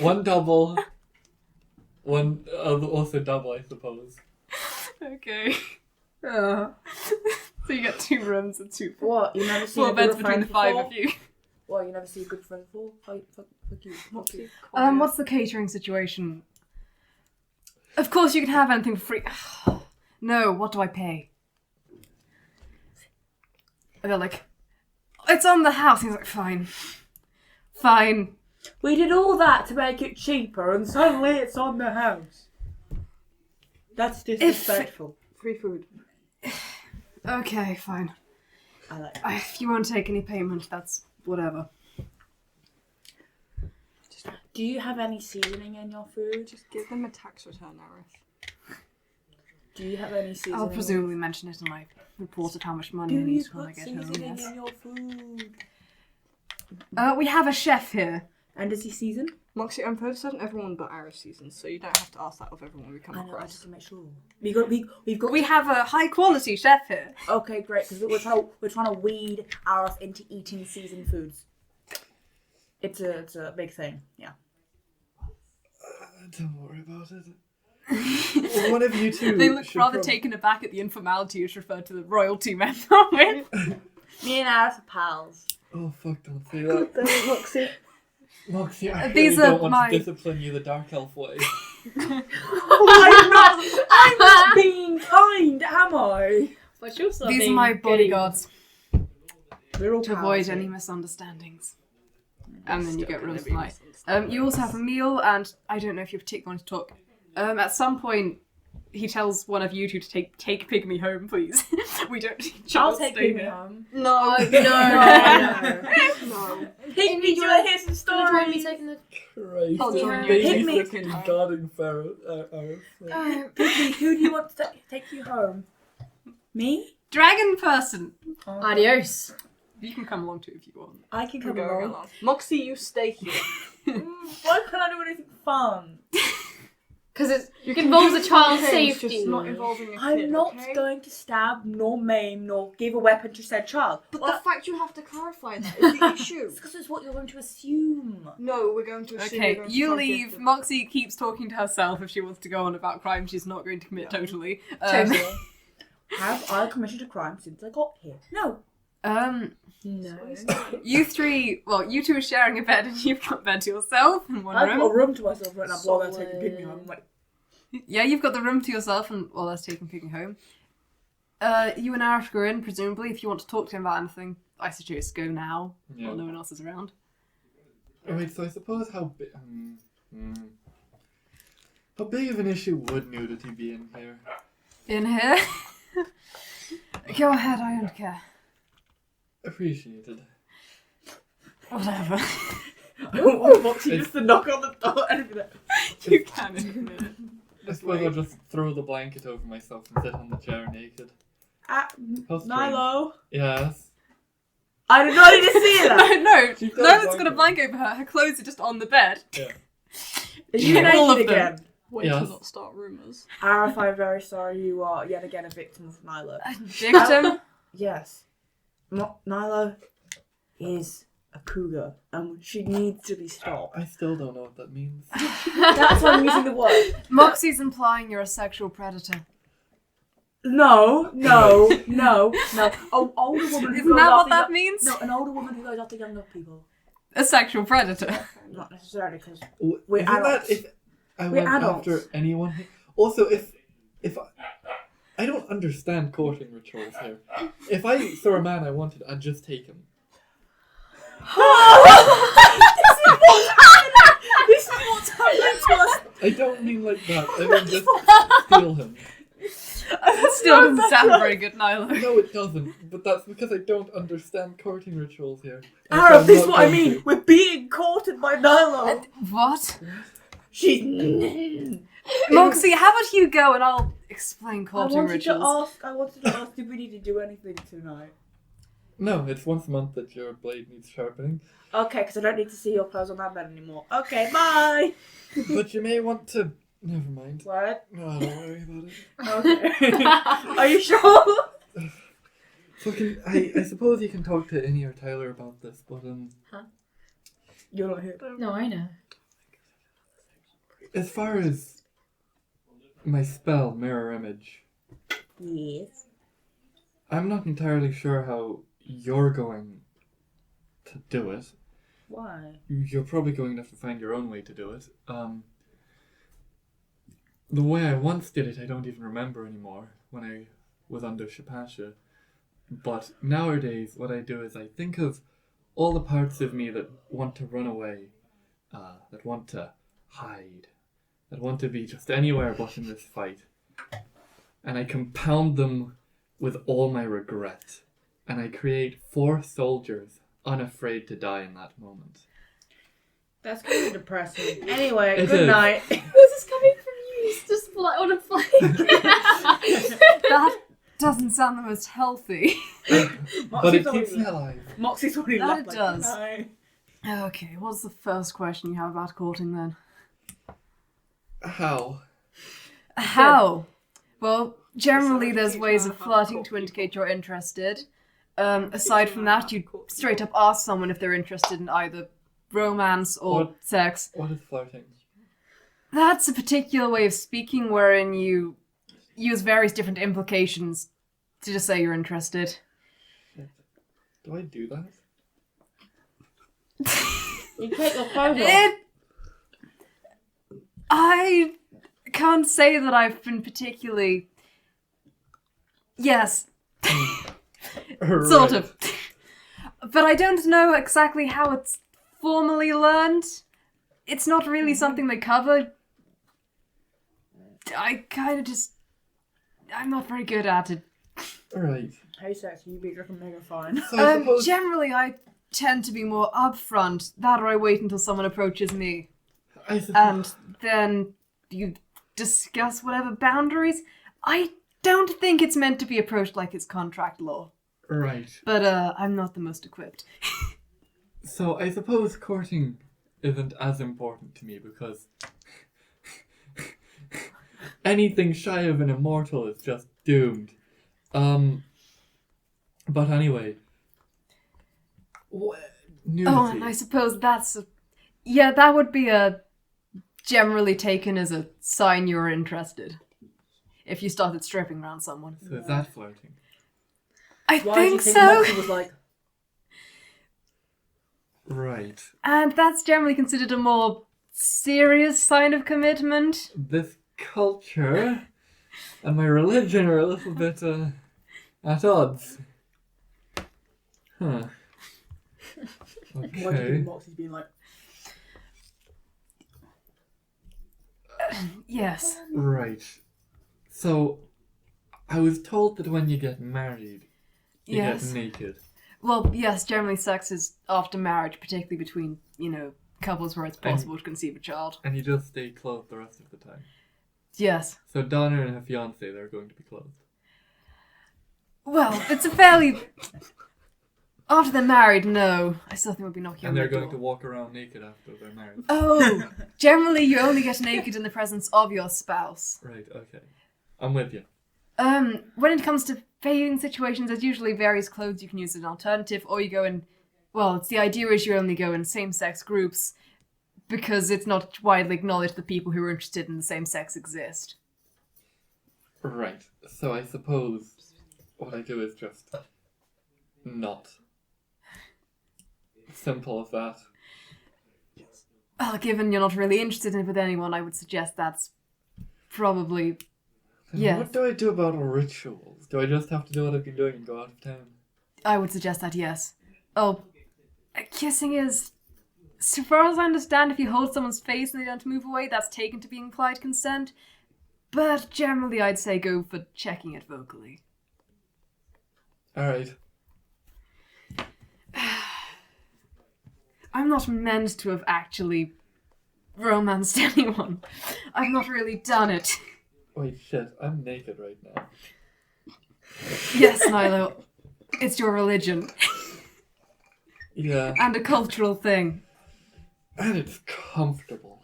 1 double. 1 also double, I suppose. Okay. So you get 2 rooms and 2 What? You never seen 4 a beds group of between the friends 5 before? of you. Well, you never see a good friend before? Fuck you. Moxie. What's the catering situation? Of course you can have anything for free. No, what do I pay? And they're like, it's on the house. He's like, fine. Fine. We did all that to make it cheaper, and suddenly it's on the house. That's disrespectful. Free food. Okay, fine. I like it. If you won't take any payment, that's whatever. Do you have any seasoning in your food? Just give them a tax return, Arif. Do you have any seasoning? I'll presumably mention it in my report of how much money Do I you need when I put get home. seasoning Yes. in your food? We have a chef here. And does he season? Moxie, I'm fairly certain everyone but Arif seasons, so you don't have to ask that of everyone we come I know, I across. just to make sure. We've got. We have a high quality chef here. Okay, great. Because we're trying to weed Arif into eating seasoned foods. It's a big thing. Yeah. Don't worry about it. Well, one of you two. They look should rather prob- taken aback at the informality which referred to the royalty member with. Me and Arif are pals. Oh fuck! Don't say that, Moxie. Moxie. I These really are don't want my- to discipline you the dark elf way. I'm not being kind, am I? But you're also These are being my goody. bodyguards We're all to pals avoid here. any misunderstandings. And then you Still get gonna roast be tonight. misunderstood. You also have a meal, and I don't know if you particularly want to talk. At some point, he tells one of you two to take Pigmy home, please. We don't. I'll Charles, take stay Pigmy here. home. No. No. Pigmy, do you want to hear some Gonna try and be stories? taking the... Christ! I'll the join you. baby Pygmy. fucking guarding ferret. Pigmy, who do you want to take you home? Me? Dragon person! Adios. You can come along too if you want. I can come Going along. along. Moxie, you stay here. Why can't I do anything fun? Because it You can involves do a child's fun things, safety. just not involving a kid, I'm not okay? going to stab, nor maim, nor give a weapon to said child. But Well, the fact you have to clarify that is the issue. that's because it's what you're going to assume. No, we're going to assume you're Okay, going to you try and give leave. the- Moxie keeps talking to herself if she wants to go on about crime she's not going to commit Yeah. totally. Have I committed a crime since I got here? No. No. You three, well, you two are sharing a bed and you've got a bed to yourself in one I've got a room. room to myself right now while they're Solid. taking Pigmy home. I'm like, Yeah, you've got the room to yourself and well, that's taking Piggy home. You and Arif go in, presumably, if you want to talk to him about anything. I suggest go now, Yeah. while no one else is around. Alright, so I suppose how big. How big of an issue would nudity be in here? In here? Go ahead, I don't care. Appreciated. Whatever. I want Moxie just to knock on the door and be like, You can in a minute. I suppose I'll just throw the blanket over myself and sit on the chair naked. How strange. Naïlo. Yes. I did not need to see that. No, She's got a Nyla's got a blanket. blanket over her. Her clothes are just on the bed. Yeah. Are you All of naked them. again? Way Yes. to not start rumours. Arif, I'm very sorry you are yet again a victim of Naïlo. Victim? Yes. Naïlo is a cougar and she needs to be stopped. I still don't know what that means. That's why I'm using the word. Moxie's implying you're a sexual predator. No. Oh, older woman who Isn't goes that what after that means? No, an older woman who goes after younger people. A sexual predator. Not necessarily because We're adults. If I We're went adults. after anyone. Also, if I don't understand courting rituals here. If I saw a man I wanted, I'd just take him. This is what's happening to us. I don't mean like that. I mean just steal him. Still doesn't sound very good, Nyla. No, it doesn't. But that's because I don't understand courting rituals here. And so Arif, I'm this is not what I going mean. to. We're being courted by Naïlo. What? She's. Moxie, how about you go and I'll explain I courting wanted rituals. to ask, did we need to do anything tonight? No, it's once a month that your blade needs sharpening. Okay, because I don't need to see your clothes on that bed anymore. Okay, bye. But you may want to. Never mind. What? No, don't worry about it. Okay. Are you sure? Fucking, I suppose you can talk to Innie or Tyler about this, but You're not here. No, I know. as far as my spell, Mirror Image, Yes. I'm not entirely sure how you're going to do it. Why? You're probably going to have to find your own way to do it. The way I once did it, I don't even remember anymore when I was under Shapasha. But nowadays, what I do is I think of all the parts of me that want to run away, that want to hide, that want to be just anywhere but in this fight. And I compound them with all my regret. And I create 4 soldiers unafraid to die in that moment. That's kind of depressing. Anyway, It good is. night. This is coming from you. It's just like on a plane. That doesn't sound the most healthy. But it keeps me alive. Moxie's already That left. it Like, does. good night. Okay, what's the first question you have about courting then? How? How? Well, generally there's ways of flirting to indicate you're interested. Aside from that, you straight up ask someone if they're interested in either romance or What? sex. What is flirting? That's a particular way of speaking wherein you use various different implications to just say you're interested. Do I do that? You take your clothes off. I can't say that I've been particularly... Yes, sort of. But I don't know exactly how it's formally learned. It's not really something they cover. I kind of just... I'm not very good at it. Right. Hey, sexy, you beat looking mega fine. So I suppose... Generally, I tend to be more upfront. That or I wait until someone approaches me. I suppose... And then you discuss whatever boundaries. I don't think it's meant to be approached like it's contract law. Right. But I'm not the most equipped. So I suppose courting isn't as important to me because anything shy of an immortal is just doomed. But anyway, nudity. Oh, and I suppose that's... Yeah, that would be generally taken as a sign you're interested. If you started stripping around someone. So is that flirting? I Why do you think think so. Moxie was like, Right. And that's generally considered a more serious sign of commitment. This culture and my religion are a little bit at odds. Huh. why do you Okay. think Moxie's being like, Yes. Right. So, I was told that when you get married, you Yes. get naked. Well, yes, generally sex is after marriage, particularly between, couples where it's possible to conceive a child. And you just stay clothed the rest of the time. Yes. So Donna and her fiance, they're going to be clothed. Well, it's a fairly... After they're married, no. I still think we'll be knocking on And the they're door. going to walk around naked after they're married. Oh! Generally, you only get naked in the presence of your spouse. Right, okay. I'm with you. When it comes to bathing situations, there's usually various clothes you can use as an alternative, or you go in... Well, it's the idea is you only go in same-sex groups, because it's not widely acknowledged that people who are interested in the same sex exist. Right. So I suppose what I do is just not. Simple as that. Well, given you're not really interested in it with anyone, I would suggest that's probably... Then Yes. What do I do about rituals? Do I just have to do what I've been doing and go out of town? I would suggest that, yes. Oh, kissing is... So far as I understand, if you hold someone's face and they don't move away, that's taken to be implied consent. But generally, I'd say go for checking it vocally. Alright. I'm not meant to have actually romanced anyone. I've not really done it. Wait, shit. I'm naked right now. Yes, Naïlo. It's your religion. Yeah. And a cultural thing. And it's comfortable.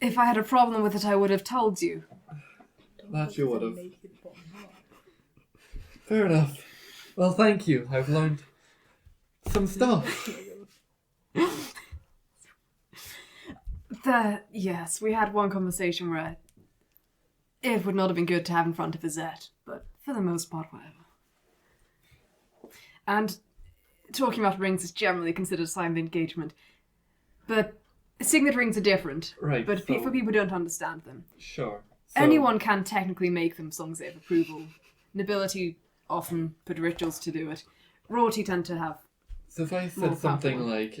If I had a problem with it, I would have told you. That you would have. Fair enough. Well, thank you. I've learned some stuff. Yes, we had one conversation where it would not have been good to have in front of Izette, but for the most part, whatever. And talking about rings is generally considered a sign of engagement. But signet rings are different. Right. But so, for people who don't understand them, Sure. So, anyone can technically make them songs of approval. Nobility often put rituals to do it. Royalty tend to have. So if I more said something powerful. like,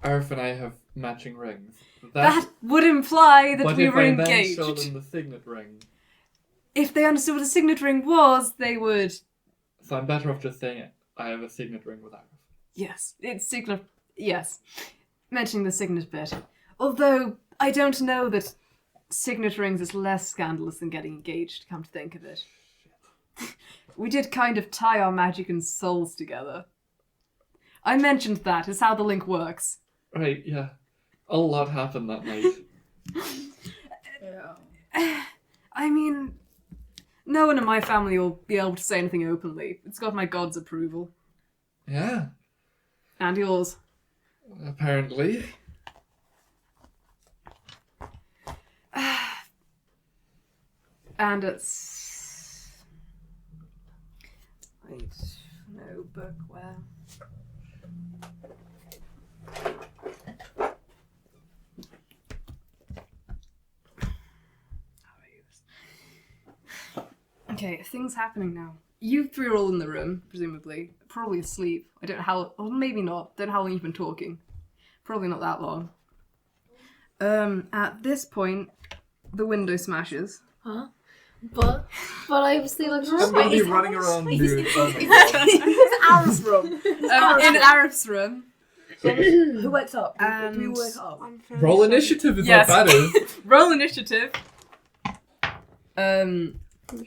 Arif and I have matching rings, That would imply that but we if were I engaged. then show them the signet ring, If they understood what a signet ring was, they would. so I'm better off just saying it. I have a signet ring with Arif. Yes, it's signet. Yes, mentioning the signet bit. Although I don't know that signet rings is less scandalous than getting engaged. Come to think of it, we did kind of tie our magic and souls together. I mentioned that is how the link works. Right, yeah. A lot happened that night. Yeah. I mean, no one in my family will be able to say anything openly. It's got my god's approval. Yeah, And yours. apparently. And it's... Wait, no book where... Okay, things happening now. You three are all in the room, presumably. Probably asleep. I don't know how... Or maybe not. Don't know how long you've been talking. Probably not that long. At this point, the window smashes. Huh? But I obviously like. I'm going to be running around doing It's Arif's room. In Arif's room. Who wakes up? And- Do we wake up? Roll initiative is Yes. what that is. Roll initiative.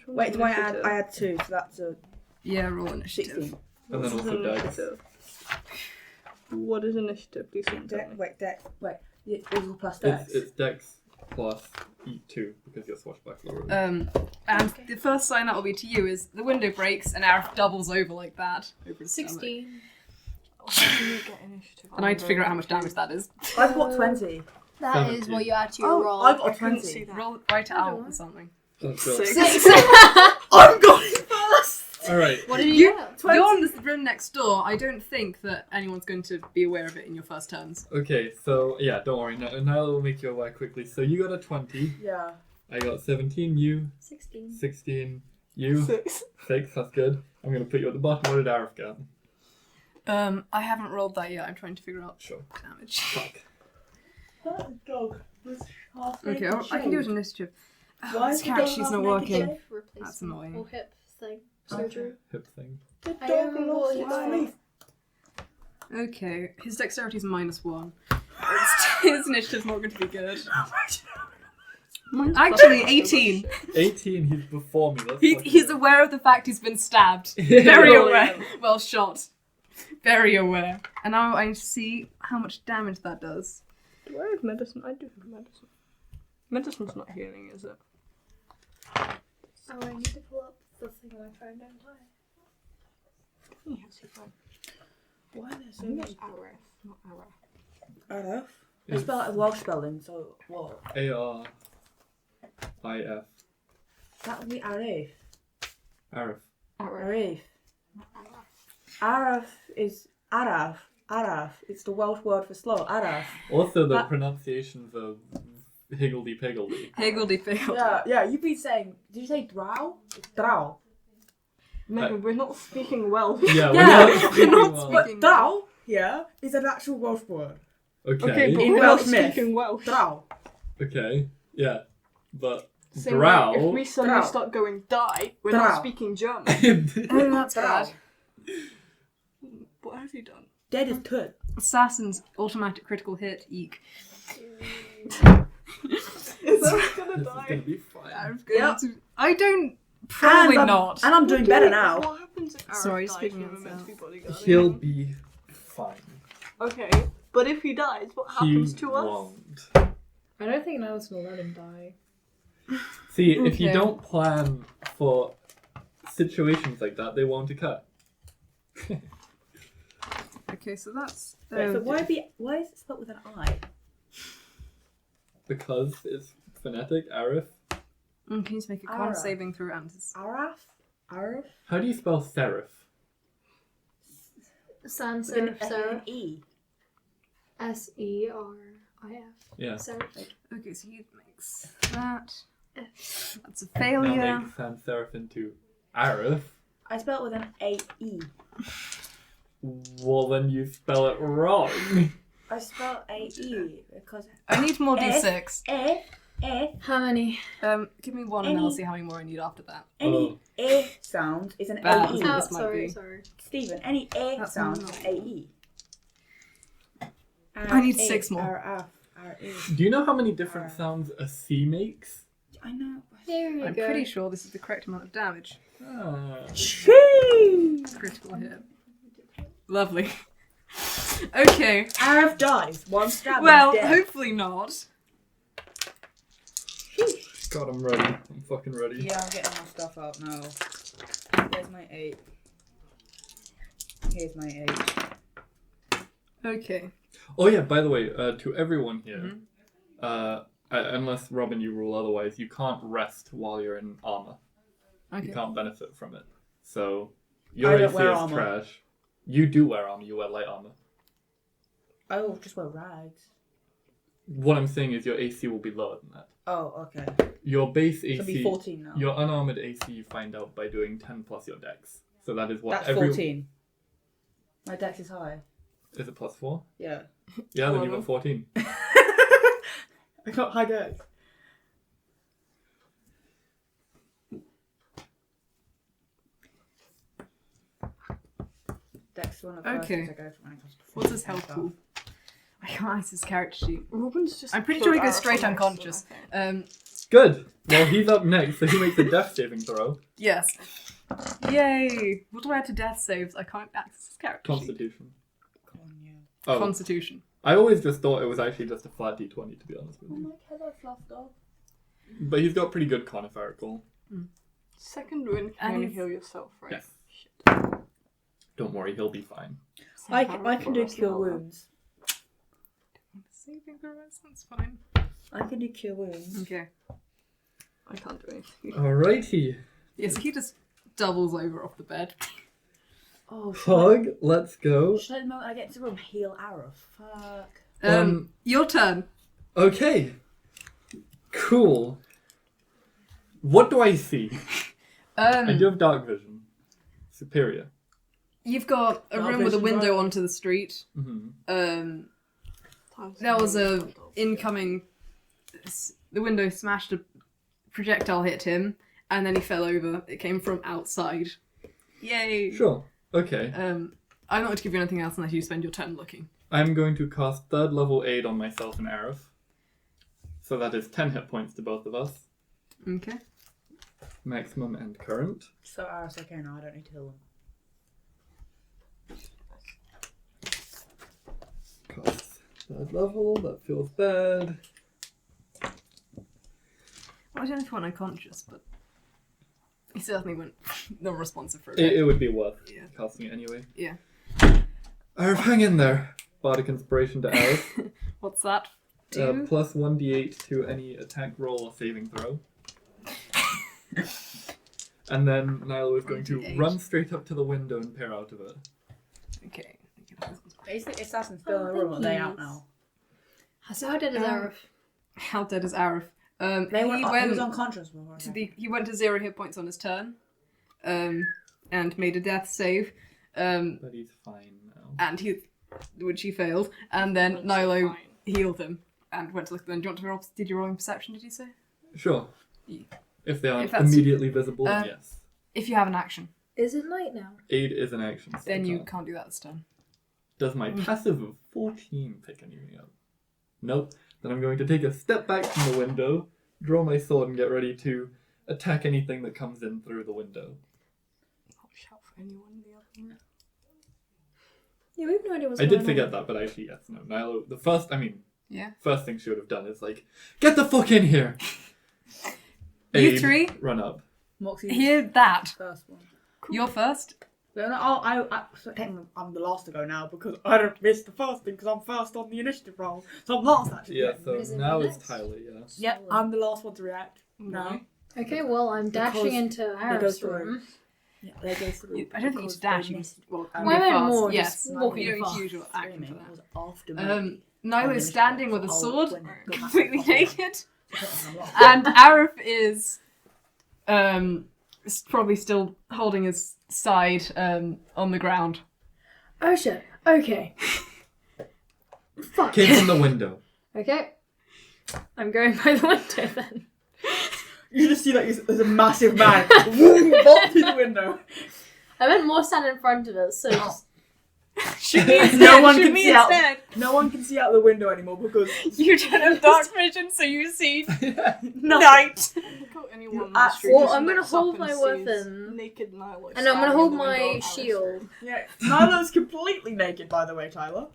Wait, do I add? I add 2, so that's a Yeah, roll initiative. 16. And then also dice. What is initiative? Please don't tell me. Wait. Is all plus dex? It's dex plus E2 because you're swashbuckler. And the first sign that will be to you is the window breaks and Arif doubles over like that. Over his stomach. 16. How do you get initiative? And I need to figure out how much damage that is. I've got 20. That is what you add to your roll. I've got I couldn't 20. see that. Roll, write it I don't out know. or something. That's good. 6. I'm going first! Alright. What did you get? 20. You're in the room next door. I don't think that anyone's going to be aware of it in your first turns. Okay, so yeah, don't worry. Naïlo will make you aware quickly. So you got a 20. Yeah. I got 17. You 16. 16. You 6. 6. That's good. I'm going to put you at the bottom. What did Arif get? I haven't rolled that yet. I'm trying to figure out Sure. damage. Fuck. That dog was half Okay, I can do it in initiative. Oh, Why this is the character dog sheet's half not naked working. shave? Replacement. That's annoying. Or hip thing. Okay. Surgery. Hip thing. The I dog am lost really its sorry. leaf. Okay, his dexterity's -1. His initiative's not going to be good. Actually, 18. 18. He's before me. Let's He's aware of the fact he's been stabbed. Yeah. Very Oh, aware. yeah. Well shot. Very aware. And now I see how much damage that does. Do I have medicine? I do have medicine. Medicine's not healing, is it? Oh, I need to pull up the thing on my phone, don't I? Yes, you're fine. Why are there so I think many? it's Arif, not Arif. Arif? I spell it Welsh spelling, so what? Arif. That would be Arif. Arif. Arif. Arif is Araf. Araf. It's the Welsh word for slow. Araf. Also, the That- pronunciations are higgledy-piggledy. Higgledy-piggledy. Yeah, you've been saying, did you say drow? It's drow. Megan, we're not speaking well. Yeah, Yeah, we're not speaking not well. speaking- But drow, yeah, is an actual Welsh word. Okay. Okay, but In we're Welsh not myth. speaking Welsh. Drow. Okay. Yeah. But Same drow. way, if we suddenly Drow. start going die, we're Drow. not speaking German. Oh, that's Drow. bad. What have you done? Dead is good. Assassin's automatic critical hit, eek. Is that gonna This is gonna die? be fine. I'm going Yep. to... I don't... Probably And not. And I'm doing better now. What happens if Arif Sorry, dies speaking and of we're meant to be bodyguarding He'll him? be fine. Okay, but if he dies, what happens He to us? won't. I don't think Niall's gonna let him die. See, if you Okay. don't plan for situations like that, they won't occur. Okay, so that's... Wait, so why is it spelled with an I? Because it's phonetic, Arif. Can you just make a con Ara. saving through answers? Araf? Arif? How do you spell serif? Sans With an serif, S and serif. an E. Serif. Yeah. Serif. Okay, so he makes that. That's a Now failure. make sans serif into Arif. I spell it with an A-E. Well, then you spell it wrong. I spell A-E because... I need more F. d6. How many? Give me one and then I'll see how many more I need after that. Any A sound is an Bad. A-E. Oh. Oh, This might sorry, be. sorry. Stephen, any A That's sound not- is A-E. I need 6 more. R-F-R-E. Do you know how many different sounds a C makes? I know. There you I'm go. pretty sure this is the correct amount of damage. Ah. Critical hit. Lovely. Okay. Arif dies. One stab. Well, and he's dead. hopefully not. God, I'm ready. I'm fucking ready. Yeah, I'm getting my stuff out now. Here's my 8. Here's my 8. Okay. Oh yeah, by the way, to everyone here, Mm-hmm. unless Robyn you rule otherwise, you can't rest while you're in armor. Okay. You can't benefit from it. So I your don't AC wear is armor. trash. You do wear armor. You wear light armor. I will just wear rags. What I'm saying is your AC will be lower than that. Oh, okay. Your base So it'll be AC, 14 now. your unarmored AC, you find out by doing 10 plus your dex. So that is what That's every 14. My dex is high. is it plus 4? Yeah. Yeah, then you Horrible. got 14. I got high dex. Dex is one of the first Okay. things I go for when it comes to What's his form health stuff. pool? I can't his character sheet. Robyn's just. I'm pretty put sure he goes Arif straight on this, unconscious. I think. Good. Well, he's up next, so he makes a death saving throw. Yes. Yay! What do I add to death saves? I can't access his character sheet. Constitution. Con, yeah. Oh, Constitution. I always just thought it was actually just a flat d20, to be honest with Oh you. my god, I fluffed off. But he's got pretty good coniferal. Second win, can And only he's- heal yourself, right? Yes. Shit. Don't worry, he'll be fine. I can do cure wounds. Saving throws, that's fine. I can do cure wounds. Okay. I can't do anything. Alrighty. Yeah, so he just doubles over off the bed. Oh, Pug, let's go. should I, the moment I get into the room, heal Arif? Fuck. Your turn. Okay. Cool. What do I see? I do have dark vision. Superior. You've got a Dark room with a vision, window right? onto the street. Mm-hmm. There was a incoming. The window smashed, a projectile hit him, and then he fell over. It came from outside. Yay! Sure. Okay. I'm not going to give you anything else unless you spend your turn looking. I'm going to cast 3rd level aid on myself and Arif. So that is 10 hit points to both of us. Okay. Maximum and current. So Arif's okay now, I don't need to heal him. Costs 3rd level, that feels bad. Well, I don't know if he went unconscious, but he certainly went non-responsive for a It, bit. it would be worth Yeah. casting it anyway. Yeah. Arif, hang in there. Bardic Inspiration to Arif. What's that? Plus 1d8 to any attack roll or saving throw. And then Naïlo is going to 1d8. run straight up to the window and peer out of it. Okay. Is the assassin still in the room or are they out now? So how dead is Arif? How dead is Arif? He He went was unconscious before. he went to 0 hit points on his turn, and made a death save, But he's fine now. which he failed, and then That's Naïlo fine. healed him and went to look at them. Do you want to roll? Did you roll in perception? Did you say? Sure. Yeah. If they aren't that's- immediately visible, then yes. If you have an action, Is it night now? Aid is an action. So then I you can't. can't do that this turn. Does my passive of 14 pick anything up? Nope. Then I'm going to take a step back from the window, draw my sword, and get ready to attack anything that comes in through the window. Not shout for anyone in the other room. Yeah, we have no idea what's I going did on. forget that, but actually, yes, no. Naïlo, the first thing she would have done is like, get the fuck in here! You Aid, three? Run up. Moxie's Hear that? first one. You're first. No, so technically I'm the last to go now because I don't miss the first thing because I'm first on the initiative roll. So I'm last actually. Yeah, so Is it now me it's next? Tyler, yeah. Yep, I'm the last one to react. No. Okay, well, I'm dashing Because into goes Arif's through. room. Yeah, they go through. I don't think you because should dash. they You can missed- well, Um, move Why am I fast. more Yes, just walking you don't need fast? to use your action for Screaming that. was after me. Nilo's standing with a sword, completely naked, Right. and Arif is probably still holding his side on the ground. Oh shit. Okay. Fuck. Came from the window. Okay. I'm going by the window then. You just see that there's a massive man bolt through the window. I meant more stand in front of us, so just... Shoot me instead. No one shoot can me see out. instead. No one can see out the window anymore because You don't have dark vision, so you see no. night. You Well, I'm gonna hold my weapon. Naked Naïlo. And I'm gonna hold my shield. Yeah, Nilo's completely naked, by the way, Tyler.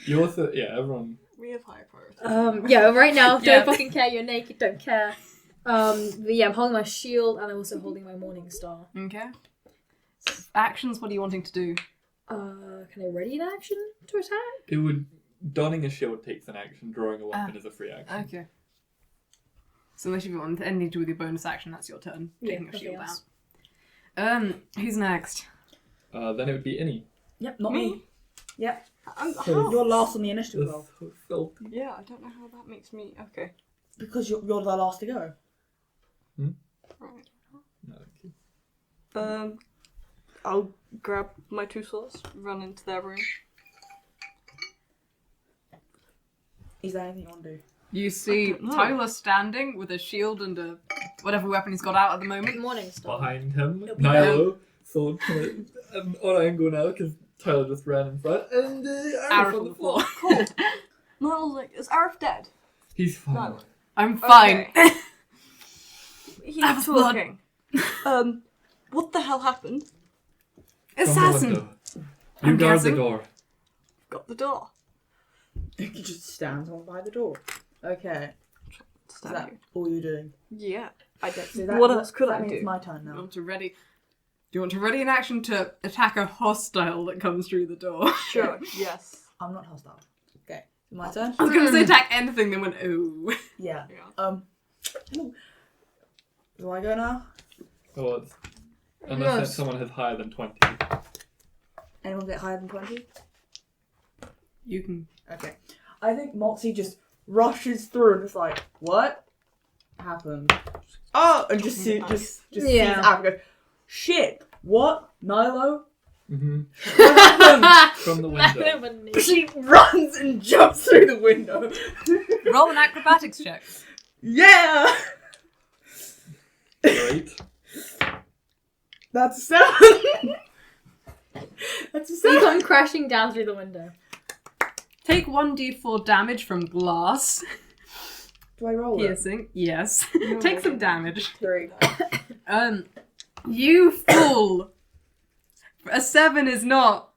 You also, yeah, everyone. We have high priority. Yeah, right now, Yeah. don't fucking care, you're naked, don't care. But yeah, I'm holding my shield and I'm also holding my morning star. Okay. Actions, what are you wanting to do? Can I ready an action to attack? It would. Donning a shield takes an action, drawing a weapon is a free action. Okay. So unless you want anything to do with your bonus action, that's your turn. Taking your shield else. out. Who's next? Then it would be Innie. Yep, not me. Yep. So- You're last on the initiative That's roll. so filthy. Yeah, I don't know how that makes me. Okay. Because you're the last to go. Right. No, thank you. I'll grab my two swords, run into their room. Is there anything you want to do? You see don't know. Tyler standing with a shield and a whatever weapon he's got out at the moment. Morning star. Behind him, It'll be Naïlo, sword on angle now because Tyler just ran in front, and Arif on the floor. Cool. Naïlo's like, is Arif dead? He's fine. No. I'm fine. He's Have blood. talking. What the hell happened? From the Assassin. window. I'm You guard guessing. the door. Got the door. You can just stand on by the door. Okay. Is Stab that you. all you're doing? Yeah. I don't So that, What else could that I means do? It's my turn Do you now. want to ready? Do you want to ready an action to attack a hostile that comes through the door? Sure. Yes. I'm not hostile. Okay. My turn? I was going to say attack anything, then went ooh. Yeah. Yeah. Do I go now? Well, unless Yes. someone has higher than 20. Anyone get higher than 20? You can. Okay. I think Moxie just rushes through and is like, what happened? Oh, and just Nice. sees Yeah. Africa. Shit! What? Naïlo? Mm-hmm. What happened? From the window. She runs and jumps through the window. Roll an acrobatics check. Yeah! Great. That's a 7! That's a So 7! I'm crashing down through the window. Take 1d4 damage from glass. Do I roll it? Piercing. Yes. Take some damage. 3. You fool! A 7 is not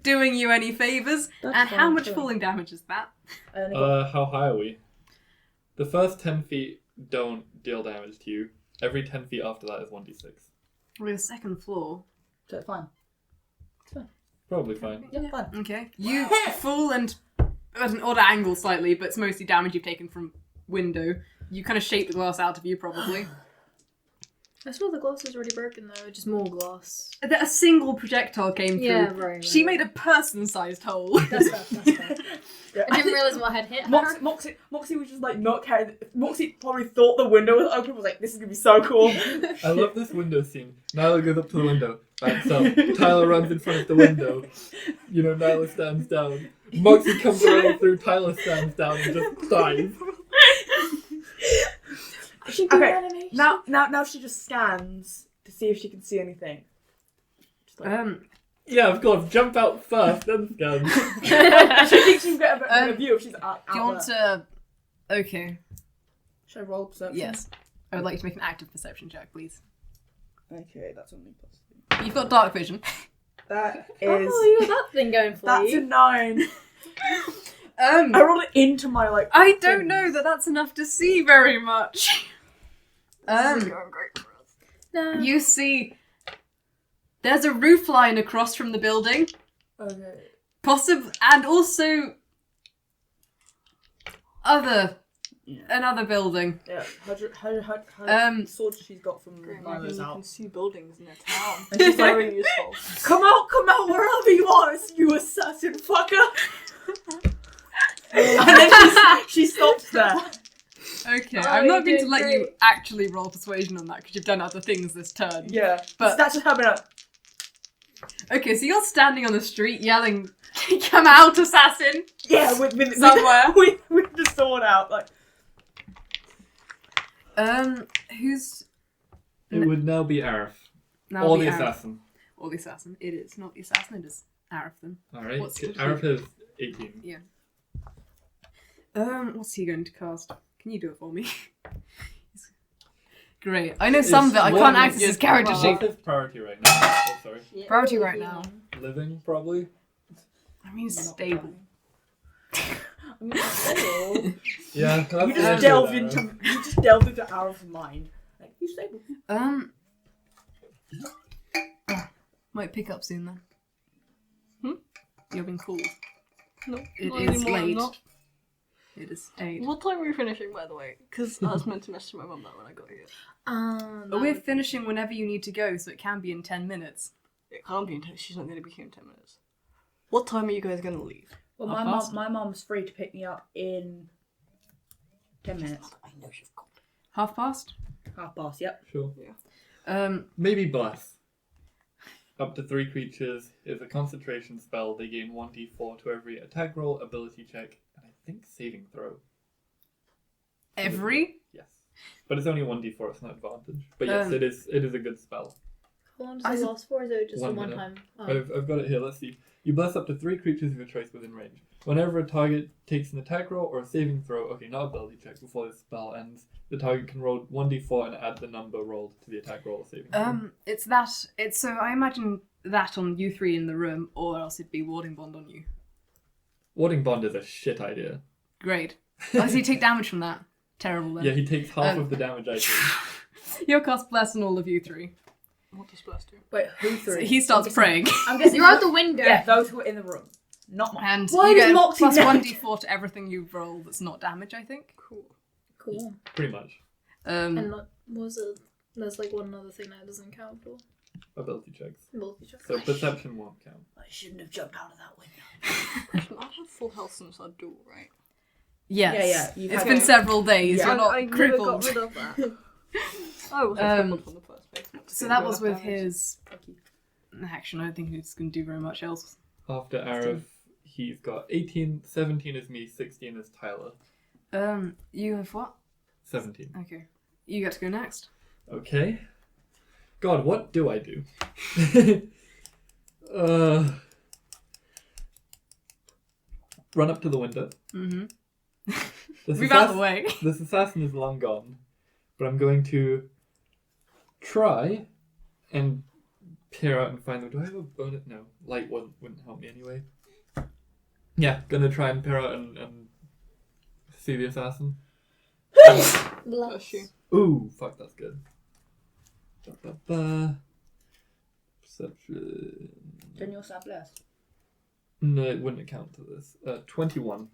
doing you any favours. That's And how fine, much too. falling damage is that? I only got How high are we? The first 10 feet don't deal damage to you. Every 10 feet after that is 1d6. We're the second floor. so it's fine. Probably fine. Yeah, fine. Okay. You fall and at an odd angle slightly, but it's mostly damage you've taken from window. You kind of shape the glass out of you, probably. I saw the glass is already broken though, just more glass. A single projectile came through. Yeah, right. She made a person-sized hole. That's fair. Yeah, I didn't realise what had hit her. Moxie was just like not caring. Moxie probably thought the window was open. Was like, this is gonna be so cool. I love this window scene. Naïlo goes up to the window, backs up. Tyler runs in front of the window. You know, Naïlo stands down. Moxie comes around through, Tyler stands down and just dies. Okay, now she just scans to see if she can see anything. Just like, Yeah, of course, jump out first, then scan. she thinks she can get a better view if she's out Do you want there. to... Okay. Should I roll perception? Yes. I would like you to make an active perception check, please. Okay, that's only plus 3. You've got dark vision. That is. Oh, you got that thing going for That's a you. 9. I rolled it into my like. I don't know that that's enough to see very much. This is going great for us. No. You see... There's a roof line across from the building. Okay. And also... Other Another building. Yeah. How sword she's got from Great, Naïlo's you out. can see buildings in their town. And she's like, Very useful. come out, wherever you are, you assassin fucker. And then she stops there. Okay, Oh, I'm not you going to did let you great. actually roll persuasion on that because you've done other things this turn. Yeah. But- That's just happening. Okay, so you're standing on the street yelling, "Come out, assassin!" Yeah, with Somewhere. with the sword out, like. Who's It would now be Arif. now Or the the Arif? assassin. Or the assassin. It is not the assassin. It is Arif then. Alright. What's he Arif is 18. What's he going to cast? Can you do it for me? Great. I know some of it. I Well, can't access his character What's sheet. his priority right now? Oh, sorry. Priority right now. Living, probably. I mean, stable. I mean, stable. Yeah. That's you the just issue delved there. into Arif's mind. Like, you stable. Might pick up soon then. You're being called. No, It not is anymore, I'm late. not. It is 8. What time are we finishing, by the way? Because I was meant to message my mum that when I got here. But we're finishing whenever you need to go, so it can be in 10 minutes. It can't be in 10. She's not going to be here in 10 minutes. What time are you guys going to leave? Well, Half past? my mom's free to pick me up in 10 minutes. I know you've got. 1:30? 1:30, yep. Sure. Um, Maybe Bless. Up to 3 creatures is a concentration spell. They gain 1d4 to every attack roll, ability check, and I think saving throw. every? Yes. But it's only 1d4, it's not advantage. But yes, it is a good spell. How long does it last for? Is it just One a one minute. time? Oh. I've got it here, let's see. You bless up to 3 creatures of your choice within range. Whenever a target takes an attack roll or a saving throw, okay, not ability check, before this spell ends, the target can roll 1d4 and add the number rolled to the attack roll or saving throw. It's so I imagine that on you 3 in the room, or else it'd be warding bond on you. Warding Bond is a shit idea. Great. Oh, so you take damage from that? Terrible then. Yeah, he takes half of the damage I take. You'll cast bless on all of you 3. What does Bless do? Wait, who So three? he starts praying. I'm guessing You're out the window. Yeah, those who are in the room. Not mine. And Why you does get Moxie plus know? 1d4 to everything you roll that's not damage, I think. Cool. Cool. Pretty much. And not, what was it? There's like one other thing that doesn't count for Ability checks. multi check. So perception won't count. I shouldn't have jumped out of that window. I've had full health since I do, right? Yes. Yeah, you've It's had been it. several days. Yeah. You're not I never crippled. got rid of that. Oh, was Um, from the first place. So that was with his Thank you. action. I don't think he's going to do very much else. After Arif, he's got 18, 17 is me, 16 is Tyler. You have what? 17. Okay. You get to go next. Okay. God, what do I do? Run up to the window. Mm-hmm. This Move out of the way. This assassin is long gone, but I'm going to try and peer out and find them. Do I have a bonus? No, light wouldn't help me anyway. Yeah, gonna try and peer out and see the assassin. Bless you. Ooh, fuck, that's good. Ba-ba-ba. Perception. Then you'll sap less. No, it wouldn't account to this. 21.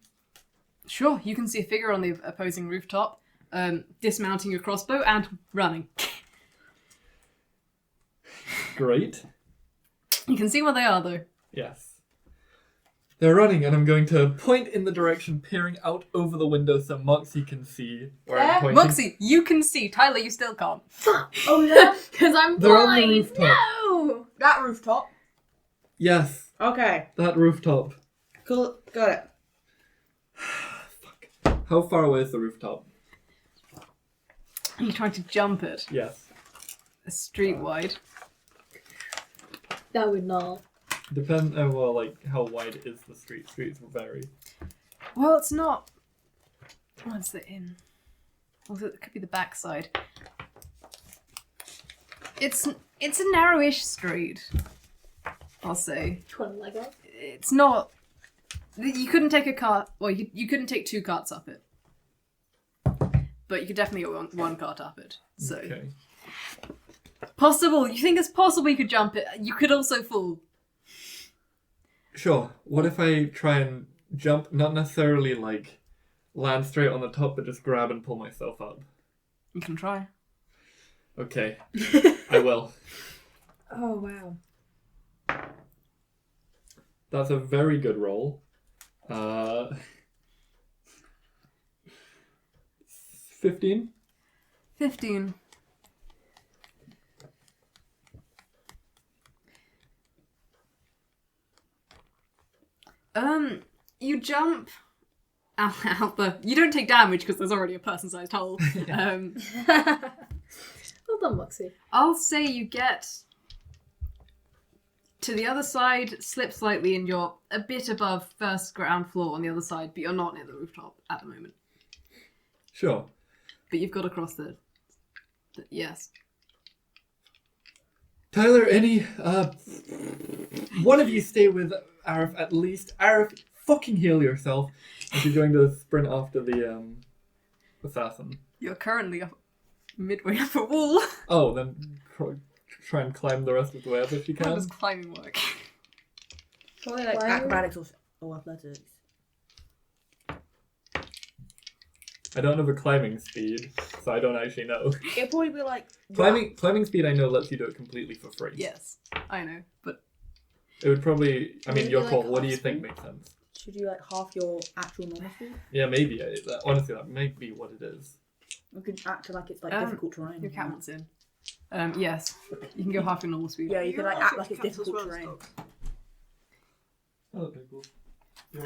Sure, you can see a figure on the opposing rooftop, dismounting a crossbow and running. Great. You can see where they are, though. Yes. They're running, and I'm going to point in the direction peering out over the window so Moxie can see where I'm pointing. Moxie, you can see. Tyler, you still can't. Oh no, because I'm They're on the blind. rooftop. No. That rooftop. Yes, Okay. that rooftop. Cool. Got it. Fuck. How far away is the rooftop? Are you trying to jump it? Yes. Street wide. That would not. Depend. Well, like how wide is the street? Streets will vary. Well, it's not. What's it in? Well, it could be the backside. It's a narrowish street. I'll say. Twin Lego. It's not. You couldn't take a cart. Well, you couldn't take 2 carts up it. But you could definitely get one cart up it. So Okay. possible. You think it's possible you could jump it? You could also fall. Sure. What if I try and jump? Not necessarily like land straight on the top, but just grab and pull myself up. You can try. Okay, I will. Oh, wow. That's a very good roll. 15? 15. You jump out the... You don't take damage because there's already a person-sized hole. Well done, Moxie. I'll say you get to the other side, slip slightly, and you're a bit above first ground floor on the other side, but you're not near the rooftop at the moment. Sure. But you've got to cross the yes. Tyler, Innie, one of you stay with Arif at least. Arif, fucking heal yourself. If you're going to sprint after the assassin. You're currently up midway up a wall. Oh, then try and climb the rest of the way up if you How can. does climbing work? Probably like Climbing? acrobatics or athletics. I don't have a climbing speed, so I don't actually know. It'd probably be like Climbing speed I know lets you do it completely for free. Yes, I know, but It would probably, I mean, Maybe your like call. What do half you think speed? makes sense? Should you like half your actual normal speed? Yeah, maybe. Honestly, that may be what it is. We could act like it's like Um, difficult terrain. your cat wants in. Yes, you can go half your normal speed. Yeah, you could like act like it's difficult terrain. Oh, okay, cool.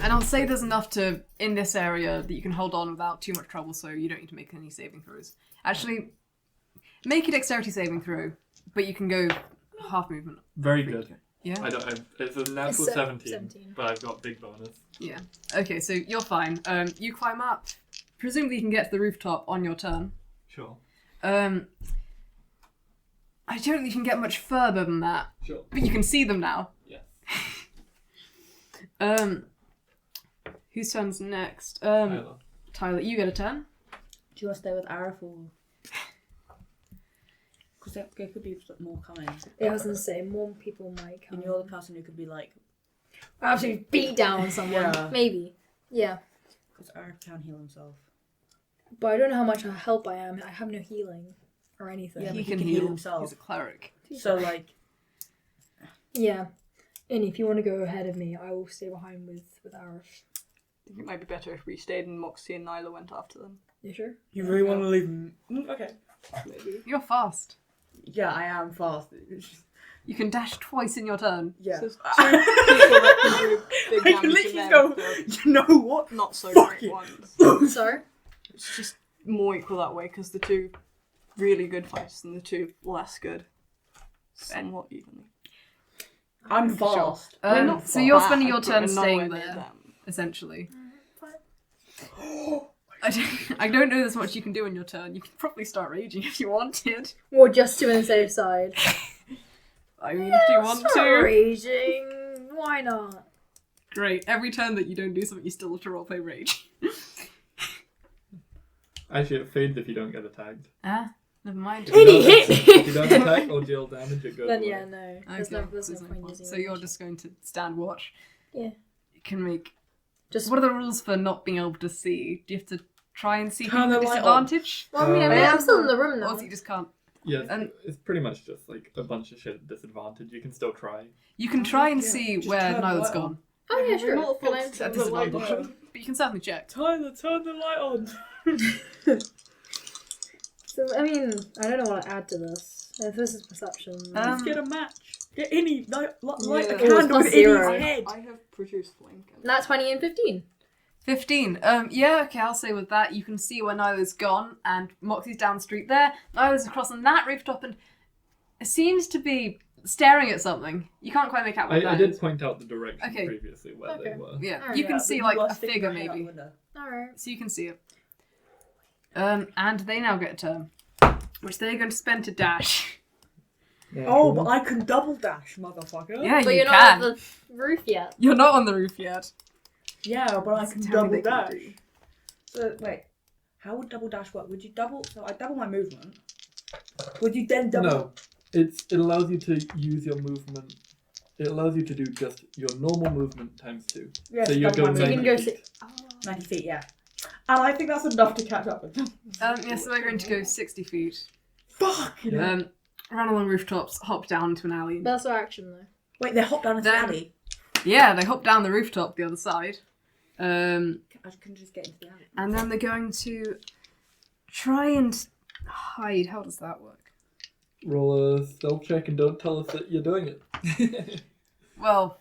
And I'll say there's enough to in this area that you can hold on without too much trouble, so you don't need to make any saving throws. Actually, make a dexterity saving throw, but you can go half movement. Very good. Yeah. It's a natural It's 17, but I've got big bonus. Yeah. Okay, so you're fine. You climb up. Presumably you can get to the rooftop on your turn. Sure. I don't think you can get much further than that, Sure. but you can see them now. Yes. Whose turn's next? Tyler. Tyler, you get a turn. Do you want to stay with Arif or? Because there could be more coming. Yeah, I was going to say, more people might come. And you're the person who could be like, Absolutely beat down someone. Yeah. Maybe. Yeah. because Arif can heal himself. But I don't know how much help I am. I have no healing or anything. Yeah, He but can he heal himself. He's a cleric. So like, Yeah. And if you want to go ahead of me, I will stay behind with Arif. I think it might be better if we stayed and Moxie and Naïlo went after them. You sure? you really want to leave him? Okay. Maybe. You're fast. Yeah, I am fast. You can dash twice in your turn. Yeah. There's two people that can do big I damage can to literally them go, for you know what? not so Fuck great it. ones. Sorry? It's just more equal that way because the two really good fights and the two less good somewhat evenly. I'm fast. We're not So you're bad, spending your but turn we're staying nowhere near there, them. essentially. I don't know there's much you can do in your turn. You can probably start raging if you wanted. Or just to the safe side. I mean, if you want to. Raging. Why not? Great. Every turn that you don't do something, you still have to roleplay rage. Actually, it fades if you don't get attacked. Ah, never mind. Innie, hit me! If you don't attack or deal damage, it goes Then away. yeah, no. There's Okay, no so point using so you're rage. just going to stand watch. Yeah. You can make. Just What are the rules for not being able to see? Do you have to try and see Turn people the with light on. disadvantage? Well, I mean, I'm still in the room Or now. you just can't. Yeah, And- it's pretty much just like a bunch of shit at disadvantage. You can still try. You can try and Yeah, see just where turn the Nyla's light gone. on. Oh yeah, We're sure. not Can I? supposed to At turn the light disadvantage. on. But you can certainly check. Tyler, turn the light on. So I mean, I don't know what to add to this. If this is perception, Let's get a match. Get Innie, light Yeah. a Oh, it's candle plus with zero. Innie's head. I have produced Flink. not 20 and 15. 15. Yeah, okay, I'll say with that, you can see where Nyla's gone, and Moxie's down the street there. Nyla's across on that rooftop, and it seems to be staring at something. You can't quite make out what I that did is. point out the direction Okay. previously where they Okay. were. Yeah, Alright. you can see like a figure maybe. maybe. Alright. So you can see it. And they now get a turn, which they're going to spend to dash. Yeah, Oh, cool. but I can double dash, motherfucker. Yeah, But you you're can. not on the roof yet. You're not on the roof yet. Yeah, but I So can tell me double they can dash. do. So wait, how would double dash work? Would you double? So I double my movement. Would you then double? No, it allows you to use your movement. It allows you to do just your normal movement times 2. Yes, So you're double my going So you can 90 go feet. 90 feet. Yeah. And I think that's enough to catch up with them. Yeah, so they're going to go 60 feet. Fuck! You know. Run along rooftops, hop down to an alley. That's our action though. Wait, they hop down into the Then- alley? Yeah, they hop down the rooftop the other side. I can just get into the alley. And then they're going to try and hide. How does that work? Roll a stealth check and don't tell us that you're doing it. Well,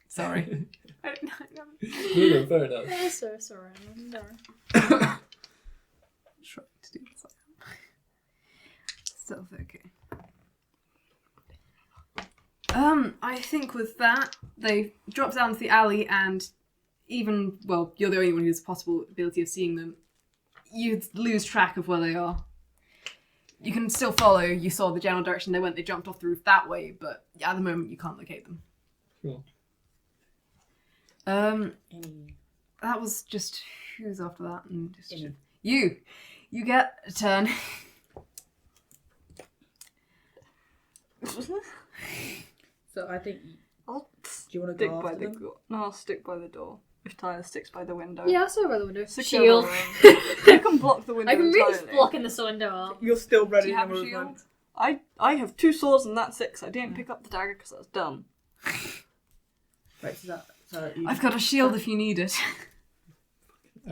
sorry. I didn't know. No, fair enough. Yeah, so sorry. No. Trying to do this. Stealth, okay. I think with that, they drop down to the alley and even, well, you're the only one who has a possible ability of seeing them. You lose track of where they are. You can still follow. You saw the general direction they went. They jumped off the roof that way, but at the moment you can't locate them. Cool. That was just who's after that, and just you get a turn. So I think... I'll Do you want to stick go by after the them? door. No, I'll stick by the door. If Tyler sticks by the window. Yeah, I'll stay by the window. Secure Shield. the room. You can block the window I can really entirely. blocking this window up. You're still ready Do you to have a move shield? I have 2 swords and that's it, 'cause I didn't pick up the dagger because I was dumb. Right, so you I've got a shield if you need it.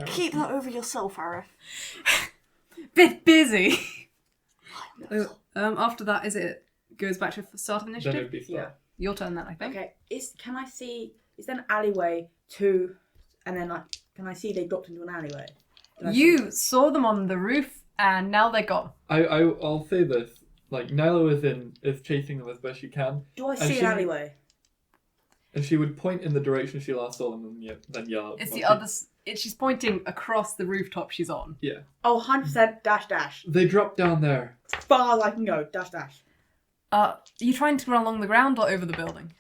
Keep that over yourself, Arif. Bit busy. After that, is it goes back to the start of Then initiative? it'd be Yeah. start. Your turn then, I think. Okay, is there an alleyway to... And then, like, can I see they dropped into an alleyway? Did I see- You saw them on the roof, and now they're gone. I'll say this. Like, Naïlo is chasing them as best she can, Do I and see she- an alleyway? and she would point in the direction she last saw them, and then yeah. It's Moxie- the other. She's pointing across the rooftop she's on. Yeah. Oh, 100% dash. They dropped down there. As far as I can go, dash. Are you trying to run along the ground or over the building?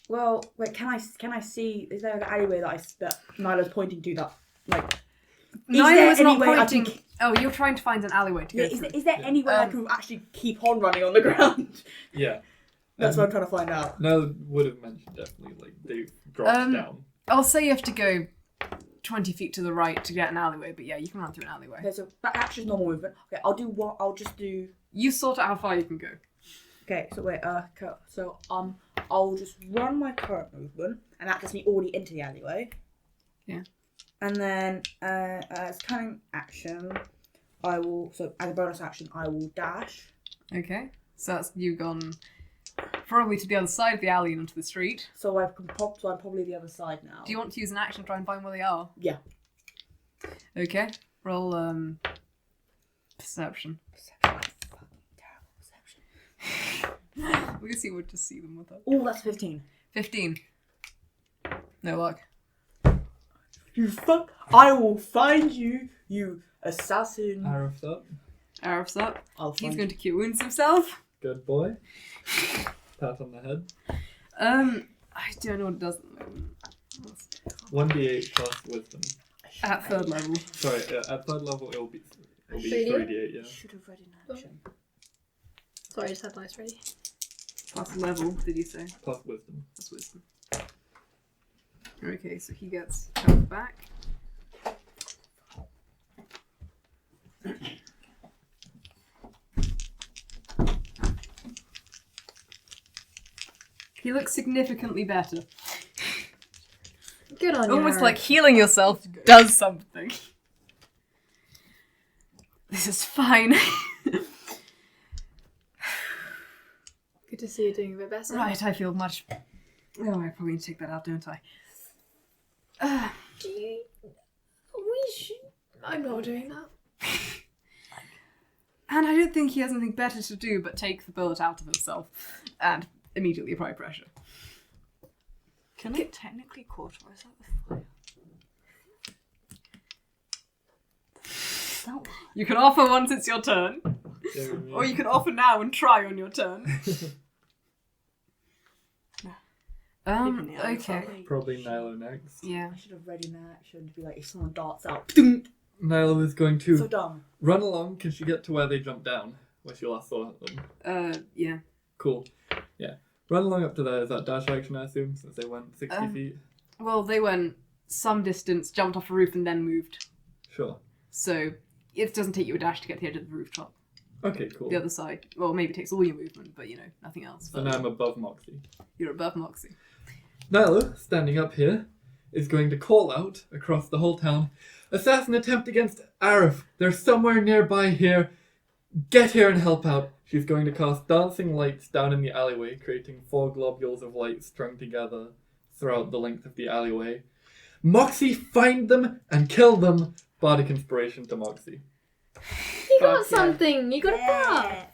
Well, wait, can I see... Is there an alleyway that Nyla's pointing to that... Like... Neither there was not any way I pointing. can- Oh, you're trying to find an alleyway to go Yeah, through. is there any way I can actually keep on running on the ground? Yeah. That's what I'm trying to find out. Naïlo would have mentioned definitely, like, they dropped down. I'll say you have to go 20 feet to the right to get an alleyway, but yeah, you can run through an alleyway. Okay, so that's just normal movement. Okay, I'll just do... You sort out how far you can go. Okay, so wait, so I'll just run my current movement, and that gets me already into the alleyway. Yeah. And then, as cunning action, as a bonus action, I will dash. Okay, so that's you gone probably to the other side of the alley and onto the street. So I'm probably the other side now. Do you want to use an action to try and find where they are? Yeah. Okay, roll perception. We can see if we just see them with that. Oh, that's 15. 15. No luck. You fuck! I will find you, you assassin. Arif's up. Arif's up. I'll He's find going to cure wounds himself. Good boy. Pat on the head. I don't know what it does at the moment. 1d8 plus wisdom. At third level. Sorry, at third level it'll be 3D8? 3d8, yeah. Should have read in action. Sorry, I just had dice ready. Plus level, did you say? Plus wisdom. That's wisdom. Okay, so he gets health back. He looks significantly better. Good on you. Almost Harry. like healing yourself does something. This is fine. Good to see you doing a bit better. Right, I feel much... Oh, I probably need to take that out, don't I? Do you... We should... I'm not doing that. And I don't think he has anything better to do but take the bullet out of himself and immediately apply pressure. Can I technically cauterize that with fire? That one. You can offer once it's your turn, Yeah. or you can offer now and try on your turn. Even the other Okay. side. Probably Naïlo next. Yeah. I should have read in action to be like, if someone darts out, Naïlo is going to so dumb. run along. Can she get to where they jumped down? Where she last saw them? Yeah. Cool. Yeah. Run along up to there. Is that dash action, I assume, since they went 60 feet? Well, they went some distance, jumped off a roof, and then moved. Sure. So it doesn't take you a dash to get to the edge of the rooftop. Okay, cool. The other side, well, maybe it takes all your movement, but nothing else. So now I'm above Moxie. You're above Moxie. Naïlo, standing up here, is going to call out across the whole town, "Assassin attempt against Arif! They're somewhere nearby here! Get here and help out!" She's going to cast dancing lights down in the alleyway, creating 4 globules of light strung together throughout the length of the alleyway. "Moxie, find them and kill them!" Bardic inspiration to Moxie. You got Fuck yeah. something! You got a buff!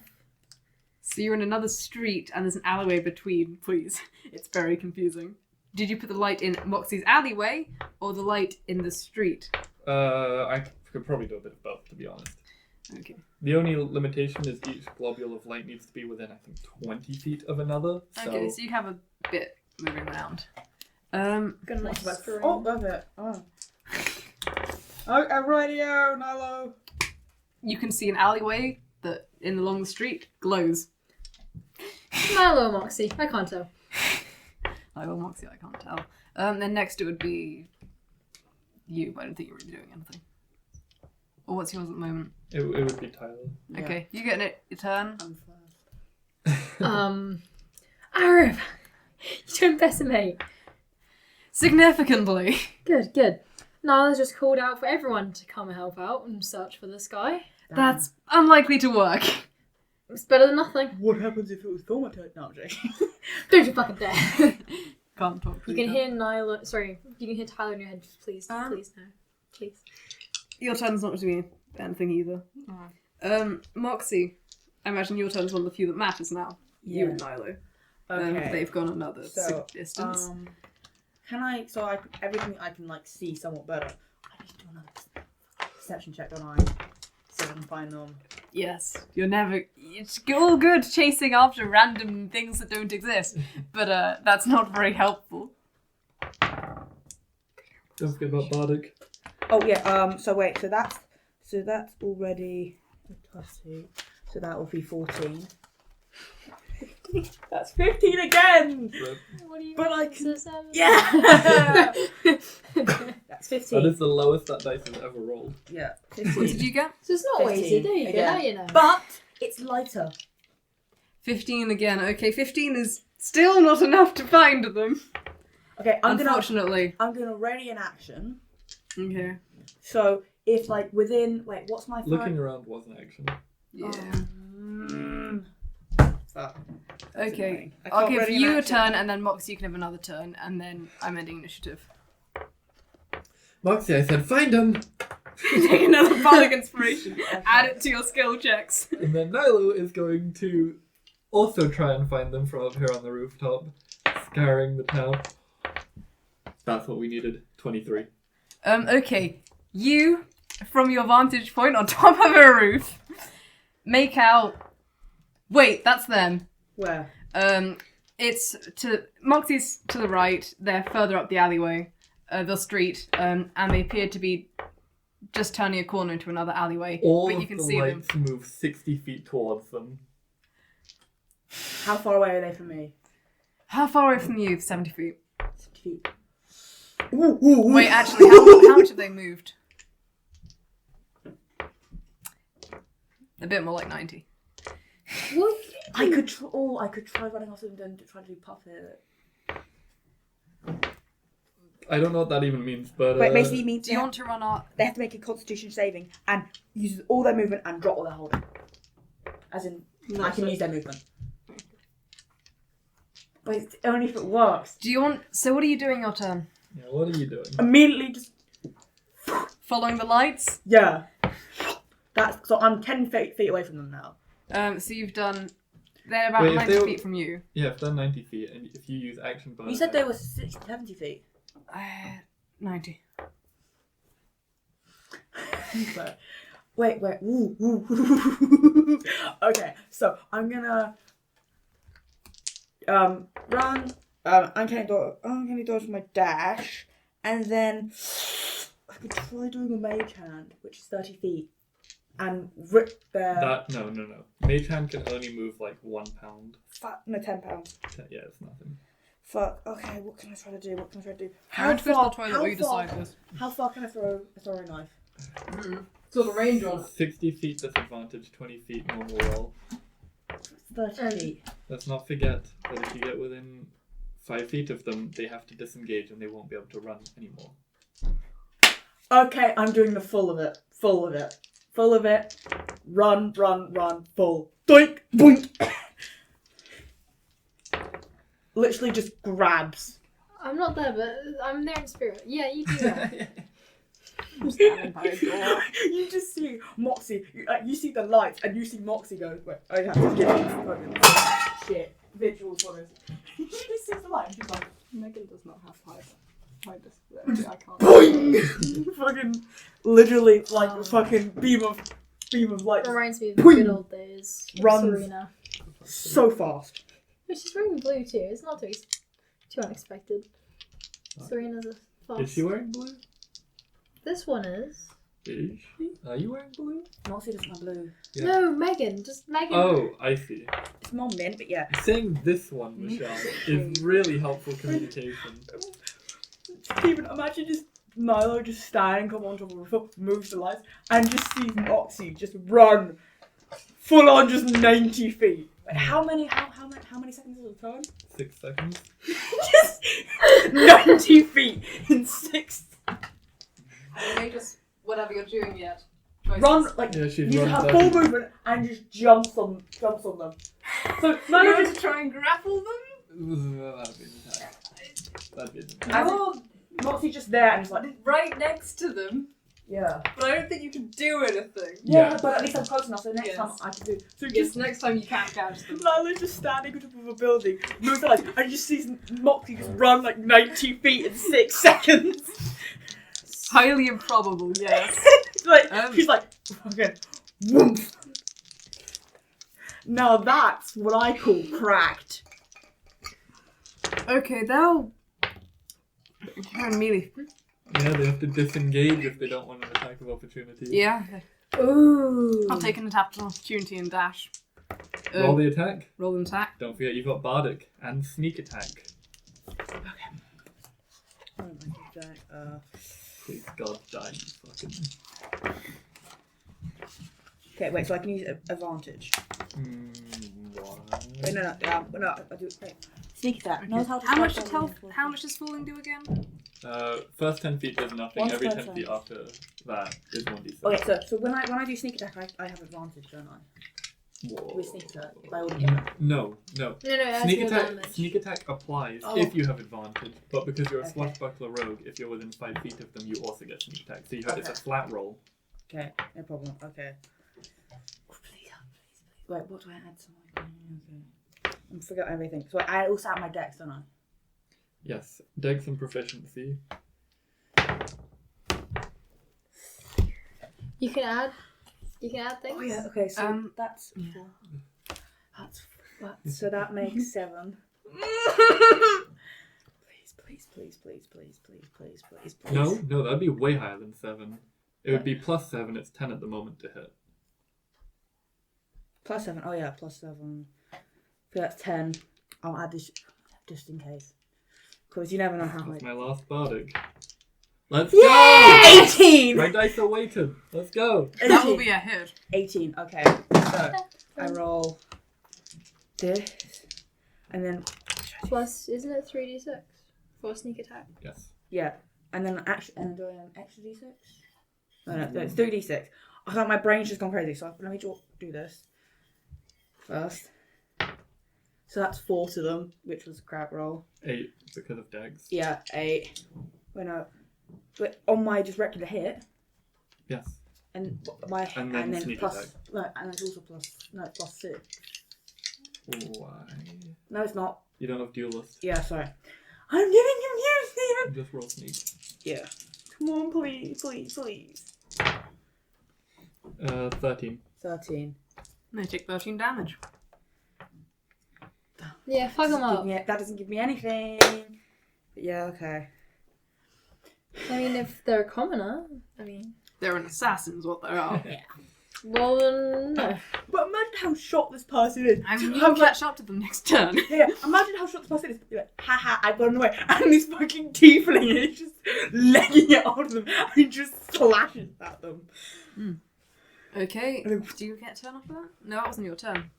So you're in another street and there's an alleyway between, please. It's very confusing. Did you put the light in Moxie's alleyway or the light in the street? I could probably do a bit of both, to be honest. Okay. The only limitation is each globule of light needs to be within, I think, 20 feet of another. Okay, so you have a bit moving around. Got a nice screen. Oh, love it. Oh. Oh, radio, Naïlo. You can see an alleyway that, along the street, glows. Naïlo, Moxie. I can't tell. Moxie, I can't tell. Then next it would be you, but I don't think you're really doing anything. Or what's yours at the moment? It would be Tyler. Yeah. Okay, you get your turn. I'm first. Arif! You don't decimate. Significantly. Good, good. Naïlo's just called out for everyone to come and help out and search for this guy. That's unlikely to work. It's better than nothing. What happens if it was Thaumaturge? No, I'm joking. Don't you fucking dare. Can't talk. You can hear Naïlo. Sorry, you can hear Tyler in your head. Please, please, no. Please. Your turn's not doing anything either. Moxie, I imagine your turn's one of the few that matters now. Yeah. You and Naïlo. Okay. They've gone another So, distance. Can I? So everything I can see somewhat better. I need to do another perception check, don't I? So I can find them. Yes, it's all good chasing after random things that don't exist, but that's not very helpful. Don't forget about Bardic. Oh yeah. So wait. So that's already plus 2. So that will be 14. That's 15 again. What do you But want? I can- 7? Yeah. That's 15. That is the lowest that dice has ever rolled. Yeah. What did 15. you get? So it's not 15 easy. There you go. again. Now you know. But it's lighter. 15 again. Okay, 15 is still not enough to find them. Okay. Unfortunately. I'm gonna ready an action. Okay. So if within what's my Looking around was an action. Yeah. Fuck. Okay. I I'll can't give ready an you a action. turn, and then Moxie, you can have another turn, and then I'm ending initiative. Moxie, I said, find him! Take another bardic inspiration. Add it to your skill checks. And then Naïlo is going to also try and find them from up here on the rooftop, scouring the town. That's what we needed. 23. Okay. You, from your vantage point on top of a roof, make out... Wait, that's them. Where? It's Moxie's to the right. They're further up the alleyway, the street, and they appear to be just turning a corner into another alleyway. All but of you can the see them. lights move 60 feet towards them. How far away are they from me? How far away from you? 70 feet. 60 feet. Wait, actually, how much have they moved? A bit more like 90. What? I could try running off them and try to do puppet. I don't know what that even means, but... Wait, basically means Do you want to run out? they have to make a Constitution saving and use all their movement and drop what they're holding. As in, I can use their movement. But it's only if it works. Do you want? So what are you doing your turn? Yeah, what are you doing? Immediately just Following the lights? yeah. That's so I'm 10 feet away from them now. So you've done. They're about Wait, if 90 they were- feet from you. Yeah, if they're 90 feet, and if you use action bonus... You said they were 60, 70 feet. 90. But, wait. Ooh. Okay, so I'm gonna run. Uncanny dodge with my dash, and then I could try doing a mage hand, which is 30 feet, and rip their. No. Mage hand can only move like 1 pound. No, 10 pounds. Yeah, it's nothing. Fuck. Okay, what can I try to do? How much goes to the toilet? We decide this. How far can I throw a throwing knife? So the range on it. 60 feet disadvantage, 20 feet normal roll. 30 feet. Let's not forget that if you get within 5 feet of them, they have to disengage and they won't be able to run anymore. Okay, I'm doing the full of it. Full of it. Full of it. Run, run, run, full. Doink, boink. Literally just grabs. I'm not there, but I'm there in spirit. Yeah, you do that. I'm standing by a door. You just see Moxie. You see the lights, and you see Moxie go. Wait, I have to get fucking shit visuals for this. You just see the light, and she's like, Megan does not have high disability. I can't. boing! Fucking, literally like a fucking beam of light. Reminds me of Boing. the good old days. of Runs. Serena. So fast. But she's wearing blue too. It's not too unexpected. What? Serena's a fast. Is she wearing blue? This one is. Is she? Are you wearing blue? Moxie doesn't have blue. Yeah. No, Megan. Just Megan. Oh, I see. It's more mint, but yeah. Saying this one, Michelle, is really helpful communication. Stephen, imagine just Naïlo just standing up on top of the roof, moves the lights, and just sees Moxie just run full on just 90 feet. Wait, how many seconds is a turn? 6 seconds. Just 90 feet in 6. May just whatever you're doing yet. Choices. Run like Yeah, she uses runs her up. full movement and just jumps on them. So You're Naïlo going just to try and grapple them? That'd be an attack. That'd be an attack. As You're Moxie's just there and just like right next to them, yeah. but I don't think you can do anything. Yeah, but at least I'm close enough. So next Yes. time I can do. So Yes, just next time you can't catch them. Naïlo's just standing on top of a building, moves the lights, and just sees Moxie just run like 90 feet in 6 seconds. Highly improbable, yes. Like Um. she's like fucking whoomph. Now that's what I call cracked. Okay, they'll... Turn melee. Yeah, they have to disengage if they don't want an attack of opportunity. Yeah. Ooh. I'll take an attack of opportunity and dash. Roll the attack. Roll an attack. Don't forget you've got Bardic and Sneak Attack. Oh my god. Please God, die, you fucking... Okay, wait. So I can use advantage. Why? Wait, no. I do. Wait. Sneak attack. Knows how to How much strike does while health? in How much does falling do again? First 10 feet does nothing. Once Every per 10 turn. feet after that is 1d6. Okay, so when I do sneak attack, I have advantage, don't I? Whoa. With sneak attack, if I already hit them. No. No, it adds Sneak more attack, damage. sneak attack applies Oh. if you have advantage, but because you're a Okay. swashbuckler rogue, if you're within 5 feet of them, you also get sneak attack. So it's a Okay. flat roll. Okay, no problem. Okay. Please. Wait, what do I add to my? Okay. I forgot everything. So I also add my dex, don't I? Yes, dex and proficiency. You can add things. Oh yeah. Okay. So that's yeah. 4. So that makes 7. Please. No, that'd be way higher than 7. It would be plus 7, it's 10 at the moment to hit. Plus 7. Oh yeah, plus 7. So that's 10. I'll add this just in case. Because you never know how That's much. my last Bardic. Let's Yay! go! 18! My dice are weighted. Let's go. That will be a hit. 18, okay. So, I roll this, and then, Plus, isn't it 3d6 for sneak attack? Yes. yeah, and then do I have extra d6? No, it's 3d6. I thought my brain's just gone crazy, so let me do this first. So that's 4 to them, which was a crap roll. 8 because of dex. Yeah, 8. Wait, no. But on my just regular hit, Yes. and my And then sneak plus, attack. no, and it's also it's plus 6. Why? No, it's not. You don't have duelist. Yeah, sorry. I'm getting confused, Steven! Just roll sneak. Yeah. Come on, please. 13. 13. They take 13 damage. Yeah, fuck them up. That doesn't give me anything. But yeah, okay. I mean, if they're a commoner, They're an assassin's what they are. Well, then, no. But imagine how shocked this person is. I mean, you How, can catch up to them next turn. yeah, imagine how shocked this person is. You're like, haha, I've gotten away. And this fucking tiefling is just legging it out of them and just slashes at them. Okay, do you get a turn off that? No, that wasn't your turn.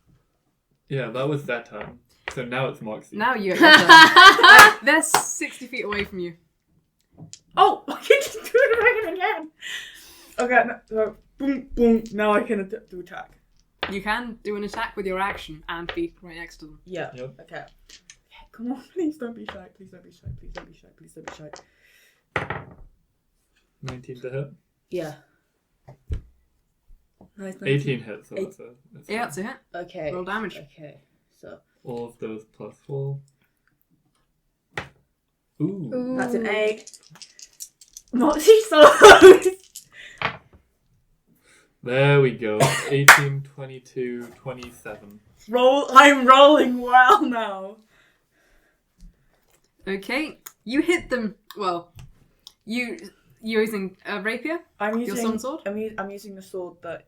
Yeah, that was that time. So now it's Moxie. Now you get your turn. They're 60 feet away from you. Oh, I can just do it again. Okay, so boom, boom. Now I can do attack. You can do an attack with your action and be right next to them. Yeah. Yep. Okay. Come on, please don't be shy. Please don't be shy. Please don't be shy. Please don't be shy. 19 to hit. Yeah. Nice. 18 hits. So Eight. that's Yeah, that's a hit. Okay. Roll damage. Okay. So all of those plus 4. Ooh. that's an 8. Moxie solo. There we go. 18, 22, 27. I'm rolling well now. Okay, you hit them. Well, you're using a rapier, I'm using your sword. I'm using the sword that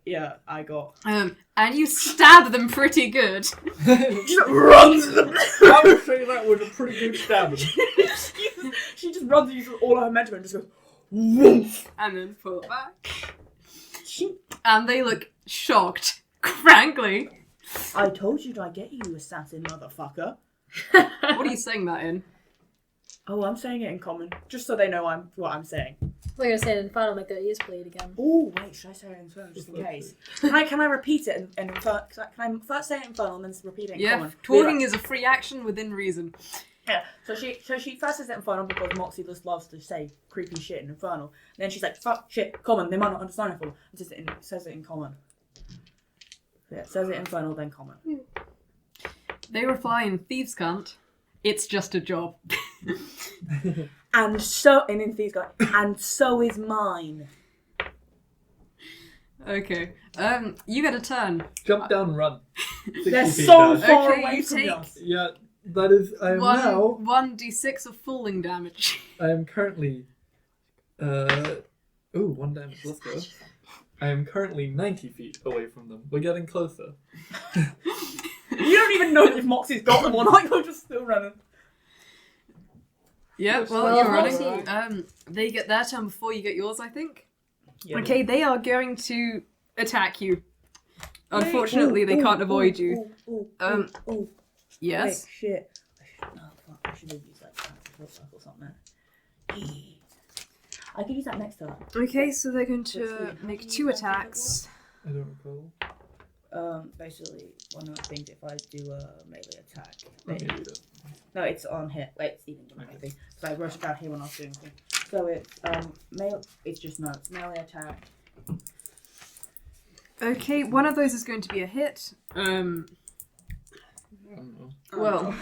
I got. And you stab them pretty good. Just runs. I would say that was a pretty good stabbing. She just runs and uses all of her magic and just goes woof. And then pull it back. And they look shocked, frankly. I told you I'd get you, assassin motherfucker. What are you saying that in? Oh, I'm saying it in common, just so they know what I'm saying. We're gonna say it in final, make their ears bleed again. Oh wait, should I say it in Infernal just in case? Can I repeat it in Infernal? Can I first say it in Infernal and then repeat it in common? Talking is a free action within reason. Yeah. So she first says it in Infernal because Moxie just loves to say creepy shit in Infernal. And then she's like, fuck shit, common. They might not understand it full. And says it in common. Yeah, says it in Infernal then common. They reply in thieves can't. It's just a job. And in these guys, and so is mine. Okay. You get a turn. Jump down, run. 60 They're feet so down. far Okay, away you from take- us. Yeah, that is. I am now. 1d6 of falling damage. I am currently. Ooh, 1 damage. Let's go. I am currently 90 feet away from them. We're getting closer. You don't even know if Moxie's got them or not. You're just still running. Yeah, well, Well, you're running. Moxie. They get their turn before you get yours, I think. Yeah. Okay, they are going to attack you. Unfortunately, they can't avoid you. Ooh. Yes. Wait, shit. I should have used that or something. I could use that next turn. Okay, so they're going to Let's see. make 2 attacks. I don't recall. Basically, one of the things if I do a melee attack. Let me read it. No, it's on here. Wait, it's even doing anything. So I wrote it down here when I was doing things. So it's melee. It's just no. It's melee attack. Okay, one of those is going to be a hit. I don't know. Well,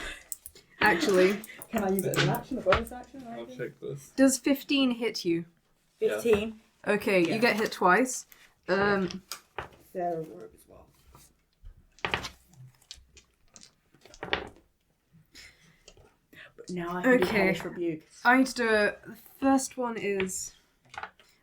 actually, Can I use it as an action, a bonus action? I'll check this. does 15 hit you? 15. Okay, Yeah. you get hit twice. Sarah Word as well. But now I can do Okay. Hellish Rebuke. I need to do it. The first one is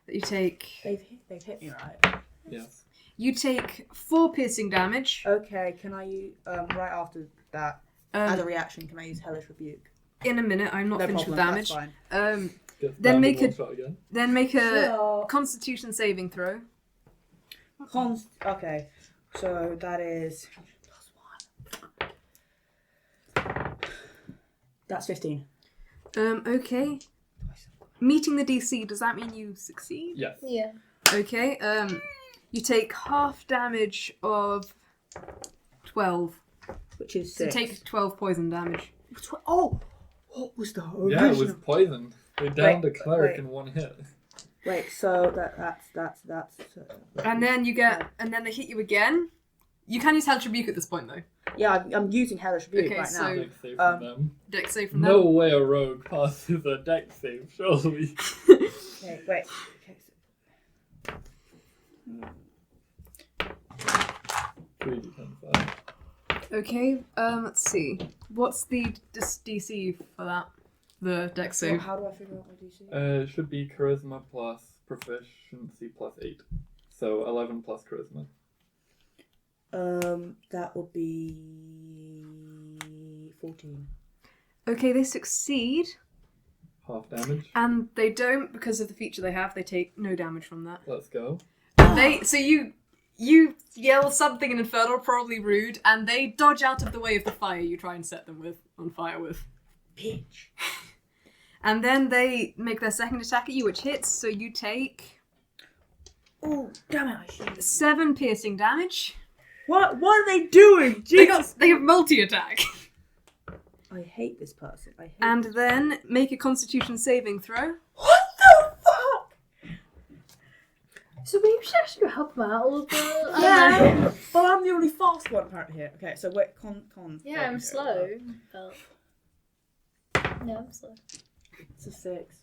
that you take. They've hit me, right? Yes. You take 4 piercing damage. Okay, can I use, right after that, as a reaction, can I use Hellish Rebuke? In a minute, I'm not No finished problem, with damage. that's fine. Gets Then down make to a- one shot again. Then make a So, Constitution saving throw. okay, so that is +1. That's 15. Okay. Meeting the DC, does that mean you succeed? Yes. Yeah. Okay. You take half damage of 12. Which is So 6. take 12 poison damage. Oh! What was the original? Yeah, it was poisoned. They downed a Wait, cleric wait. in 1 hit. Wait, so that's And then you get, and then they hit you again. You can use Hellish Rebuke at this point though. yeah, I'm using Hellish Rebuke Okay, right so- now. Dex save from them. Dex save from No way a rogue passes a dex save, surely. Okay, wait. Okay, so 3d10. them. Okay. Let's see. What's the DC for that? The Dex so save. how do I figure out my DC? It should be charisma plus proficiency plus 8. So 11 plus charisma. That would be 14. Okay, they succeed. Half damage. And they don't, because of the feature they have, they take no damage from that. Let's go. So you yell something in Infernal, probably rude, and they dodge out of the way of the fire you try and set them on fire with. Bitch. And then they make their second attack at you, which hits, so you take Oh, damn it, I should. 7 piercing damage. What are they doing? Jesus. They have multi-attack. I hate this person. I hate And this then make a Constitution saving throw. What the fuck? So maybe we should actually help him out a little bit. Yeah. Well, I'm the only fast one apparently here. Okay, so wait, con. Yeah, I'm slow. But... No, I'm slow. It's a 6.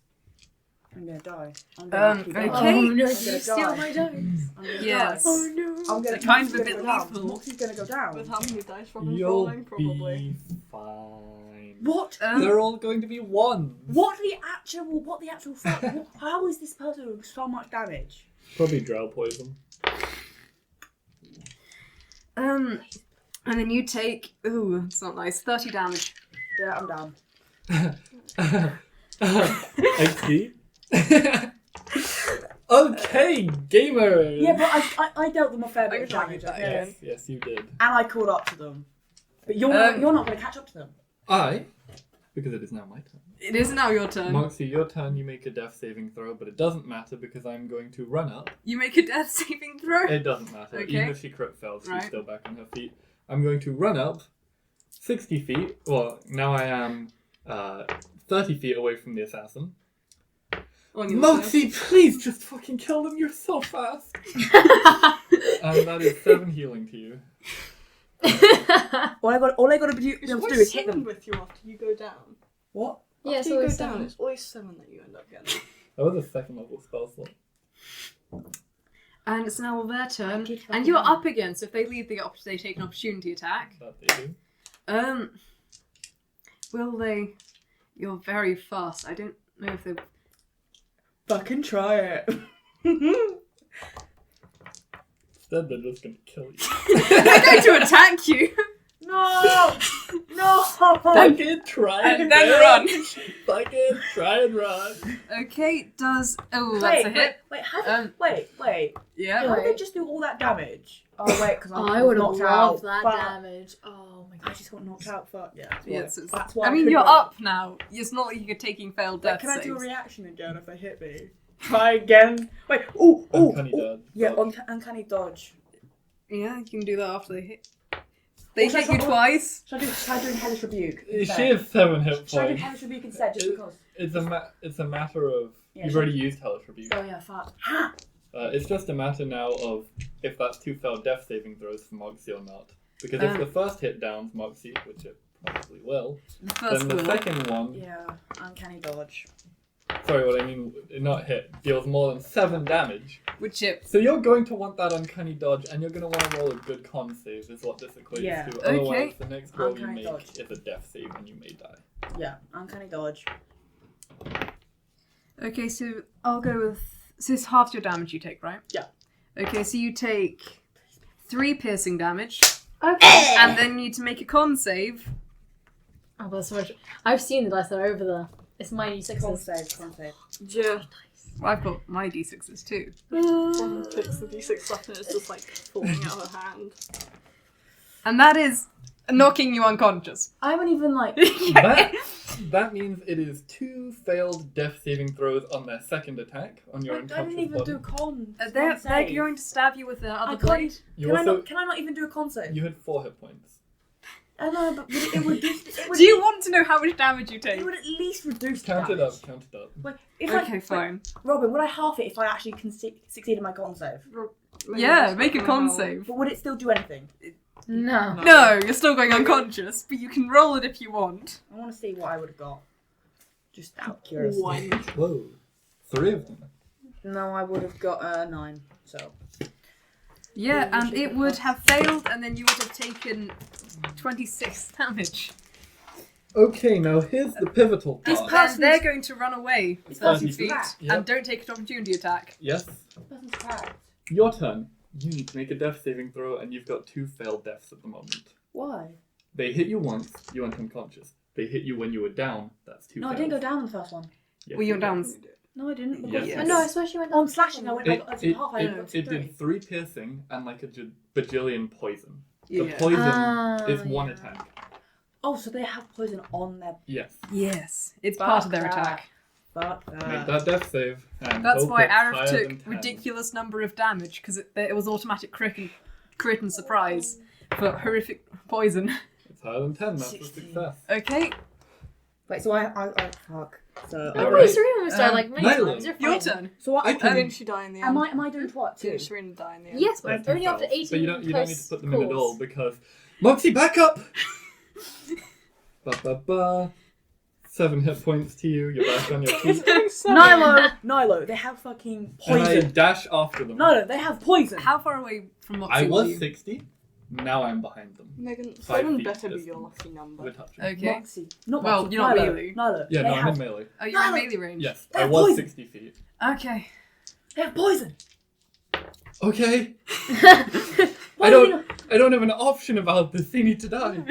I'm gonna die. I'm gonna Okay. Oh no, I'm you gonna steal die. my dice. I'm gonna Yes. die. Oh no. I'm gonna Kind of a Moxie's bit gonna go down. lethal. Moxie's gonna go down. With how many dice Robyn's You'll rolling, probably. be fine. What? They're all going to be 1s. What the actual fuck? How is this person doing so much damage? Probably drow poison. And then you take... Ooh, it's not nice. 30 damage. Yeah, I'm down. XP. Okay, gamers. Yeah, but I dealt them a fair bit of I'm damage. trying to Okay? Yes, you did. And I caught up to them. But you're not going to catch up to them. Because it is now my turn. It is now your turn. Moxie, your turn. You make a death saving throw, but it doesn't matter because I'm going to run up. You make a death saving throw. It doesn't matter. Okay. Even if she crit fails, she's Right. still back on her feet. I'm going to run up 60 feet. Well, now I am 30 feet away from the assassin. On your Moxie, please just fucking kill them. You're so fast. And that is 7 healing to you. All I got to be able to do is hit 7 them. with you after you go down. What? Yeah, After so you go it's down, 7. it's always 7 that you end up getting. That was a 2nd level spell slot. And it's now their turn. did And you're up again, so if they leave, they take an opportunity attack. That they do. Will they... You're very fast. I don't know if they... Fucking try it. Instead, they're just going to kill you. They're going to attack you! No! No! Fucking try And then run. Fucking try and run. Okay, does... Oh, that's a hit. Wait, wait. Yeah. How did they just do all that damage? Oh, wait, because I would have knocked out. loved that Fuck. damage. Oh my I god. just got knocked out. Fuck yeah. That's why. Yeah, so That's why I mean, couldn't you're run. up now. It's not like you're taking failed Wait, death can I do a saves. reaction again if they hit me? Try again. Wait. Ooh. Uncanny Ooh. dodge. Yeah, uncanny dodge. Yeah, you can do that after they hit. They Also, hit you twice. Should I do Hellish Rebuke? She instead? has 7 hit Should I do points. Hellish Rebuke instead, just because? It's a matter of... Yeah, you've sure. already used Hellish Rebuke. Oh yeah, fuck. Ha! It's just a matter now of if that's 2 failed death saving throws for Moxie or not. Because if the first hit downs Moxie, which it probably will, The first then the will. second one... Yeah, uncanny dodge. Sorry, what I mean, not hit, deals more than 7 damage. With chip. So you're going to want that uncanny dodge, and you're going to want to roll a good con save, is what this equates Yeah. to. Okay. Otherwise, the next roll you Uncanny make dodge. is a death save, and you may die. Yeah, uncanny dodge. Okay, so I'll go with... So it's half your damage you take, right? Yeah. Okay, so you take 3 piercing damage, Okay. and then you need to make a con save. Oh, but so much. I've seen the dice that are over there. It's my Con D6s. save, con save. Yeah. Well, I've got my d6s too. Robyn picks the d6 up and it's just like falling out of her hand. And that is knocking you unconscious. I haven't even like. That means it is 2 failed death saving throws on their second attack on your I unconscious didn't even body. do con. They're save. going to stab you with their I other can't. blade. You Can also I not even do a con save? you had 4 hit points. I know, but it would. It would Do you want to know how much damage you take? It would at least reduce Count it damage. up. Count it up. Wait, if Okay, I, fine. Robyn, would I half it if I actually succeed in my con save? Yeah, make a con save. But would it still do anything? No. No, you're still going unconscious, but you can roll it if you want. I want to see what I would have got. Just out of curiosity. 1. Whoa. 3 of them. No, I would have got 9. So. Yeah, Yeah, you and should it get would that. have failed, and then you would have taken 26 damage. Okay, now here's the pivotal This part. person's- And they're going to run away This 30 person's feet cracked. Yep. and don't take an opportunity attack. Yes. This person's cracked. Your turn. You need to make a death saving throw, and you've got 2 failed deaths at the moment. Why? They hit you once, you went unconscious. They hit you when you were down, that's 2 No, fails. I didn't go down in the first one. Yes, Well, you're you down. did. No, I didn't. Yes, Because you I did. know, I swear she went on slashing, I went It, like it, half. I it, went it to did 3 piercing and like a bajillion poison. The Yeah. poison is 1 yeah. attack. Oh, so they have poison on their. Yes. Yes, it's Fuck part of their that. attack. Fuck Make that. that death save. And That's hope why it's Arif higher took than 10. ridiculous number of damage, because it was automatic crit and surprise for horrific poison. It's higher than 10, that's a 16. success. Okay, Wait, so I fuck. So Yeah, Oh, right. no, Serena was Um, like many Naïlo. times. You're your fine. turn. So what? I can- Didn't she die in the end? Am I doing what too? Didn't Serena die in the end? Yes, Yeah, but 2 only after fails. 18 But you don't need to close put them in at all, calls. because... Moxie, back up! Ba ba ba. 7 hit points to you, you're back on your feet. Naïlo, they have fucking And I poison. dash after them. No, they have poison. How far away from Moxie I were was you? 60, now I'm behind them. Megan, 5 7 feet better be distance. your lucky number. We're touching. Okay. Moxie. Not Well, Moxie. you're not Naïlo. melee. Naïlo. Yeah, they no, I'm have, in melee. Oh, you're in No. melee range? Yes, They I have was poison. 60 feet. Okay. They have poison. Okay. Why I do you don't have an option about this. They need to die.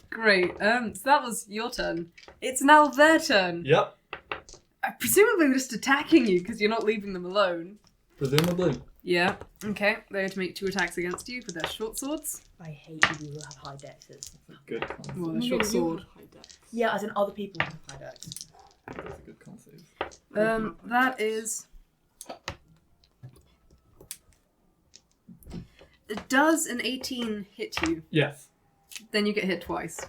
Great. So that was your turn. It's now their turn. Yep. Presumably they're just attacking you because you're not leaving them alone. Presumably. Yeah. Okay. They're going to make 2 attacks against you with their short swords. I hate people who have high dexes. Good con. Well, their Megan, short you sword. have high dex. Yeah, as in other people who have high dex. That's a good con save. That is. Does an 18 hit you? Yes. Then you get hit twice.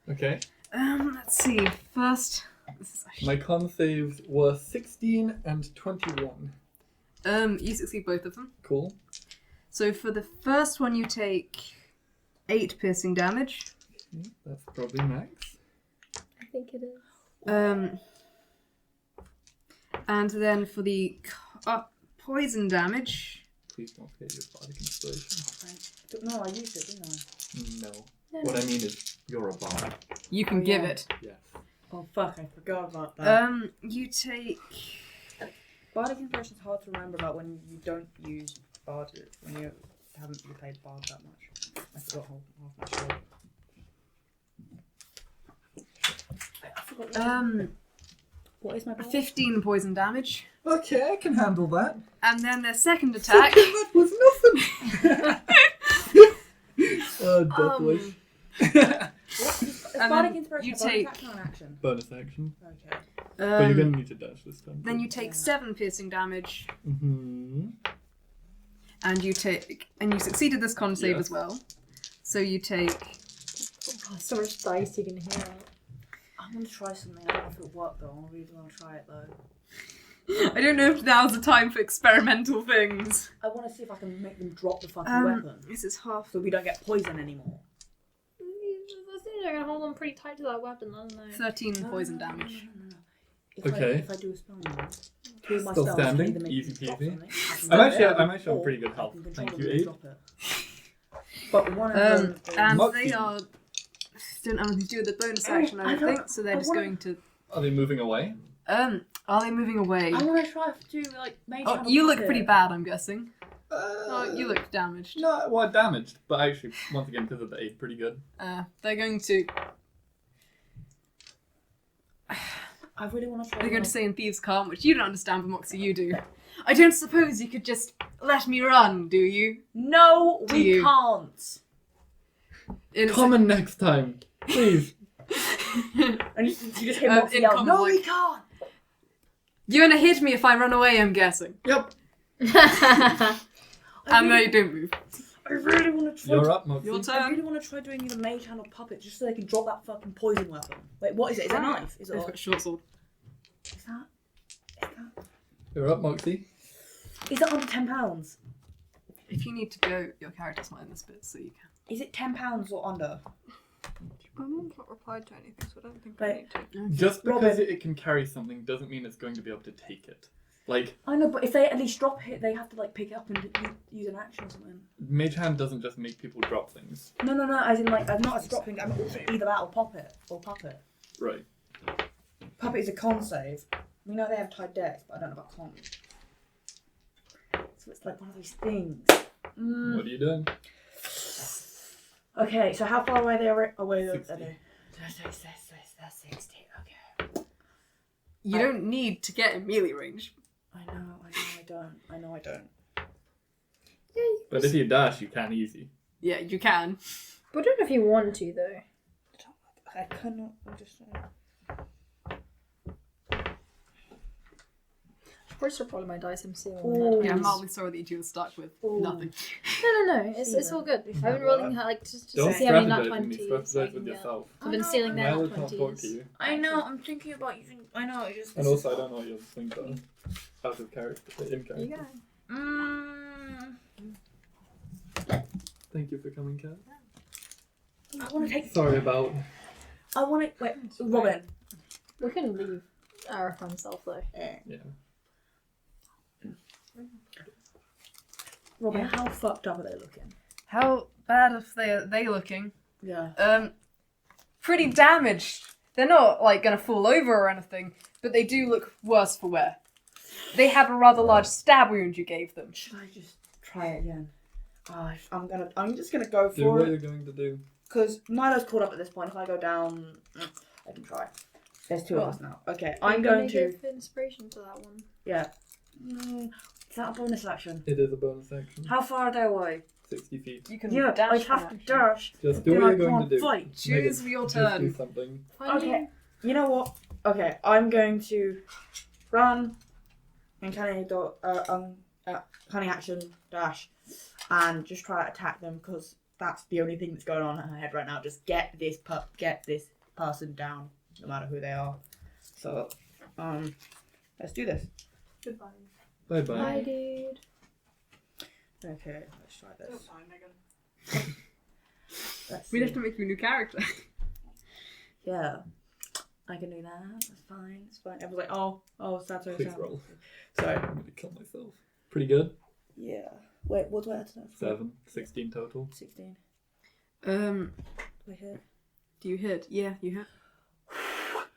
Okay. Let's see. First. This is My con saves were 16 and 21. you succeed both of them. Cool. So for the first one, you take 8 piercing damage. Okay, that's probably max. I think it is. And then for the poison damage. Please don't forget your bardic inspiration. No, I used it, didn't I? No. What I mean is, you're a bard. You can Oh, give yeah. it. Yes. Oh fuck, I forgot about that. You take. Bardic inspiration is hard to remember about when you don't use bard, when you haven't really played bard that much. I forgot half my show. I forgot what is my bard? 15 poison damage. Okay, I can handle that. And then their second attack. That was nothing. Oh, death wish. Is And bardic then inspiration you a bonus take- action or an action? Bonus action. Okay. But you're Um, going to need to dash this time. then you take 7 piercing damage. Mm-hmm. And you succeeded this con save Yes. as well. So you take. Oh, so much dice you can hear. I'm gonna try something. I don't know if it'll work though. I really want to try it though. I don't know if now's the time for experimental things. I want to see if I can make them drop the fucking Um, weapon, This is half. so we don't get poison anymore. I think they're gonna hold them pretty tight to that weapon, aren't they? 13 poison No. damage. Okay. Okay. If I do a spell now, 2 of my Still spells standing, either make easy me drop peasy. something, I can I'm do actually- it, I'm actually on or pretty good I health. can control Thank them you, and Abe. drop it. But one of them is... And Moxie. they are. Don't have anything to do with the bonus action, I don't think. So they're I just wanna- going to. Are they moving away? Are they moving away? I want to try to do like mage Oh, hand you look puppet. pretty bad, I'm guessing. Oh, you look damaged. No, well, damaged. But actually, once again, because of the 8, pretty good. They're going to. I really want to try. They're going to say in Thieves' Calm, which you don't understand, but Moxie, you do. I don't suppose you could just let me run, do you? No, Do we you? can't. In Common next time, please. And you just hear Um, Moxie in yell, common, "No, like- we can't." You're gonna hit me if I run away, I'm guessing. Yep. And no, you don't move. I really want to try. You're up, Moxie. Your I turn. really want to try doing either mage hand or puppet, just so they can drop that fucking poison weapon. Wait, what is it? Is it a knife? Is it? They've A, got a short sword. is that? You're up, Moxie. Is it under £10? If you need to go, your character's not in this bit, so you can. Is it £10 or under? My mum's not replied to anything, so I don't think Right. I need to. Just because Robyn. it can carry something doesn't mean it's going to be able to take it. Like, I know, but if they at least drop it, they have to like pick it up and use an action or something. Mage Hand doesn't just make people drop things. No, as in like, I'm not as dropping. I'm either that or puppet. Right. Puppet is a con save. We know they have tied decks, but I don't know about con. So it's like one of those things. What are you doing? Okay, so how far away are they? 60. 60. Okay. You don't need to get in melee range. I don't. But if you dash, you can easy. Yeah, you can. But I don't know if you want to, though. I cannot understand. First of all, my dice I'm seeing. Ooh. Yeah, I'm mildly sorry that you two were stuck with nothing. No. It's all good. I've been rolling just to Don't see how many nat strategize with me, 20s. strategize with yourself. I've been stealing their Naïlo nat can't talk to 20s. you. I know. I'm thinking about using. I know. It's just. And also, I don't know what your swings are. Out of character, in character. You go. Thank you for coming, Kat. I want to take. Sorry about... I want to wait, Robyn. We can leave Arif himself, though. Yeah. Robyn, how fucked up are they looking? How bad are they looking? Yeah. Pretty damaged. They're not like gonna fall over or anything, but they do look worse for wear. They have a rather large stab wound you gave them. Should I just try it again? I'm just gonna go Do for what it. you're going to do. Because Naïlo's caught up at this point. If I go down, I can try. There's two of us now. Okay, I'm going to. Give inspiration to that one. Yeah. Is that a bonus action? It is a bonus action. How far are they away? 60 feet. You can Yeah, dash. I for have an to action. dash. Just do Then what I you're going can't to do. fight. Choose Megan, your just turn. do something. Okay. You know what? Okay, I'm going to run and cunning action dash and just try to attack them because that's the only thing that's going on in my head right now. Just get this person down, no matter who they are. So, let's do this. Goodbye. Bye bye. Bye, dude. Okay, let's try this. Megan. Let's We'd see. have to make you a new character. Yeah, I can do that. That's fine. It's fine. I was like, oh, Sato. Please roll. Sorry. I'm going to kill myself. Pretty good. Yeah. Wait, what do I have to know? 7. 16 total. 16. Um, Do I hit? do you hit? Yeah, you hit.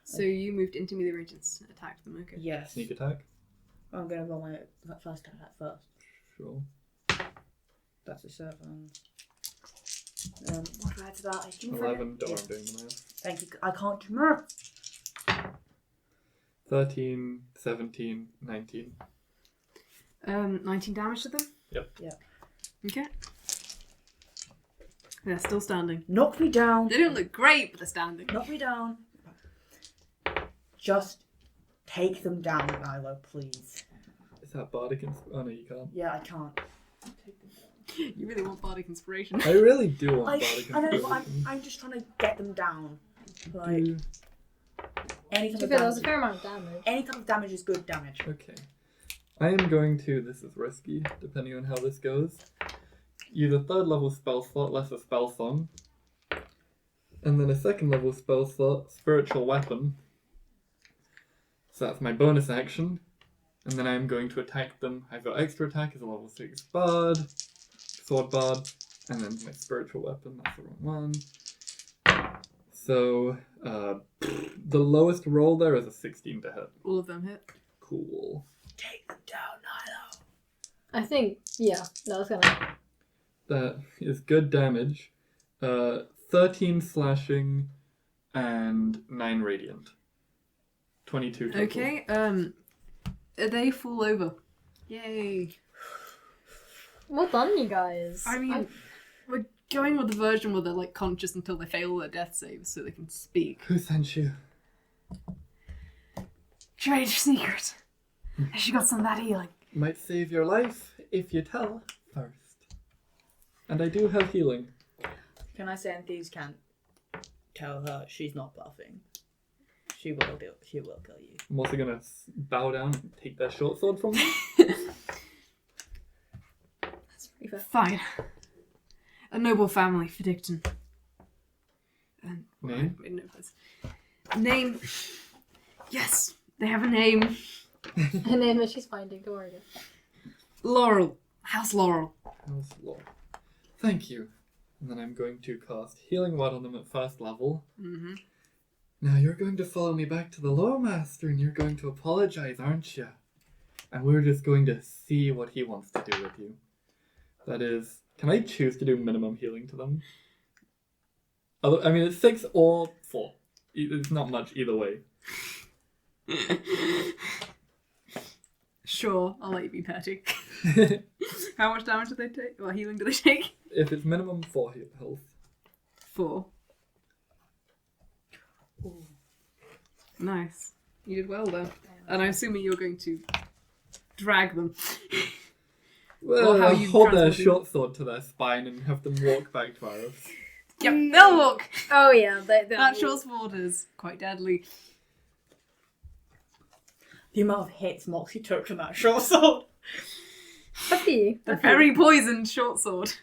So you moved into melee range and attacked them. Okay. Yes. Sneak attack. I'm gonna roll my first attack first. Sure. That's a 7. What do I add to that? 11. Don't worry, I'm doing the math. Thank you. I can't do math. 13, 17, 19. 19 damage to them. Yep. Okay. They're still standing. Knock me down. They don't look great, but they're standing. Knock me down. Just take them down, Naïlo, please. Is that bardic? Oh no, you can't. Yeah, I can't. You really want bardic inspiration. I really do want I bardic know, but inspiration. I'm just trying to get them down. Like, Do- any To type be of fair, that was a damage. fair amount of damage. Any type of damage is good damage. Okay. I am going to, this is risky, depending on how this goes, use a 3rd level spell slot, less a spell song, and then a 2nd level spell slot, spiritual weapon. So that's my bonus action, and then I'm going to attack them. I've got extra attack as a level 6 bard, sword bard, and then my spiritual weapon, that's the wrong one. So, the lowest roll there is a 16 to hit. All of them hit. Cool. Take them down, Naïlo. I think, yeah, that was gonna. That is good damage. 13 slashing and 9 radiant. 22 total. Okay. They fall over. Yay. Well done, you guys. I mean, we're going with the version where they're like conscious until they fail their death saves so they can speak. Who sent you? Trade secret. She got some of that healing. Might save your life if you tell first. And I do have healing. Can I say, and thieves can't tell her she's not bluffing. She will kill you. I'm also gonna bow down and take that short sword from me. That's pretty fair. Fine. A noble family for Dicton. Name? I know this. Name. Yes, they have a name. Her name that she's finding, don't worry. Laurel. House Laurel. How's Lord? Thank you. And then I'm going to cast Healing Word on them at 1st level. Mm-hmm. Now you're going to follow me back to the Lore Master and you're going to apologize, aren't you? And we're just going to see what he wants to do with you. That is, can I choose to do minimum healing to them? Although, I mean, it's 6 or 4. It's not much either way. Sure, I'll let you be petty. How much damage do they take? What healing do they take? If it's minimum 4 health. 4. Ooh. Nice. You did well there. And I'm assuming you're going to drag them. Well, how I'll you hold their transport them. short sword to their spine and have them walk back to Arif. Yep, they'll walk. Oh yeah, That short sword is quite deadly. The amount of hits Moxie took from that short sword. Up to you. The very poisoned short sword.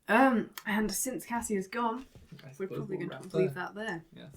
And since Cassie is gone, I we're suppose probably we'll going wrap to leave there. that there. Yes.